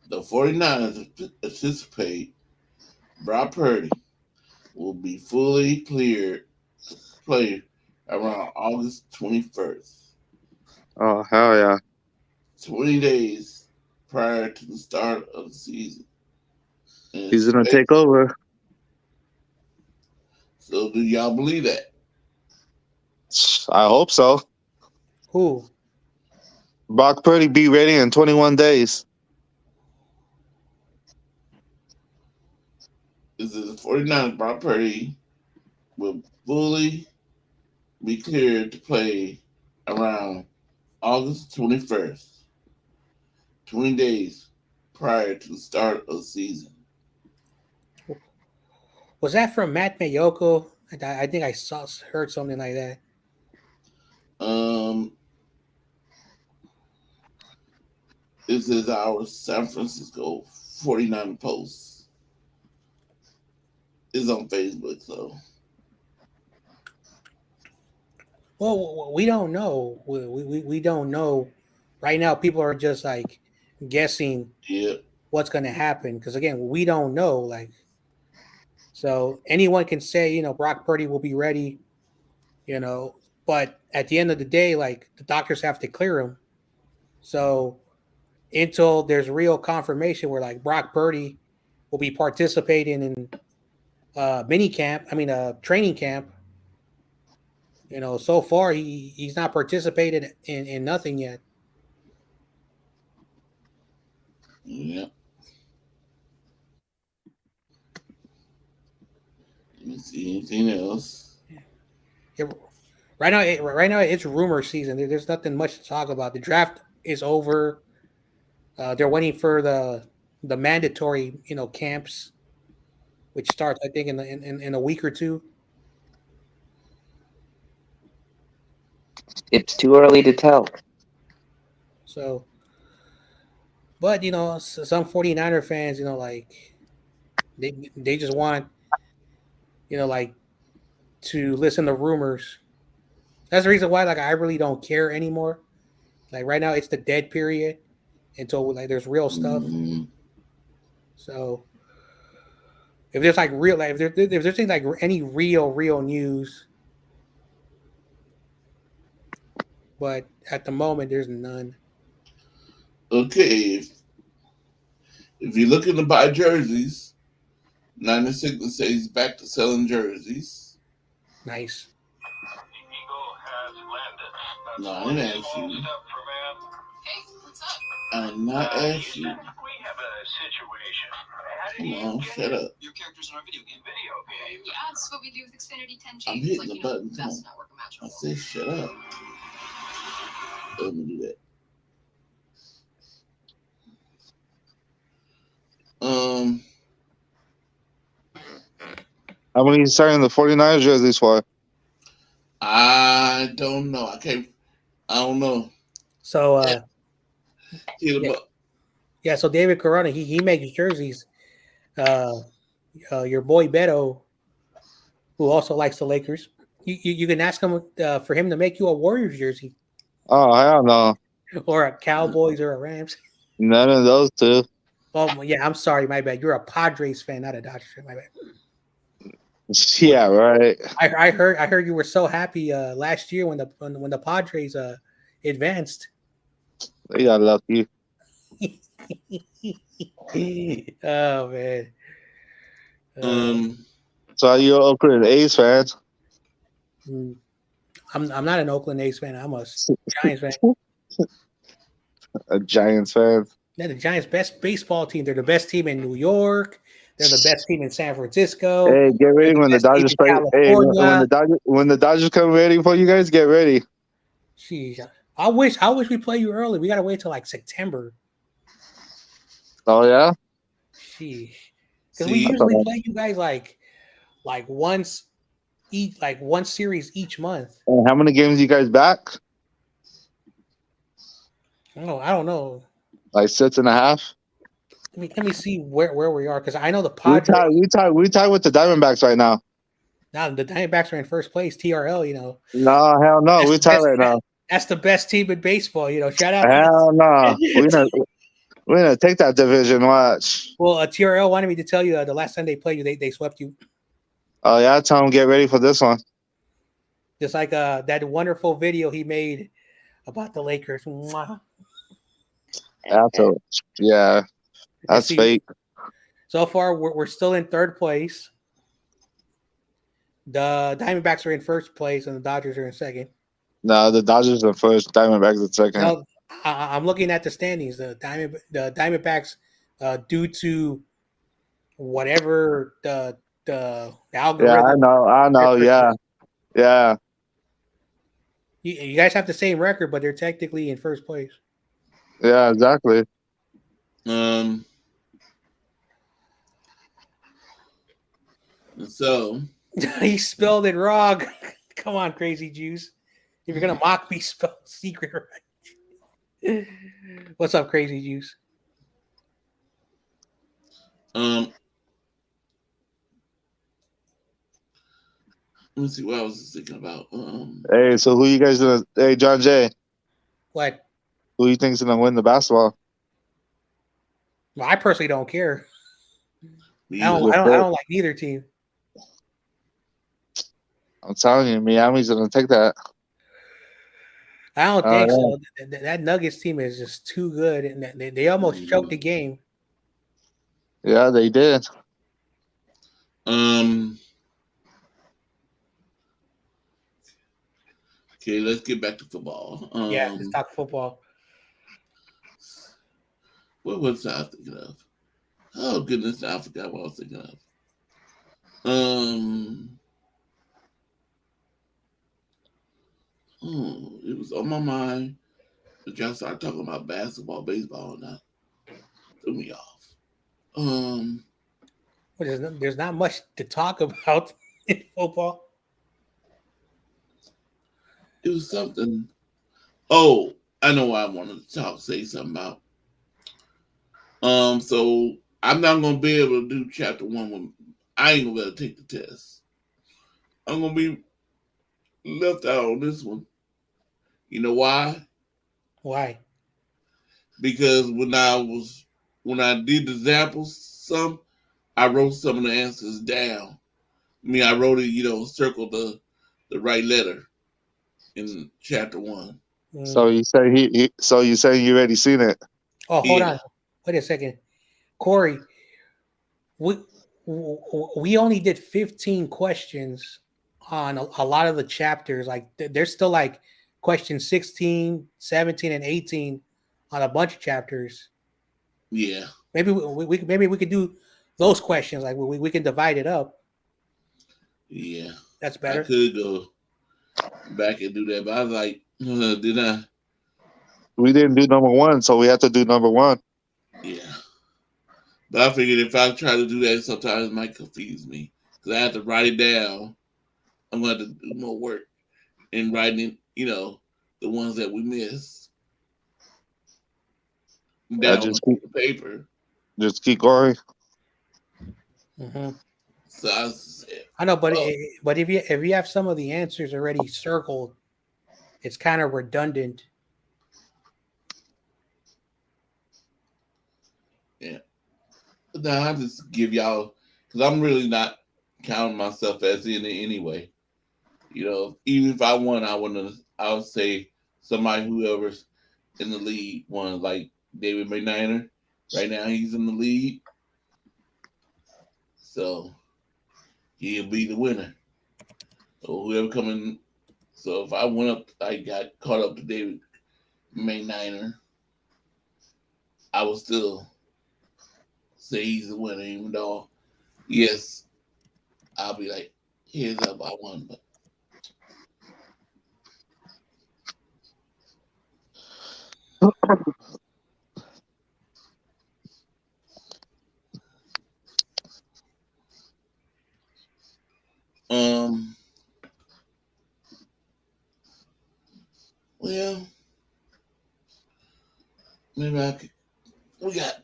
A: the 49ers anticipate Brock Purdy will be fully cleared to play around August 21st.
F: Oh, hell yeah.
A: 20 days prior to the start of the season. And
F: he's going to take over.
A: So do y'all believe that?
F: I hope so.
B: Who?
F: Brock Purdy be ready in 21 days.
A: Is it the 49ers Brock Purdy will fully be cleared to play around August 21st, 20 days prior to the start of the season.
B: Was that from Matt Mayoko? I think I heard something like that.
A: This is our San Francisco 49 Post. It's on Facebook, so.
B: Well, we don't know. We don't know. Right now, people are just like guessing what's going to happen because again, we don't know. Like, so anyone can say, Brock Purdy will be ready, but at the end of the day, like the doctors have to clear him. So until there's real confirmation where like Brock Purdy will be participating in training camp. So far he's not participated in nothing yet.
A: Yeah. Let me see anything else.
B: Yeah, right now it's rumor season. There's nothing much to talk about. The draft is over. They're waiting for the mandatory camps, which starts I think in a week or two.
D: It's too early to tell.
B: So, but some 49er fans, like they just want, like to listen to rumors. That's the reason why, like, I really don't care anymore. Like right now, it's the dead period until like there's real stuff.
A: Mm-hmm.
B: So if there's like real, like if there's things like any real news, but at the moment there's none.
A: Okay, if you're looking to buy jerseys, 96 says he's back to selling jerseys.
B: Nice.
A: No, I didn't ask you.
G: Hey, what's up?
A: I'm not asking you.
G: We have a situation.
A: Come on, shut up.
G: Your characters in our video game. Yeah, that's what we do with Xfinity 10
A: I'm
G: G.
A: hitting the button. Come
G: Best
A: on.
G: network
A: I
G: imaginable.
A: said shut up. Let me do that.
F: How many he's selling the 49ers jerseys for?
A: I don't know. I don't know.
B: So
A: Yeah.
B: yeah. So David Corona, he makes jerseys. Your boy Beto, who also likes the Lakers, you can ask him for him to make you a Warriors jersey.
F: Oh, hell no.
B: Or a Cowboys or a Rams.
F: None of those two.
B: Oh yeah, I'm sorry, my bad. You're a Padres fan, not a Dodgers fan. My bad.
F: Yeah, right.
B: I heard you were so happy last year when the Padres advanced.
F: They got lucky.
B: Oh man.
F: So are you Oakland A's fans?
B: I'm not an Oakland A's fan. I'm a Giants fan.
F: A Giants fan.
B: They're the Giants' best baseball team. They're the best team in New York. They're the best team in San Francisco.
F: Hey, get ready when the Dodgers play. Hey, when the Dodgers come ready for you guys, get ready.
B: Jeez, I wish we play you early. We gotta wait till like September.
F: Oh yeah.
B: Jeez, because we usually play you guys like once each, like one series each month.
F: And how many games you guys back?
B: Oh, I don't know.
F: Like 6.5.
B: Let me see where we are because I know the Padres.
F: We tied with the Diamondbacks right now.
B: Now the Diamondbacks are in first place. TRL,
F: No, hell no. We tied right now.
B: That's the best team in baseball. Shout out.
F: Hell no. We're gonna take that division. Watch.
B: Well, TRL wanted me to tell you the last time they played you, they swept you.
F: Oh yeah, tell them get ready for this one.
B: Just like that wonderful video he made about the Lakers. Mwah.
F: Yeah, that's fake.
B: So far, we're still in third place. The Diamondbacks are in first place, and the Dodgers are in second.
F: No, the Dodgers are first, Diamondbacks are second.
B: No, I'm looking at the standings. The Diamondbacks, due to whatever the algorithm.
F: Yeah, I know. Yeah.
B: You guys have the same record, but they're technically in first place.
F: Yeah, exactly.
A: So
B: He spelled it wrong. Come on, Crazy Juice. If you're gonna mock me, spell secret right. What's up, Crazy Juice?
A: let me see what I was thinking about.
F: Hey, so who you guys gonna? Hey, John Jay,
B: What?
F: who you think's gonna win the basketball?
B: Well, I personally don't care.
A: me
B: I
A: either.
B: don't like neither team.
F: I'm telling you, Miami's gonna take that.
B: I don't
F: Oh,
B: think
F: yeah.
B: so. That Nuggets team is just too good, and they almost choked the game.
F: Yeah, they did.
A: Okay, let's get back to football.
B: Yeah, let's talk football.
A: What was I thinking of? Oh goodness, I forgot what I was thinking of. It was on my mind, but y'all started talking about basketball, baseball, and that threw me off.
B: Well, there's not much to talk about in football.
A: It was something. Oh, I know what I wanted to say something about. So I'm not gonna be able to do chapter 1 when I ain't gonna be able to take the test. I'm gonna be left out on this one. You know why?
B: Why?
A: Because when I did the examples, I wrote some of the answers down. I wrote it, circled the right letter in chapter 1.
F: So you say So you say you already seen it?
B: Oh, hold
A: Yeah.
B: on. Wait a second, Corey. We only did 15 questions on a lot of the chapters. Like there's still like question 16, 17, and 18 on a bunch of chapters.
A: Yeah.
B: Maybe we could do those questions. Like we can divide it up.
A: Yeah.
B: That's
A: I
B: better.
A: could go back and do that, but I was like, did I?
F: We didn't do number 1, so we have to do number 1.
A: Yeah. But I figured if I try to do that, sometimes it might confuse me because I have to write it down. I'm going to have to do more work in writing, the ones that we missed down on the paper.
F: Just keep going.
B: Mm-hmm.
A: So I said,
B: I know, but if you have some of the answers already circled, it's kind of redundant.
A: yeah. Now I just give y'all because I'm really not counting myself as in it anyway. Even if I won, I would say somebody whoever's in the lead won, like David McNiner. Right now he's in the lead, so he'll be the winner. So whoever coming, so if I went up, I got caught up to David McNiner, I would still say he's the winner, even though yes, I'll be like, here's up, I won, but. Well, maybe I could. We got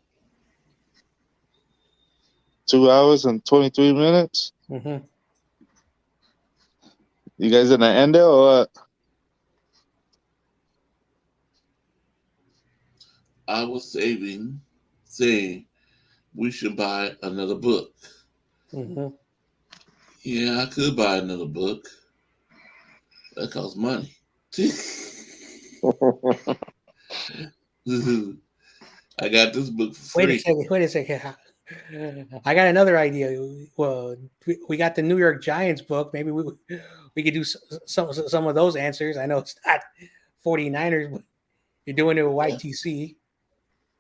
F: 2 hours and 23 minutes.
B: Mm-hmm.
F: You guys gonna end it or what?
A: I was saying we should buy another book.
B: Mm-hmm.
A: Yeah, I could buy another book. That costs money. I got this book for free.
B: Wait a second. I got another idea. Well, we got the New York Giants book. Maybe we could do some of those answers. I know it's not 49ers, but you're doing it with YTC.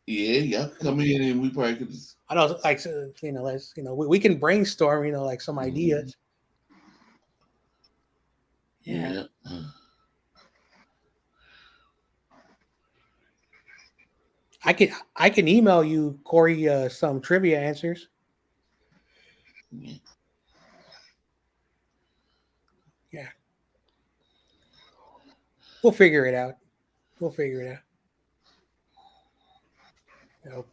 A: Yeah, y'all can come in and we probably could just.
B: I know, like we can brainstorm. Like some ideas.
A: Yeah.
B: I can email you, Corey, some trivia answers.
A: Yeah.
B: Yeah, we'll figure it out. We'll figure it out. Nope.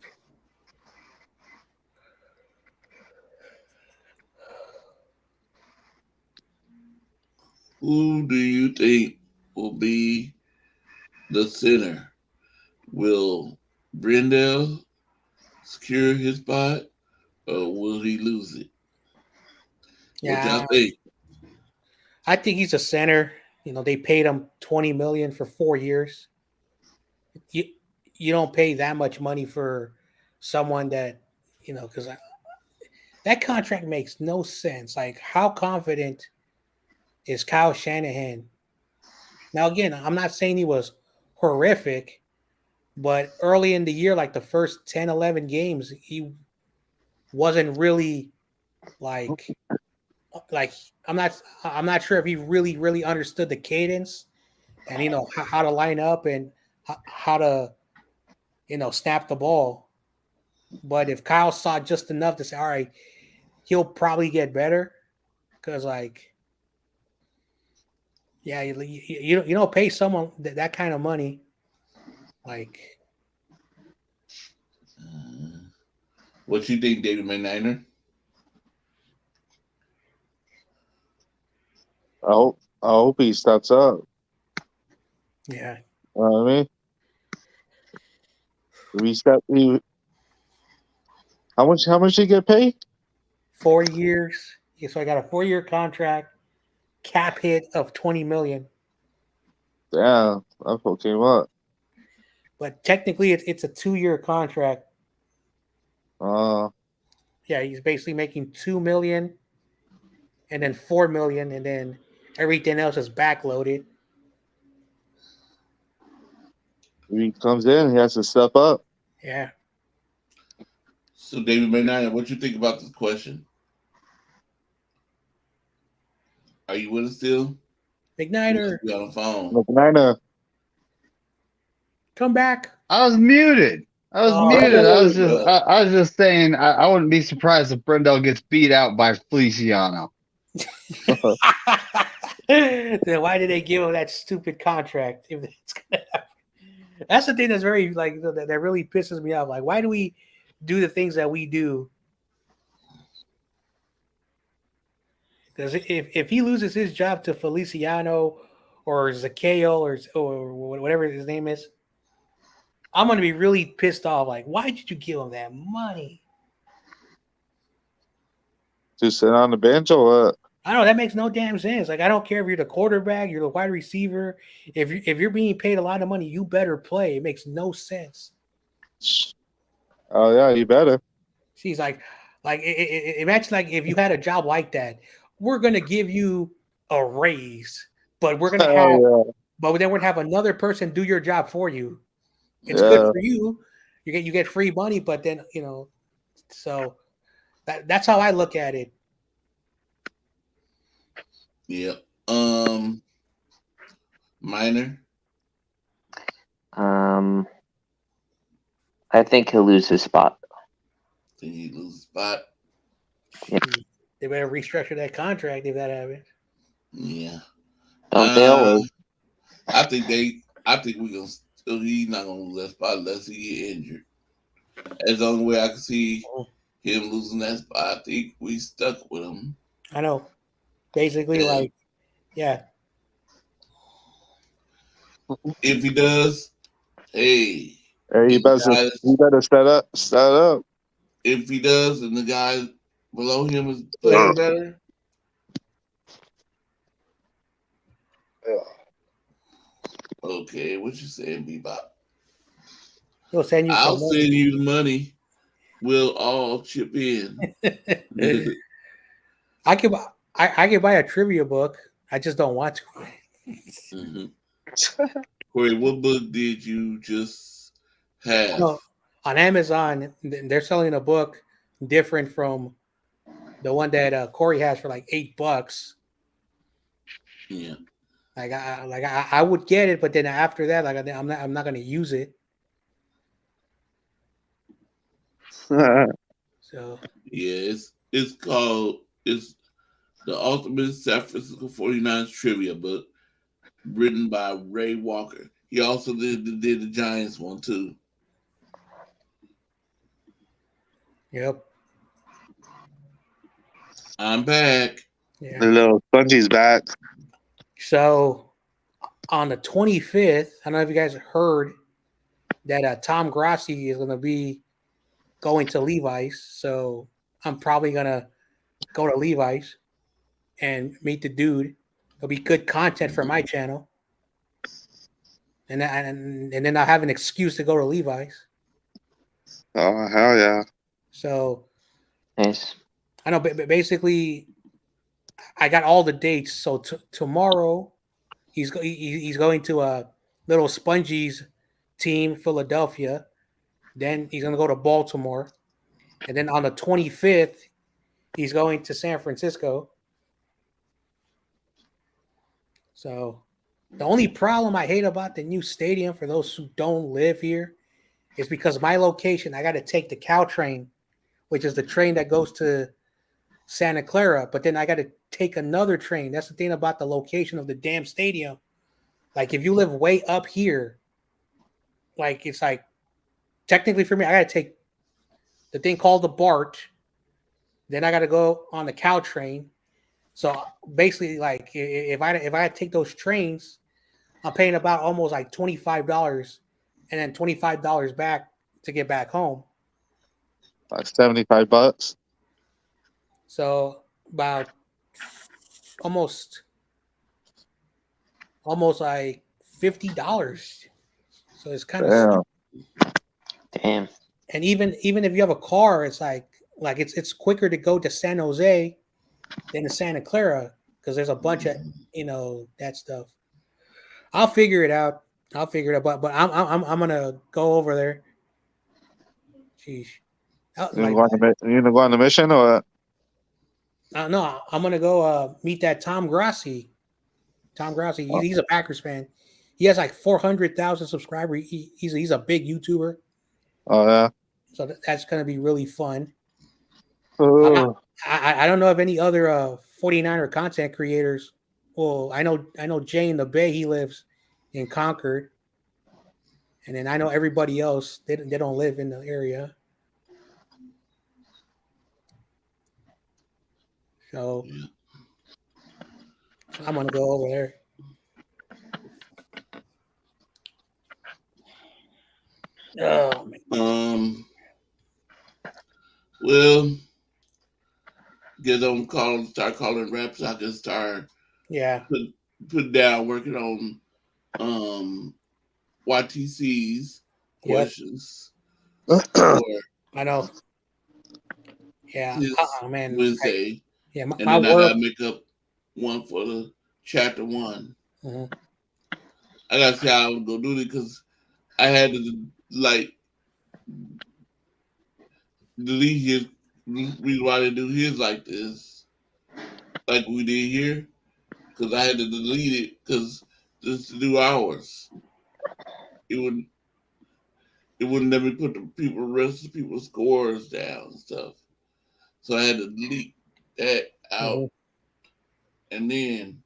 A: Who do you think will be the center? Will Brendel secure his spot, or will he lose it? What
B: Yeah,
A: y'all think?
B: I think he's a center. You know, they paid him $20 million for 4 years. You you don't pay that much money for someone that because that contract makes no sense. Like, how confident is Kyle Shanahan? Now, again, I'm not saying he was horrific, but early in the year, like the first 10, 11 games, he wasn't really like like I'm not sure if he really understood the cadence and how to line up and how to snap the ball. But if Kyle saw just enough to say, all right, he'll probably get better, because like yeah, you don't pay someone that kind of money. Like,
A: What you think, David McNiner?
F: I hope he steps up.
B: yeah,
F: You know what I mean? We step. How much he get paid?
B: 4 years. Yeah, so I got a 4-year contract, cap hit of 20 million.
F: Damn, that's what came up.
B: But technically, it's a 2-year contract.
F: Uh,
B: Yeah, he's basically making 2 million, and then 4 million, and then everything else is backloaded.
F: if he comes in, he has to step up.
B: Yeah,
A: So, David McNiner, what you think about this question? Are you with us still?
B: McNiner,
A: You on the phone?
F: McNiner.
B: come back.
E: I was muted. I was
B: Oh,
E: muted.
A: Oh,
E: I was just saying. I wouldn't be surprised if Brendel gets beat out by Feliciano.
B: then why did they give him that stupid contract? If it's gonna happen? That's the thing that's very that really pisses me off. Like, why do we do the things that we do? Because if he loses his job to Feliciano or Zakeo or whatever his name is, I'm going to be really pissed off. Like, why did you give him that money?
F: To sit on the bench or what?
B: I don't know. That makes no damn sense. Like, I don't care if you're the quarterback, you're the wide receiver. If you're being paid a lot of money, you better play. It makes no sense.
F: Oh yeah, you better.
B: She's like imagine like if you had a job like that, we're gonna give you a raise, but we're gonna have,
F: Oh
B: but then we're gonna have another person do your job for you. It's good
F: yeah.
B: for you. You get free money, but then so that's how I look at it.
A: yeah. Minor.
D: I think he'll lose his spot.
A: Then you lose a spot.
B: They better restructure that contract if that happens.
A: Yeah.
D: Don't they always?
A: I think we gonna. He's not gonna lose that spot unless he get injured. That's the only way I can see him losing that spot. I think we stuck with him.
B: I know. Basically, like, yeah.
A: If he does, hey.
F: Hey, you better set up.
A: If he does, and the guy below him is playing better. Okay, what you saying, Bebop?
B: He'll send you
A: I'll
B: some
A: send you the money. We'll all chip in.
B: I could buy a trivia book. I just don't want to.
A: Mm-hmm. Corey, what book did you just have?
B: No, on Amazon, they're selling a book different from the one that Corey has for like $8.
A: Yeah.
B: Like I would get it, but then after that, like I'm not going to use it. So
A: Yeah, it's the Ultimate San Francisco 49ers Trivia book, written by Ray Walker. He also did the Giants one too.
B: yep,
A: I'm back.
B: yeah.
F: The little Spongy's back.
B: So on the 25th, I don't know if you guys heard that Tom Grassi is going to be going to Levi's. So I'm probably going to go to Levi's and meet the dude. It'll be good content for my channel. And then I'll have an excuse to go to Levi's.
F: Oh hell yeah!
B: So
D: Nice.
B: I know, but basically, I got all the dates. So tomorrow, he's going to a Little Spongy's team, Philadelphia. Then he's going to go to Baltimore, and then on the 25th, he's going to San Francisco. So the only problem I hate about the new stadium for those who don't live here is because my location, I got to take the Caltrain, which is the train that goes to Santa Clara, but then I got to take another train. That's the thing about the location of the damn stadium. Like if you live way up here, like it's like technically for me, I got to take the thing called the BART. Then I got to go on the Caltrain. So basically, like if I take those trains, I'm paying about almost like $25, and then $25 back to get back home.
F: Like $75.
B: So about almost like $50. So it's kind of,
F: Damn.
D: Damn.
B: and even if you have a car, it's like it's quicker to go to San Jose than to Santa Clara because there's a bunch of that stuff. I'll figure it out. But I'm gonna go over there. Sheesh.
F: You gonna go on the mission or?
B: No, I'm gonna go meet that Tom Grassi. Tom Grassi, he's a Packers fan. He has like 400,000 subscribers. He's a big YouTuber.
F: Oh yeah.
B: So that's gonna be really fun.
F: Oh.
B: I don't know of any other 49er content creators. Well, I know Jay in the Bay. He lives in Concord, and then I know everybody else. They don't live in the area. So I'm gonna go over there. Oh man.
A: Well, get on call, start calling reps. I can start put down working on YTC's questions.
B: I know. Yeah. Man.
A: Wednesday.
B: My
A: I gotta make up one for the chapter 1.
B: Mm-hmm.
A: I gotta see how I'm gonna do it because I had to delete his reason why they do his like this, like we did here, because I had to delete it because just to do ours, it wouldn't let me put the rest of the people's scores down and stuff. So I had to delete that out and then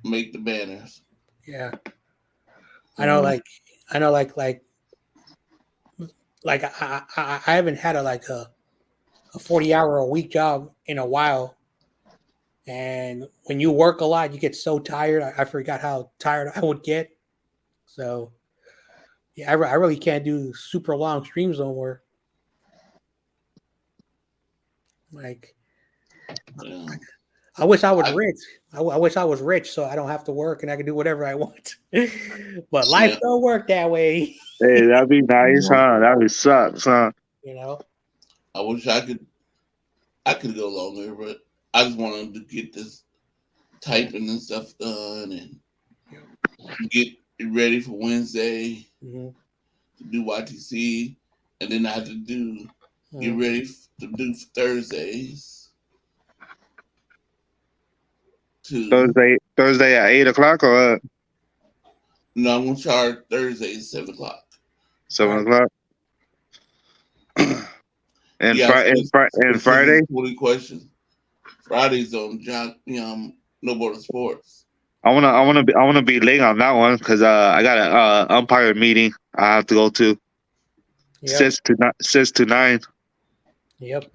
A: make the banners.
B: Yeah. I know like I haven't had a 40-hour-a-week job in a while. And when you work a lot, you get so tired. I forgot how tired I would get. So yeah, I really can't do super long streams no more. Like, I wish I was rich. I wish I was rich so I don't have to work and I can do whatever I want. But life don't work that way.
F: Hey, that'd be nice, huh? That would suck, huh?
A: I wish I could go longer, but I just wanted to get this typing and stuff done and get it ready for Wednesday to do YTC, and then I have to get ready to do for Thursdays.
F: Thursday at 8:00 or what?
A: No, I'm gonna start Thursday at 7:00.
F: 7:00. And
A: Yeah,
F: and Friday,
A: 20 questions. Friday's on No Border Sports.
F: I wanna be late on that one because I got a umpire meeting I have to go to
B: Yep.
F: 6 to 9.
B: Yep.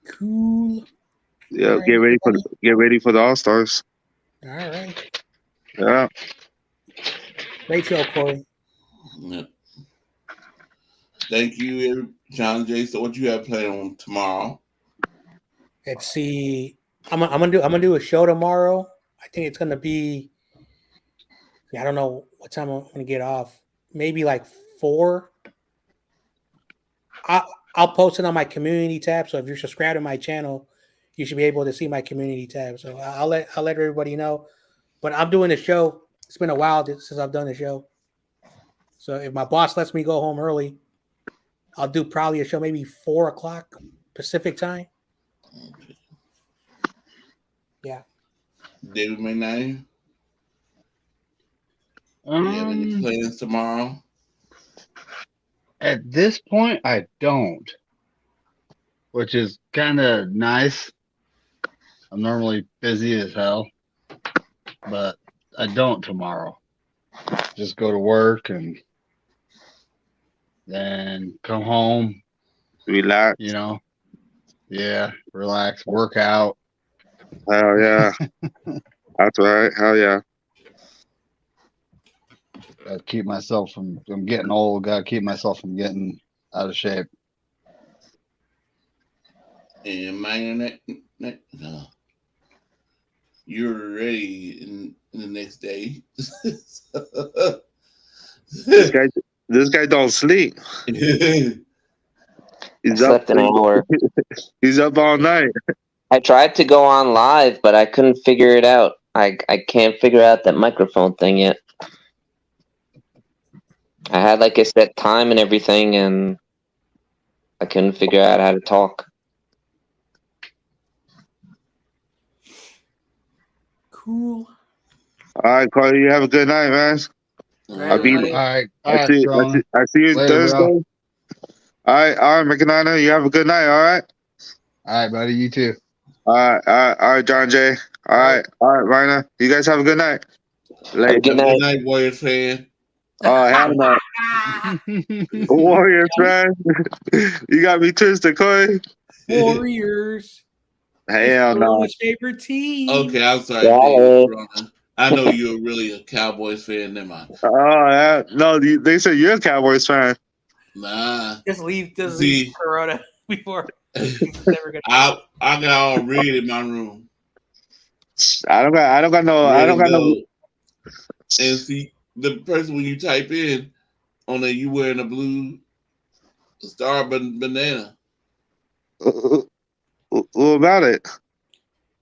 B: Cool.
F: Yeah,
B: All right,
F: get ready for the All Stars.
B: All right.
F: Yeah.
B: Great show, Corey.
A: Yeah. Thank you, John J. So what you have planned on tomorrow?
B: Let's see. I'm gonna do a show tomorrow. I think it's gonna be. I don't know what time I'm gonna get off. Maybe like 4. I'll post it on my community tab. So if you're subscribed to my channel, you should be able to see my community tab. So I'll let everybody know. But I'm doing a show. It's been a while since I've done the show. So if my boss lets me go home early, I'll do probably a show maybe 4:00 Pacific time. Yeah.
A: David McKnight. You have any plans tomorrow?
E: At this point, I don't, which is kind of nice. I'm normally busy as hell, but I don't tomorrow. Just go to work and then come home,
F: Relax.
E: you know. Yeah, relax, work out.
F: Hell yeah. That's right. Hell yeah.
E: Gotta keep myself from I'm getting old. Gotta keep myself from getting out of shape.
A: And man, you're ready in the next day.
F: This guy don't sleep.
D: I
F: He's up.
D: slept an hour.
F: He's up all night.
D: I tried to go on live, but I couldn't figure it out. I can't figure out that microphone thing yet. I had like a set time and everything, and I couldn't figure out how to talk.
B: Cool.
F: All right, Carly, you have a good night, man.
B: Right,
F: be-
B: buddy.
E: All right,
F: I see you
E: Later,
F: Thursday.
E: bro.
F: All right, McNana, you have a good night. All right.
E: All right, buddy. You too.
F: All right, John J. All right, Rhina. You guys have a good night. Later.
D: Good night.
A: Good night, Warriors fan.
F: Oh, hell no. Warriors, man. You got me twisted, Corey.
B: Warriors.
F: Hell no.
B: Corona's favorite team.
A: Okay, I'm sorry,
D: Yeah.
A: David. I know you're really a Cowboys fan. Never mind.
F: Oh, no, they said you're a Cowboys fan.
A: Nah.
B: Just leave
A: See.
B: Corona before.
A: I got all red in my room.
F: I don't got no.
A: And see, the person when you type in on there, you wearing a blue star banana.
F: What about it?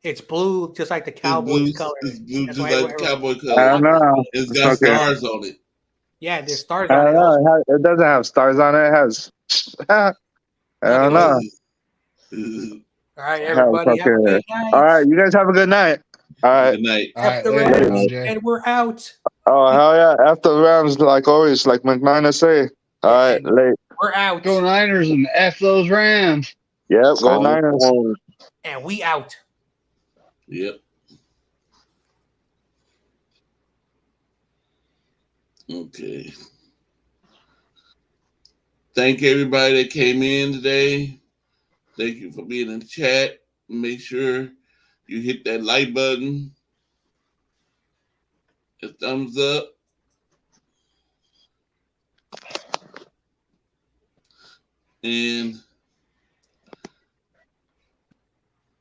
B: It's blue, just like the Cowboys color.
A: It's blue,
B: That's
A: just
B: why
A: like the Cowboy
F: I
A: color.
F: don't know.
A: It's got
F: okay.
A: stars on it.
B: Yeah, there's stars
F: I
B: on
F: don't
B: it.
F: know. It doesn't have stars on it. It has. I don't know.
B: All right, everybody. Have a good night.
F: All right, you guys have a good night. All right.
A: Good night.
E: All right,
B: After
E: later,
B: Rams,
E: Jay.
B: and we're out.
F: Oh, hell yeah. After the Rams, like always, like McMahon say. All right, late.
B: We're out.
E: Go Niners and F those Rams.
F: Yep, go Niners.
B: And we out.
A: Yep. Okay. Thank everybody that came in today. Thank you for being in the chat. Make sure you hit that like button, a thumbs up. And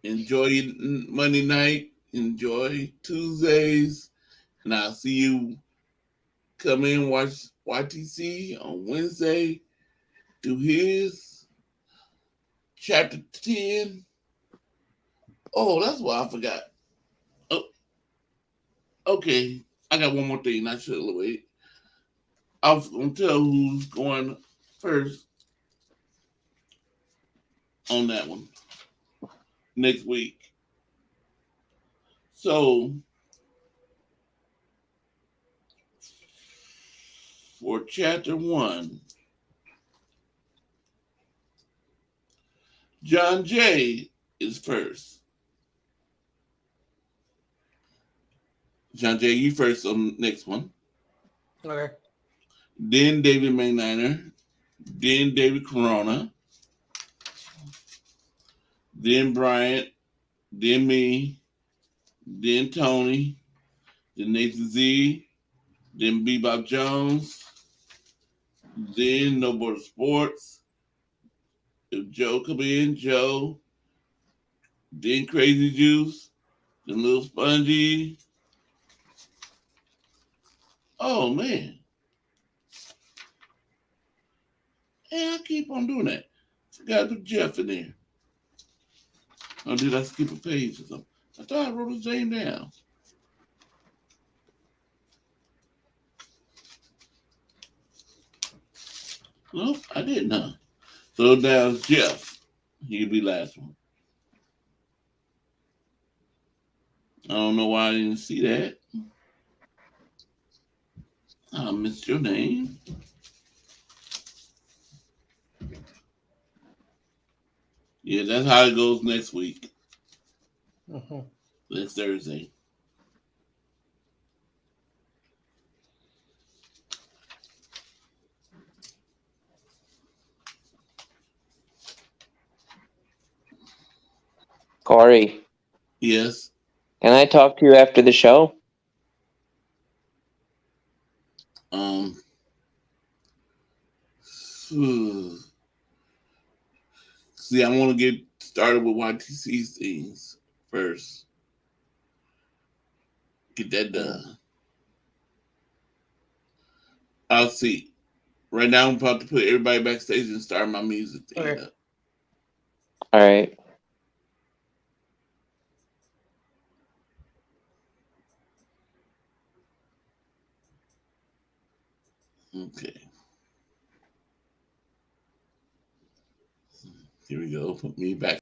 A: enjoy your Monday night. Enjoy Tuesdays. And I'll see you come in, watch YTC on Wednesday. Do his chapter 10. Oh, that's what I forgot. Oh, okay. I got one more thing. I should have waited. I was going to tell who's going first on that one next week. So, for chapter 1, John Jay is first. John Jay, you first on the next one.
B: Okay.
A: Then David McNiner. Then David Corona. Then Bryant. Then me. Then Tony. Then Nathan Z. Then Bebop Jones. Then No Border Sports. If Joe come in, Joe. Then Crazy Juice. Then Little Spongy. Oh man. And I keep on doing that. Forgot to put Jeff in there. Or did I skip a page or something? I thought I wrote his name down. Nope, I didn't, huh? So now it's Jeff. He'll be last one. I don't know why I didn't see that. I missed your name. Yeah, that's how it goes next week.
B: Mhm.
A: Next Thursday.
D: Corey,
A: Yes.
D: can I talk to you after the show?
A: Um. See, I want to get started with YTC's things first. Get that done. I'll see. Right now, I'm about to put everybody backstage and start my music thing
B: Okay.
A: up.
D: All right.
A: Okay. Here we go. Put me back.